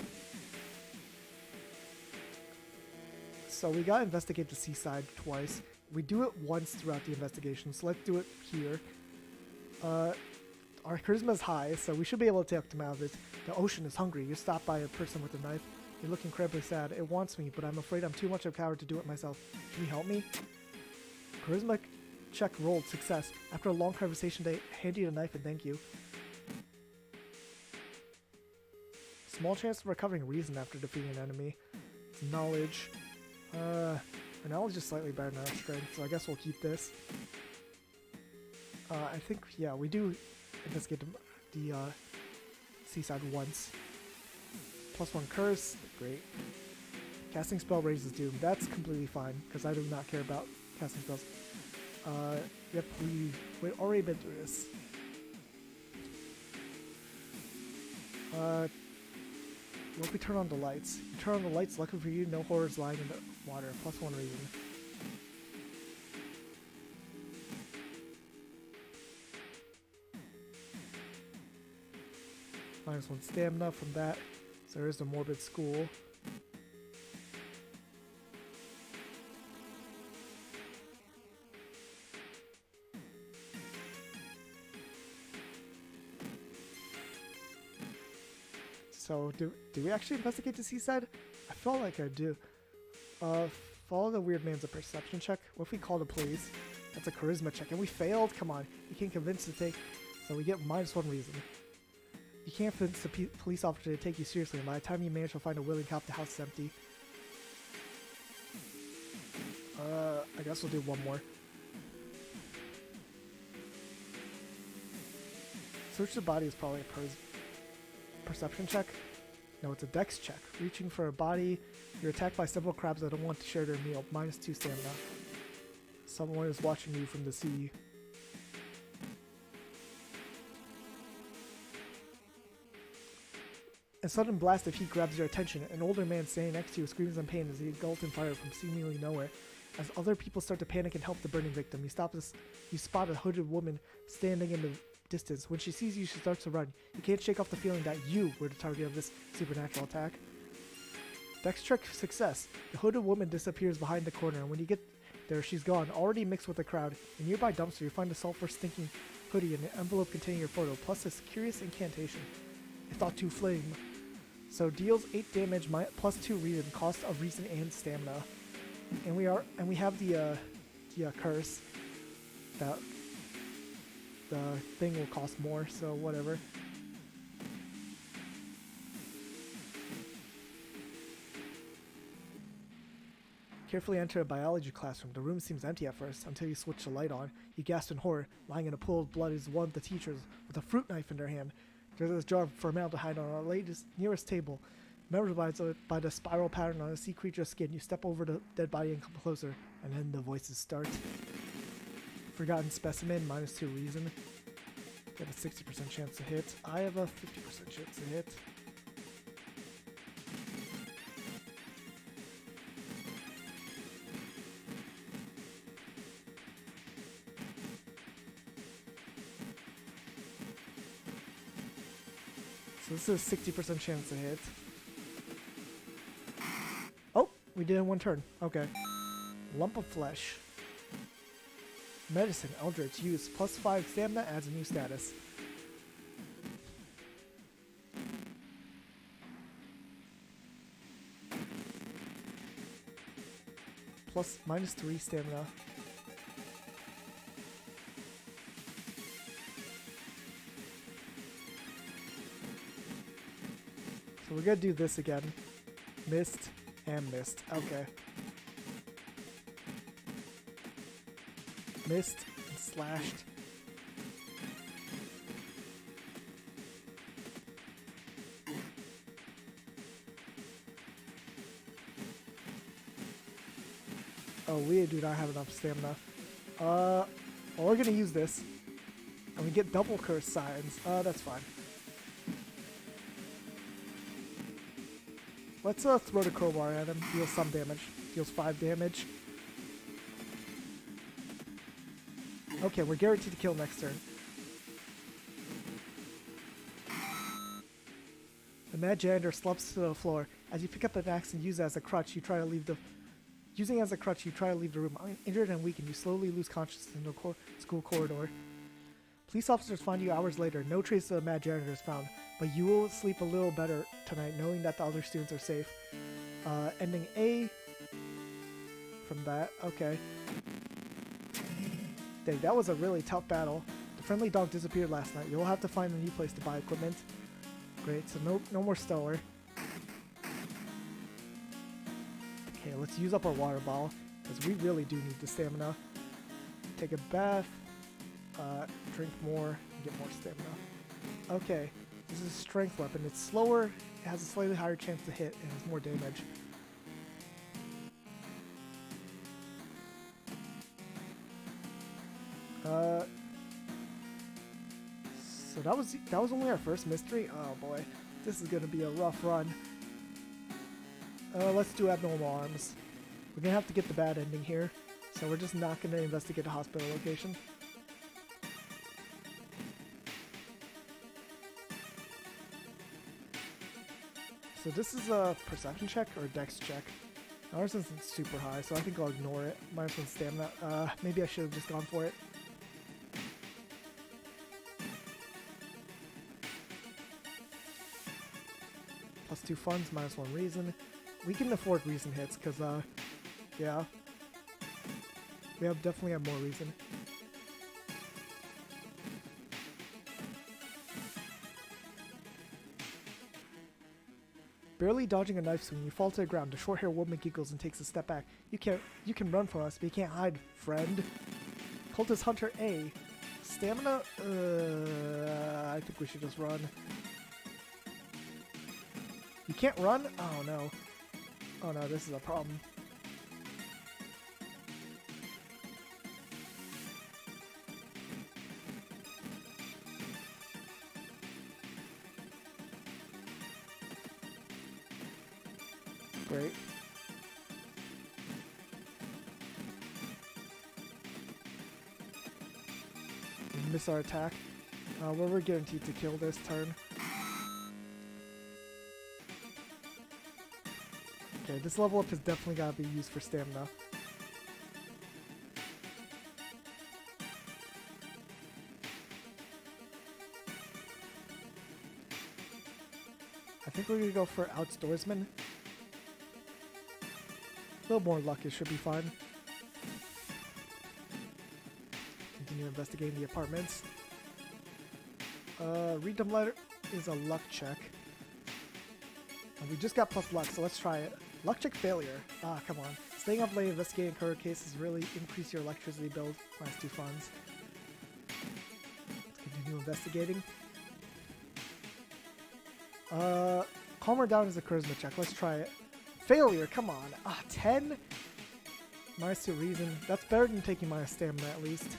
So we gotta investigate the seaside twice. We do it once throughout the investigation, so let's do it here. Our charisma is high, so we should be able to take them out of this. The ocean is hungry. You're stopped by a person with a knife. You look incredibly sad. It wants me, but I'm afraid I'm too much of a coward to do it myself. Can you help me? Charisma check rolled. Success. After a long conversation, they hand you a knife and thank you. Small chance of recovering reason after defeating an enemy. It's knowledge. Our knowledge is slightly better than our strength, so I guess we'll keep this. I think, yeah, we do investigate the seaside once. +1 curse, great. Casting spell raises doom. That's completely fine, because I do not care about casting spells. Yep, we've already been through this. What if we turn on the lights? You turn on the lights, luckily for you, no horrors lying in the water. +1 reason. -1 stamina from that. So there is the morbid school. So do we actually investigate the seaside? I felt like I do. Follow the weird man's a perception check. What if we call the police? That's a charisma check, and we failed. Come on, you can't convince the take. So we get -1 reason. You can't convince the police officer to take you seriously, and by the time you manage to find a willing cop, the house is empty. I guess we'll do one more. Search the body is probably a perception check. No, it's a dex check. Reaching for a body, you're attacked by several crabs that don't want to share their meal. -2 stamina. Someone is watching you from the sea. A sudden blast of heat grabs your attention. An older man standing next to you screams in pain as he engulfed in fire from seemingly nowhere. As other people start to panic and help the burning victim, you spot a hooded woman standing in the distance. When she sees you, she starts to run. You can't shake off the feeling that you were the target of this supernatural attack. Dex check success. The hooded woman disappears behind the corner, and when you get there, she's gone, already mixed with the crowd. In a nearby dumpster, you find a sulfur-stinking hoodie and an envelope containing your photo, plus this curious incantation. It thought to flame. So deals 8 damage, +2 reason, cost of reason and stamina. And we have the curse. That the thing will cost more, so whatever. Carefully enter a biology classroom. The room seems empty at first, until you switch the light on. You gasp in horror. Lying in a pool of blood is one of the teachers, with a fruit knife in their hand. There's a jar of formaldehyde on our nearest table. Memorized by the spiral pattern on a sea creature's skin, you step over the dead body and come closer, and then the voices start. Forgotten specimen, -2 reason. Got a 60% chance to hit. I have a 50% chance to hit. So this is a 60% chance to hit. Oh, we did it in one turn. Okay. Lump of flesh. Medicine, Eldritch, use. +5 stamina, adds a new status. -3 stamina. So we're gonna do this again. Missed and missed. Okay. Missed and slashed. Oh, we do not have enough stamina. Well, we're gonna use this. And we get double curse signs. That's fine. Let's throw the crowbar at him. Deals some damage. Deals 5 damage. Okay, we're guaranteed to kill next turn. The mad janitor slumps to the floor. As you pick up an axe and use it as a crutch, you try to leave the... Using it as a crutch, you try to leave the room. Injured and weakened, you slowly lose consciousness in the school corridor. Police officers find you hours later. No trace of the mad janitor is found, but you will sleep a little better tonight knowing that the other students are safe. Ending A from that. Okay. Dang, that was a really tough battle. The friendly dog disappeared last night. You'll have to find a new place to buy equipment. Great, so no more stellar. Okay, let's use up our water bottle, because we really do need the stamina. Take a bath, drink more, and get more stamina. Okay, this is a strength weapon. It's slower, it has a slightly higher chance to hit, and has more damage. So that was only our first mystery? Oh boy, this is gonna be a rough run. Let's do abnormal arms. We're gonna have to get the bad ending here, so we're just not gonna investigate a hospital location. So this is a perception check or a dex check. Ours isn't super high, so I think I'll ignore it. Minus 1 stamina. Maybe I should have just gone for it. Plus 2 funds, minus 1 reason. We can afford reason hits, because, yeah. We definitely have more reason. Barely dodging a knife swing, you fall to the ground. The short-haired woman giggles and takes a step back. You can run from us, but you can't hide, friend. Cultist Hunter A. Stamina? I think we should just run. You can't run? Oh no. Oh no, this is a problem. Great. We miss our attack. Well, we're guaranteed to kill this turn. Okay, this level up has definitely got to be used for stamina. I think we're going to go for Outdoorsman. A little more luck, it should be fine. Continue investigating the apartments. Read them letter is a luck check. And we just got plus luck, so let's try it. Luck check failure. Ah, come on. Staying up late investigating current cases really increase your electricity bill. Minus 2 funds. Let's continue investigating. Calmer down is a charisma check. Let's try it. Failure, come on. 10? Minus 2 reason. That's better than taking minus stamina at least.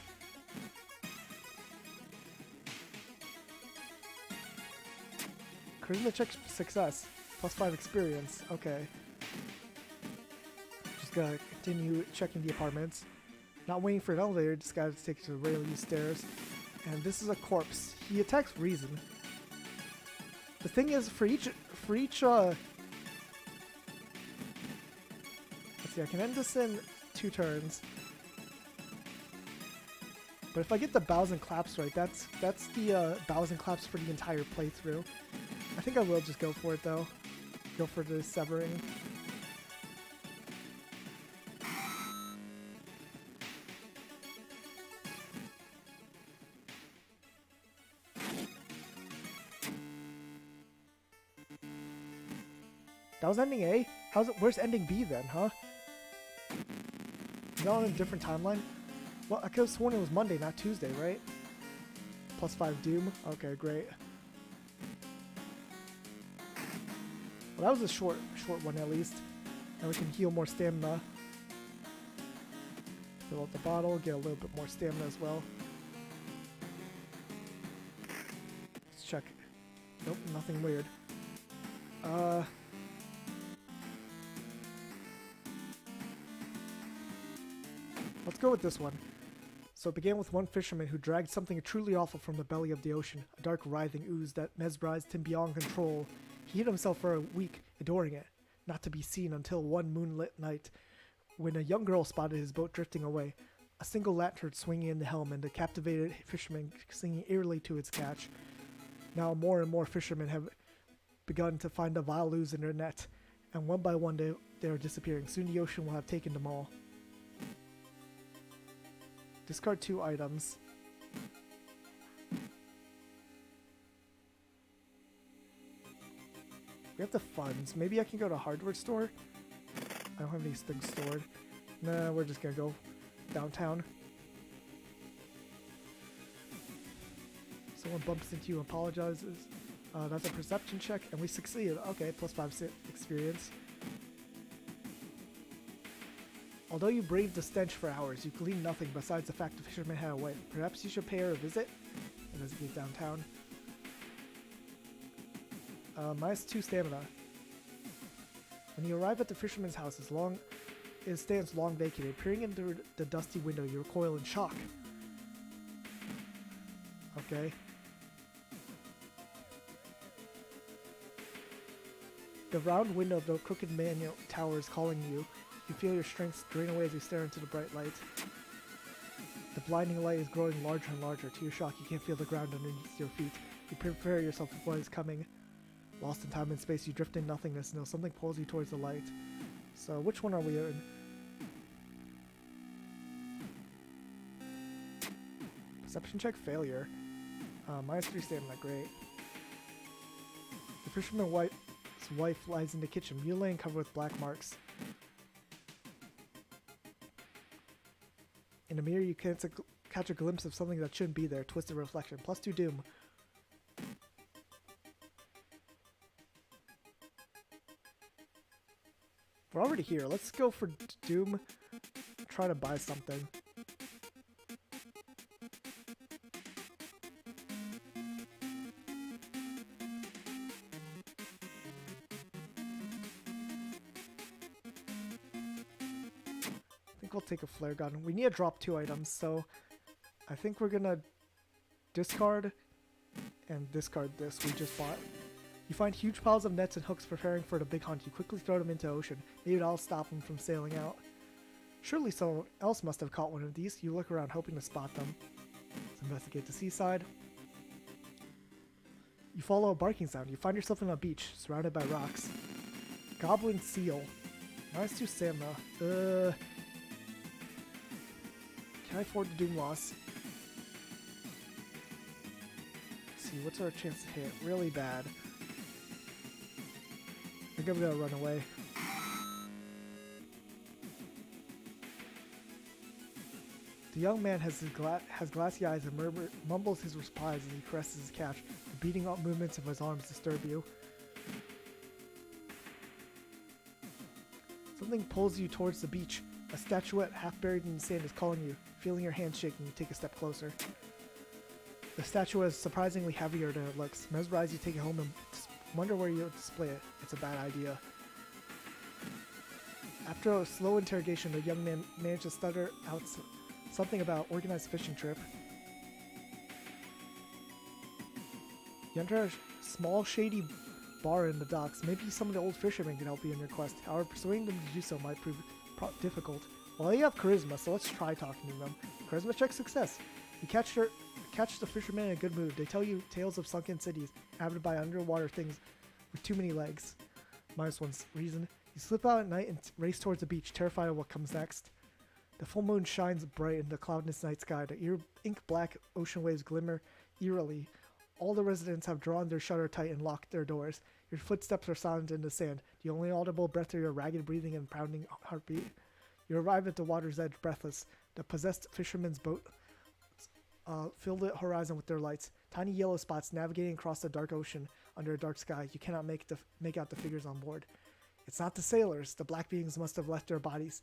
Charisma check success. Plus 5 experience. Okay. Just gotta continue checking the apartments. Not waiting for an elevator, just gotta take to the railing stairs. And this is a corpse. He attacks reason. The thing is, for each let's see, I can end this in 2 turns. But if I get the bows and claps right, that's the bows and claps for the entire playthrough. I think I will just go for it though. Go for the severing. That was ending A? Where's ending B then, huh? Is that on a different timeline? Well, I could have sworn it was Monday, not Tuesday, right? Plus 5 Doom? Okay, great. Well, that was a short one at least. And we can heal more stamina. Fill out the bottle, get a little bit more stamina as well. Let's check. Nope, nothing weird. Let's go with this one. So it began with one fisherman who dragged something truly awful from the belly of the ocean, a dark writhing ooze that mesmerized him beyond control. He hid himself for a week, adoring it, not to be seen until one moonlit night, when a young girl spotted his boat drifting away, a single lantern swinging in the helm and a captivated fisherman singing eerily to its catch. Now more and more fishermen have begun to find the vile ooze in their net, and one by one they are disappearing. Soon the ocean will have taken them all. Discard 2 items. We have the funds. Maybe I can go to a hardware store? I don't have these things stored. Nah, we're just gonna go downtown. Someone bumps into you and apologizes. That's a perception check, and we succeeded. Okay, plus 5 experience. Although you braved the stench for hours, you gleaned nothing besides the fact the fisherman had a wife. Perhaps you should pay her a visit? Investigate downtown. -2 stamina. When you arrive at the fisherman's house, it stands long vacated. Peering into the dusty window, you recoil in shock. Okay. The round window of the crooked manual tower is calling you. You feel your strength drain away as you stare into the bright light. The blinding light is growing larger and larger. To your shock, you can't feel the ground underneath your feet. You prepare yourself for what is coming. Lost in time and space, you drift in nothingness until something pulls you towards the light. So, which one are we in? Perception check failure. -3 stamina, great. The fisherman's wife lies in the kitchen, mutilated and covered with black marks. In a mirror, you can catch a glimpse of something that shouldn't be there. Twisted reflection. +2 doom. We're already here. Let's go for doom. Try to buy something. We'll take a flare gun. We need to drop 2 items, so I think we're gonna discard and discard this we just bought. You find huge piles of nets and hooks preparing for the big hunt. You quickly throw them into the ocean. Maybe that'll stop them from sailing out. Surely someone else must have caught one of these. You look around hoping to spot them. Let's investigate the seaside. You follow a barking sound. You find yourself on a beach surrounded by rocks. Goblin seal. -2 stamina. Can I afford the doom loss? Let's see, what's our chance to hit? Really bad. I think I'm gonna run away. The young man has glassy eyes and mumbles his replies as he caresses his catch. The beating up movements of his arms disturb you. Something pulls you towards the beach. A statuette half buried in the sand is calling you. Feeling your hands shaking, you take a step closer. The statuette is surprisingly heavier than it looks. Mesmerized, you take it home and wonder where you'll display it. It's a bad idea. After a slow interrogation, the young man managed to stutter out something about organized fishing trip. You enter a small, shady bar in the docks. Maybe some of the old fishermen can help you in your quest. However, persuading them to do so might prove difficult. Well, you have charisma, so let's try talking to them. Charisma check success. You catch the fishermen in a good mood. They tell you tales of sunken cities inhabited by underwater things with too many legs. -1 reason. You slip out at night and race towards the beach, terrified of what comes next. The full moon shines bright in the cloudless night sky. The ink-black ocean waves glimmer eerily. All the residents have drawn their shutter tight and locked their doors. Your footsteps are silent in the sand. The only audible breath are your ragged breathing and pounding heartbeat. You arrive at the water's edge, breathless. The possessed fisherman's boat fill the horizon with their lights. Tiny yellow spots navigating across the dark ocean under a dark sky. You cannot make out the figures on board. It's not the sailors. The black beings must have left their bodies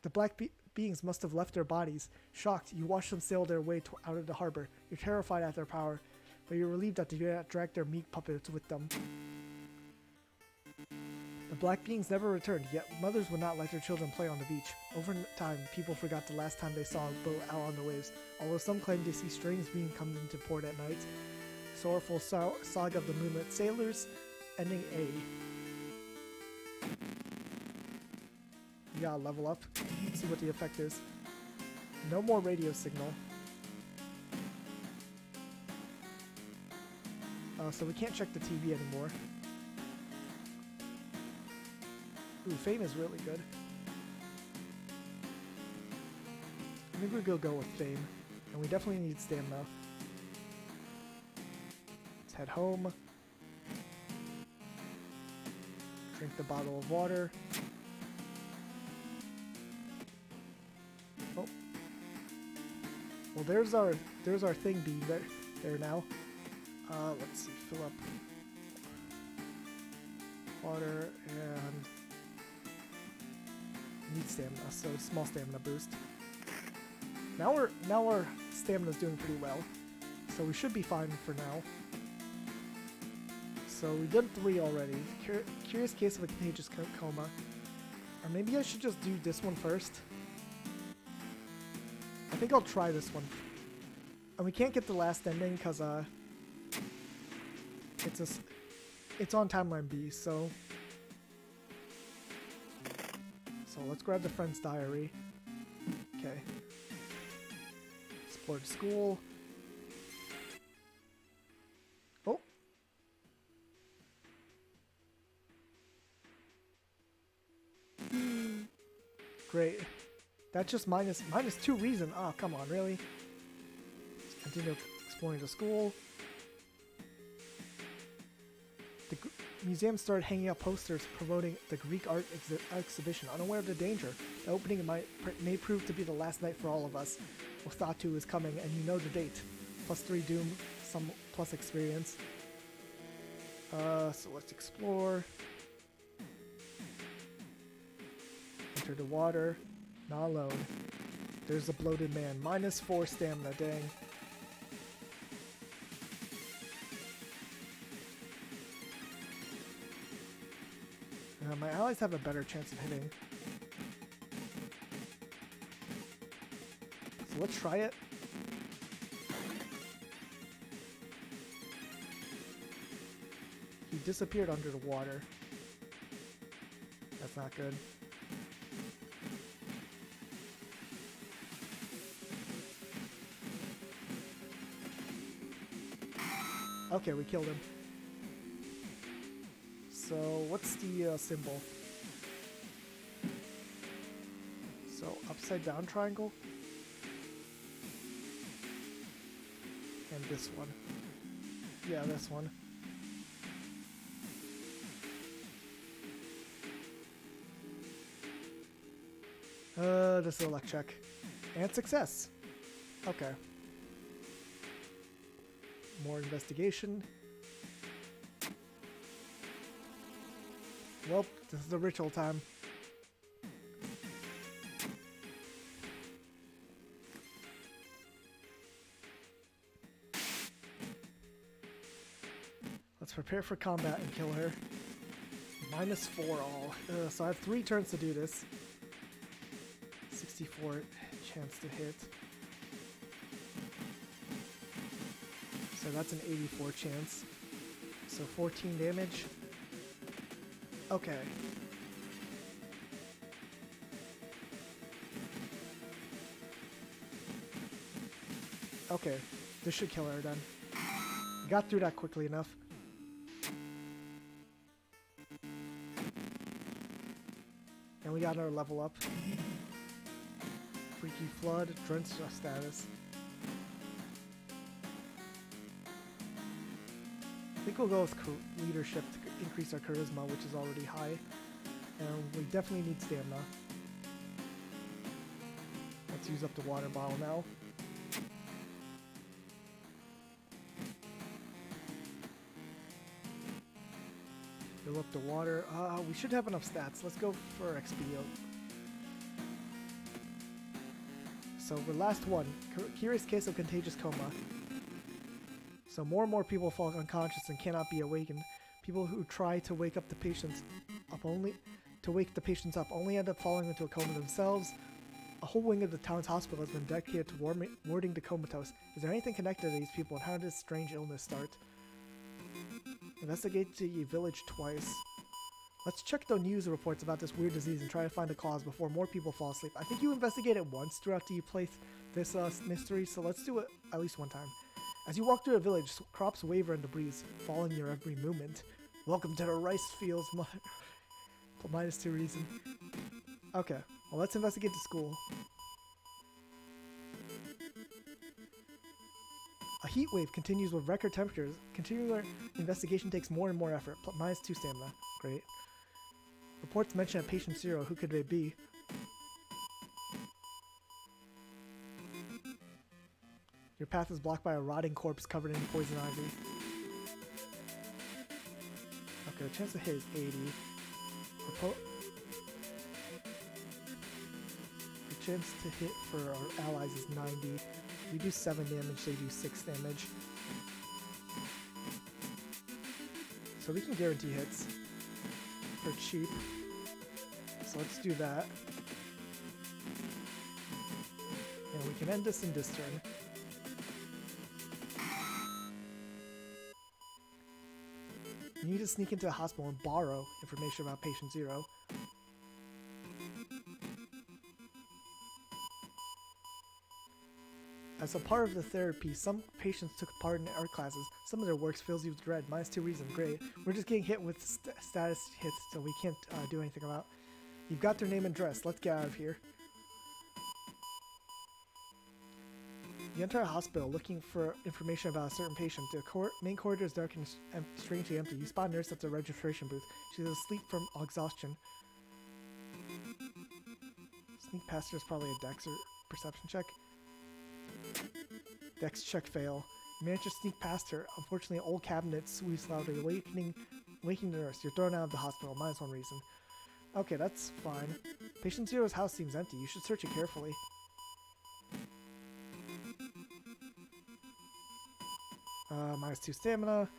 The black beings must have left their bodies. Shocked, you watch them sail their way out of the harbor. You're terrified at their power, but you're relieved that they do not drag their meat puppets with them. The black beings never returned, yet mothers would not let their children play on the beach. Over time, people forgot the last time they saw a boat out on the waves, although some claim to see strange beings come into port at night. Sorrowful saga of the Moonlit Sailors, ending A. We gotta level up, see what the effect is. No more radio signal. So we can't check the TV anymore. Ooh, Fame is really good. I think we're gonna go with Fame. And we definitely need stamina. Let's head home. Drink the bottle of water. Oh. Well, there's our thing being there now. Let's see, fill up water and need stamina, so small stamina boost. Now our stamina's doing pretty well, so we should be fine for now. So we did 3 already. Curious case of a contagious coma. Or maybe I should just do this one first. I think I'll try this one. And we can't get the last ending because it's on timeline B, so let's grab the friend's diary. Okay. Explore the school. Oh. Great. That's just minus 2 reason. Oh, come on, really? Let's continue exploring the school. The museum started hanging up posters promoting the Greek art exhibition, unaware of the danger. The opening may prove to be the last night for all of us. Othatu is coming, and you know the date. +3 Doom, some plus experience. So let's explore. Enter the water. Not alone. There's a bloated man. -4 stamina, dang. My allies have a better chance of hitting. So let's try it. He disappeared under the water. That's not good. Okay, we killed him. So, what's the symbol? So, upside down triangle. And this one. Yeah, this one. This is a luck check. And success. Okay. More investigation. Well, this is the ritual time. Let's prepare for combat and kill her. -4 all. So I have 3 turns to do this. 64 chance to hit. So that's an 84 chance. So 14 damage. Okay. Okay, this should kill her then. Got through that quickly enough. And we got our level up. Freaky Flood, Drenched status. I think we'll go with leadership to increase our charisma, which is already high. And we definitely need stamina. Let's use up the water bottle now. Fill up the water. We should have enough stats. Let's go for XP. So the last one, curious case of contagious coma. So more and more people fall unconscious and cannot be awakened. People who try to wake up the patients up only end up falling into a coma themselves. A whole wing of the town's hospital has been dedicated to warding the comatose. Is there anything connected to these people, and how did this strange illness start? Investigate the village twice. Let's check the news reports about this weird disease and try to find a cause before more people fall asleep. I think you investigate it once throughout the play this mystery, so let's do it at least one time. As you walk through the village, crops waver in the breeze, following your every movement. Welcome to the rice fields, -2 reason. Okay, well let's investigate the school. A heat wave continues with record temperatures. Continuing the investigation takes more and more effort. -2 stamina. Great. Reports mention a patient 0. Who could they be? Your path is blocked by a rotting corpse covered in poison ivy. Okay, the chance to hit is 80. The chance to hit for our allies is 90. We do 7 damage, they do 6 damage. So we can guarantee hits for cheap. So let's do that. And we can end this in this turn. You need to sneak into the hospital and borrow information about patient 0. As a part of the therapy, some patients took part in art classes. Some of their works fills you with dread. -2 reason. Great. We're just getting hit with status hits, so we can't do anything about. You've got their name and address. Let's get out of here. You enter a hospital looking for information about a certain patient. The main corridor is dark and strangely empty. You spot a nurse at the registration booth. She's asleep from exhaustion. Sneak past her is probably a dex or perception check. Dex check fail. You manage to sneak past her. Unfortunately, an old cabinet squeaks loudly, waking the nurse. You're thrown out of the hospital. -1 reason. Okay, that's fine. Patient 0's house seems empty. You should search it carefully. -2 stamina.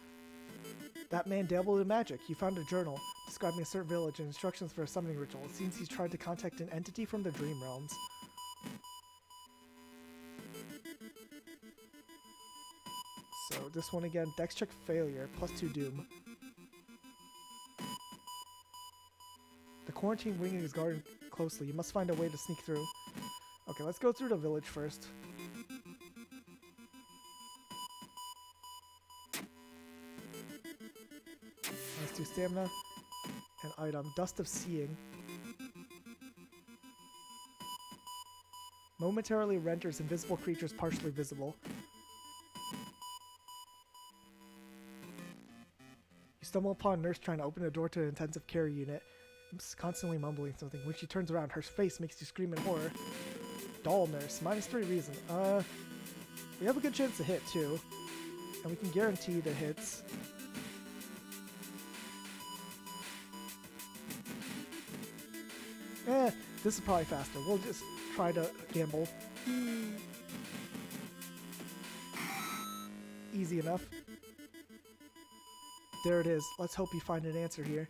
That man dabbled in magic. He found a journal describing a certain village and instructions for a summoning ritual. It seems he's tried to contact an entity from the dream realms. So this one again, dex check failure, +2 doom. The quarantine wing is guarded closely. You must find a way to sneak through. Okay, let's go through the village first. -2 stamina. An item, Dust of Seeing. Momentarily renders invisible creatures partially visible. You stumble upon a nurse trying to open a door to an intensive care unit. Constantly mumbling something. When she turns around, her face makes you scream in horror. Doll nurse, -3 reason. We have a good chance to hit too. And we can guarantee the hits. This is probably faster. We'll just try to gamble. Easy enough. There it is. Let's hope you find an answer here.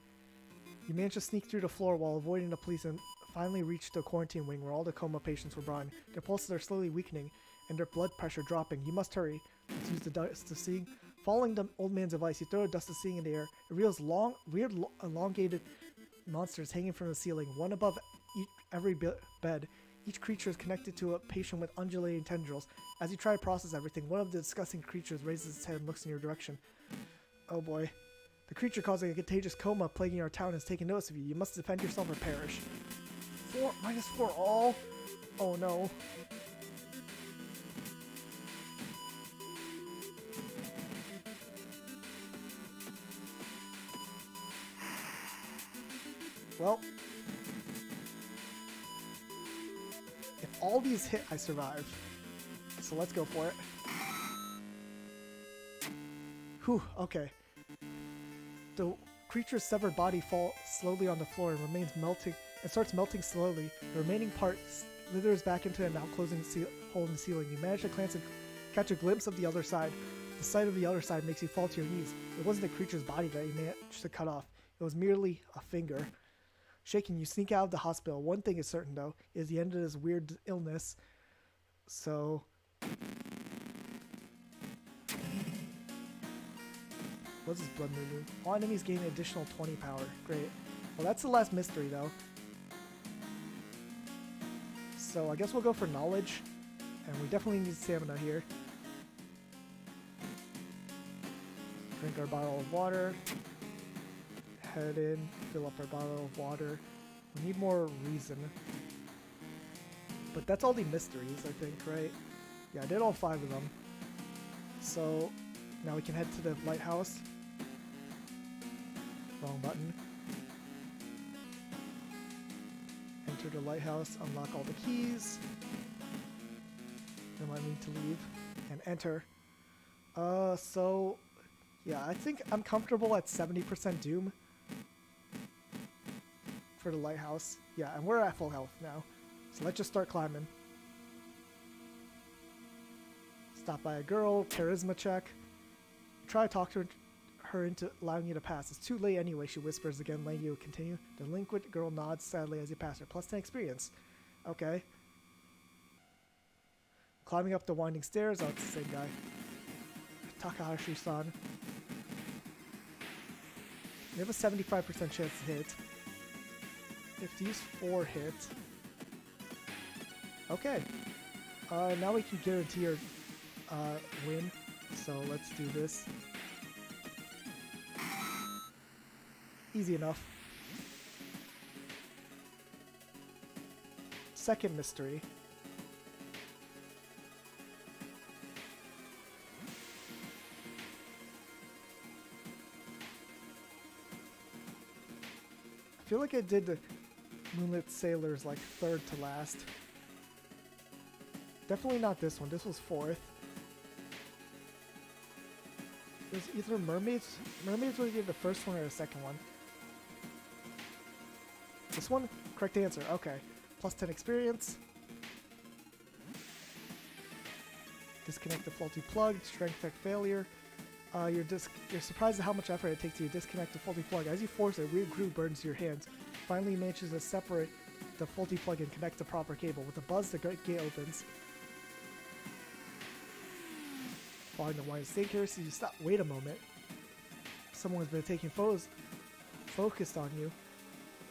You manage to sneak through the floor while avoiding the police and finally reach the quarantine wing where all the coma patients were brought in. Their pulses are slowly weakening and their blood pressure dropping. You must hurry. Let's use the Dust of Seeing. Following the old man's advice, you throw a Dust of Seeing in the air. It reveals weird, elongated monsters hanging from the ceiling, one above every bed. Each creature is connected to a patient with undulating tendrils. As you try to process everything, one of the disgusting creatures raises its head and looks in your direction. Oh boy. The creature causing a contagious coma plaguing our town has taken notice of you. You must defend yourself or perish. -4 all? Oh no. Well, if all these hit, I survive. So let's go for it. Whew, okay. The creature's severed body falls slowly on the floor and starts melting slowly. The remaining part slithers back into a now closing hole in the ceiling. You manage to glance and catch a glimpse of the other side. The sight of the other side makes you fall to your knees. It wasn't the creature's body that you managed to cut off. It was merely a finger. Shaking, you sneak out of the hospital. One thing is certain, though, is the end of this weird illness. So... what's this blood movie? All enemies gain additional 20 power. Great. Well, that's the last mystery, though. So I guess we'll go for knowledge. And we definitely need stamina here. Drink our bottle of water. Head in, fill up our bottle of water. We need more reason. But that's all the mysteries, I think, right? Yeah, I did all 5 of them. So now we can head to the lighthouse. Wrong button. Enter the lighthouse, unlock all the keys. Then I need to leave and enter. So yeah, I think I'm comfortable at 70% Doom for the lighthouse. Yeah, and we're at full health now. So let's just start climbing. Stop by a girl, charisma check. Try to talk to her into allowing you to pass. It's too late anyway, she whispers again, letting you continue. The delinquent girl nods sadly as you pass her. +10 experience. Okay. Climbing up the winding stairs. Oh, it's the same guy. Takahashi-san. You have a 75% chance to hit. If these 4 hit... okay. Now we can guarantee your win. So let's do this. Easy enough. Second mystery. I feel like I did the Moonlit Sailors like 3rd to last. Definitely not this one. This was 4th. It was either mermaids. Mermaids was either the first one or the second one. This one? Correct answer. Okay. +10 experience. Disconnect the faulty plug. Strength check failure. You're surprised at how much effort it takes to disconnect the faulty plug. As you force it, a weird groove burns to your hands. Finally manages to separate the faulty plug and connect the proper cable. With a buzz, the gate opens. Following the wine staircase, you stop. Wait a moment. Someone's been taking photos focused on you.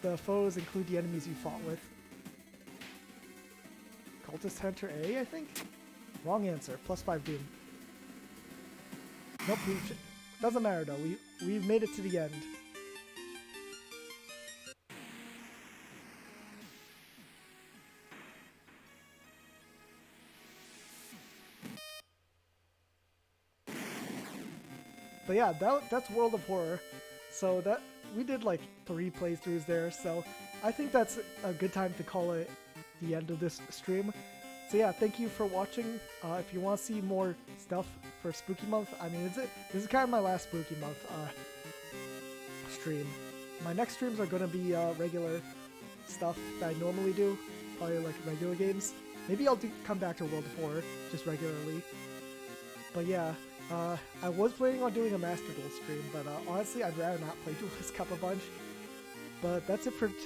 The photos include the enemies you fought with. Cultist Hunter A, I think? Wrong answer. +5 Doom. Nope. Doesn't matter though. We've made it to the end. But yeah, that's World of Horror. So that we did like 3 playthroughs there. So I think that's a good time to call it the end of this stream. So yeah, thank you for watching. If you want to see more stuff for Spooky Month, I mean, this is kind of my last Spooky Month stream. My next streams are going to be regular stuff that I normally do, probably like regular games. Maybe I'll come back to World of Horror just regularly. But yeah, I was planning on doing a Master Duel stream, but honestly, I'd rather not play Duelist Cup a bunch. But that's it for today.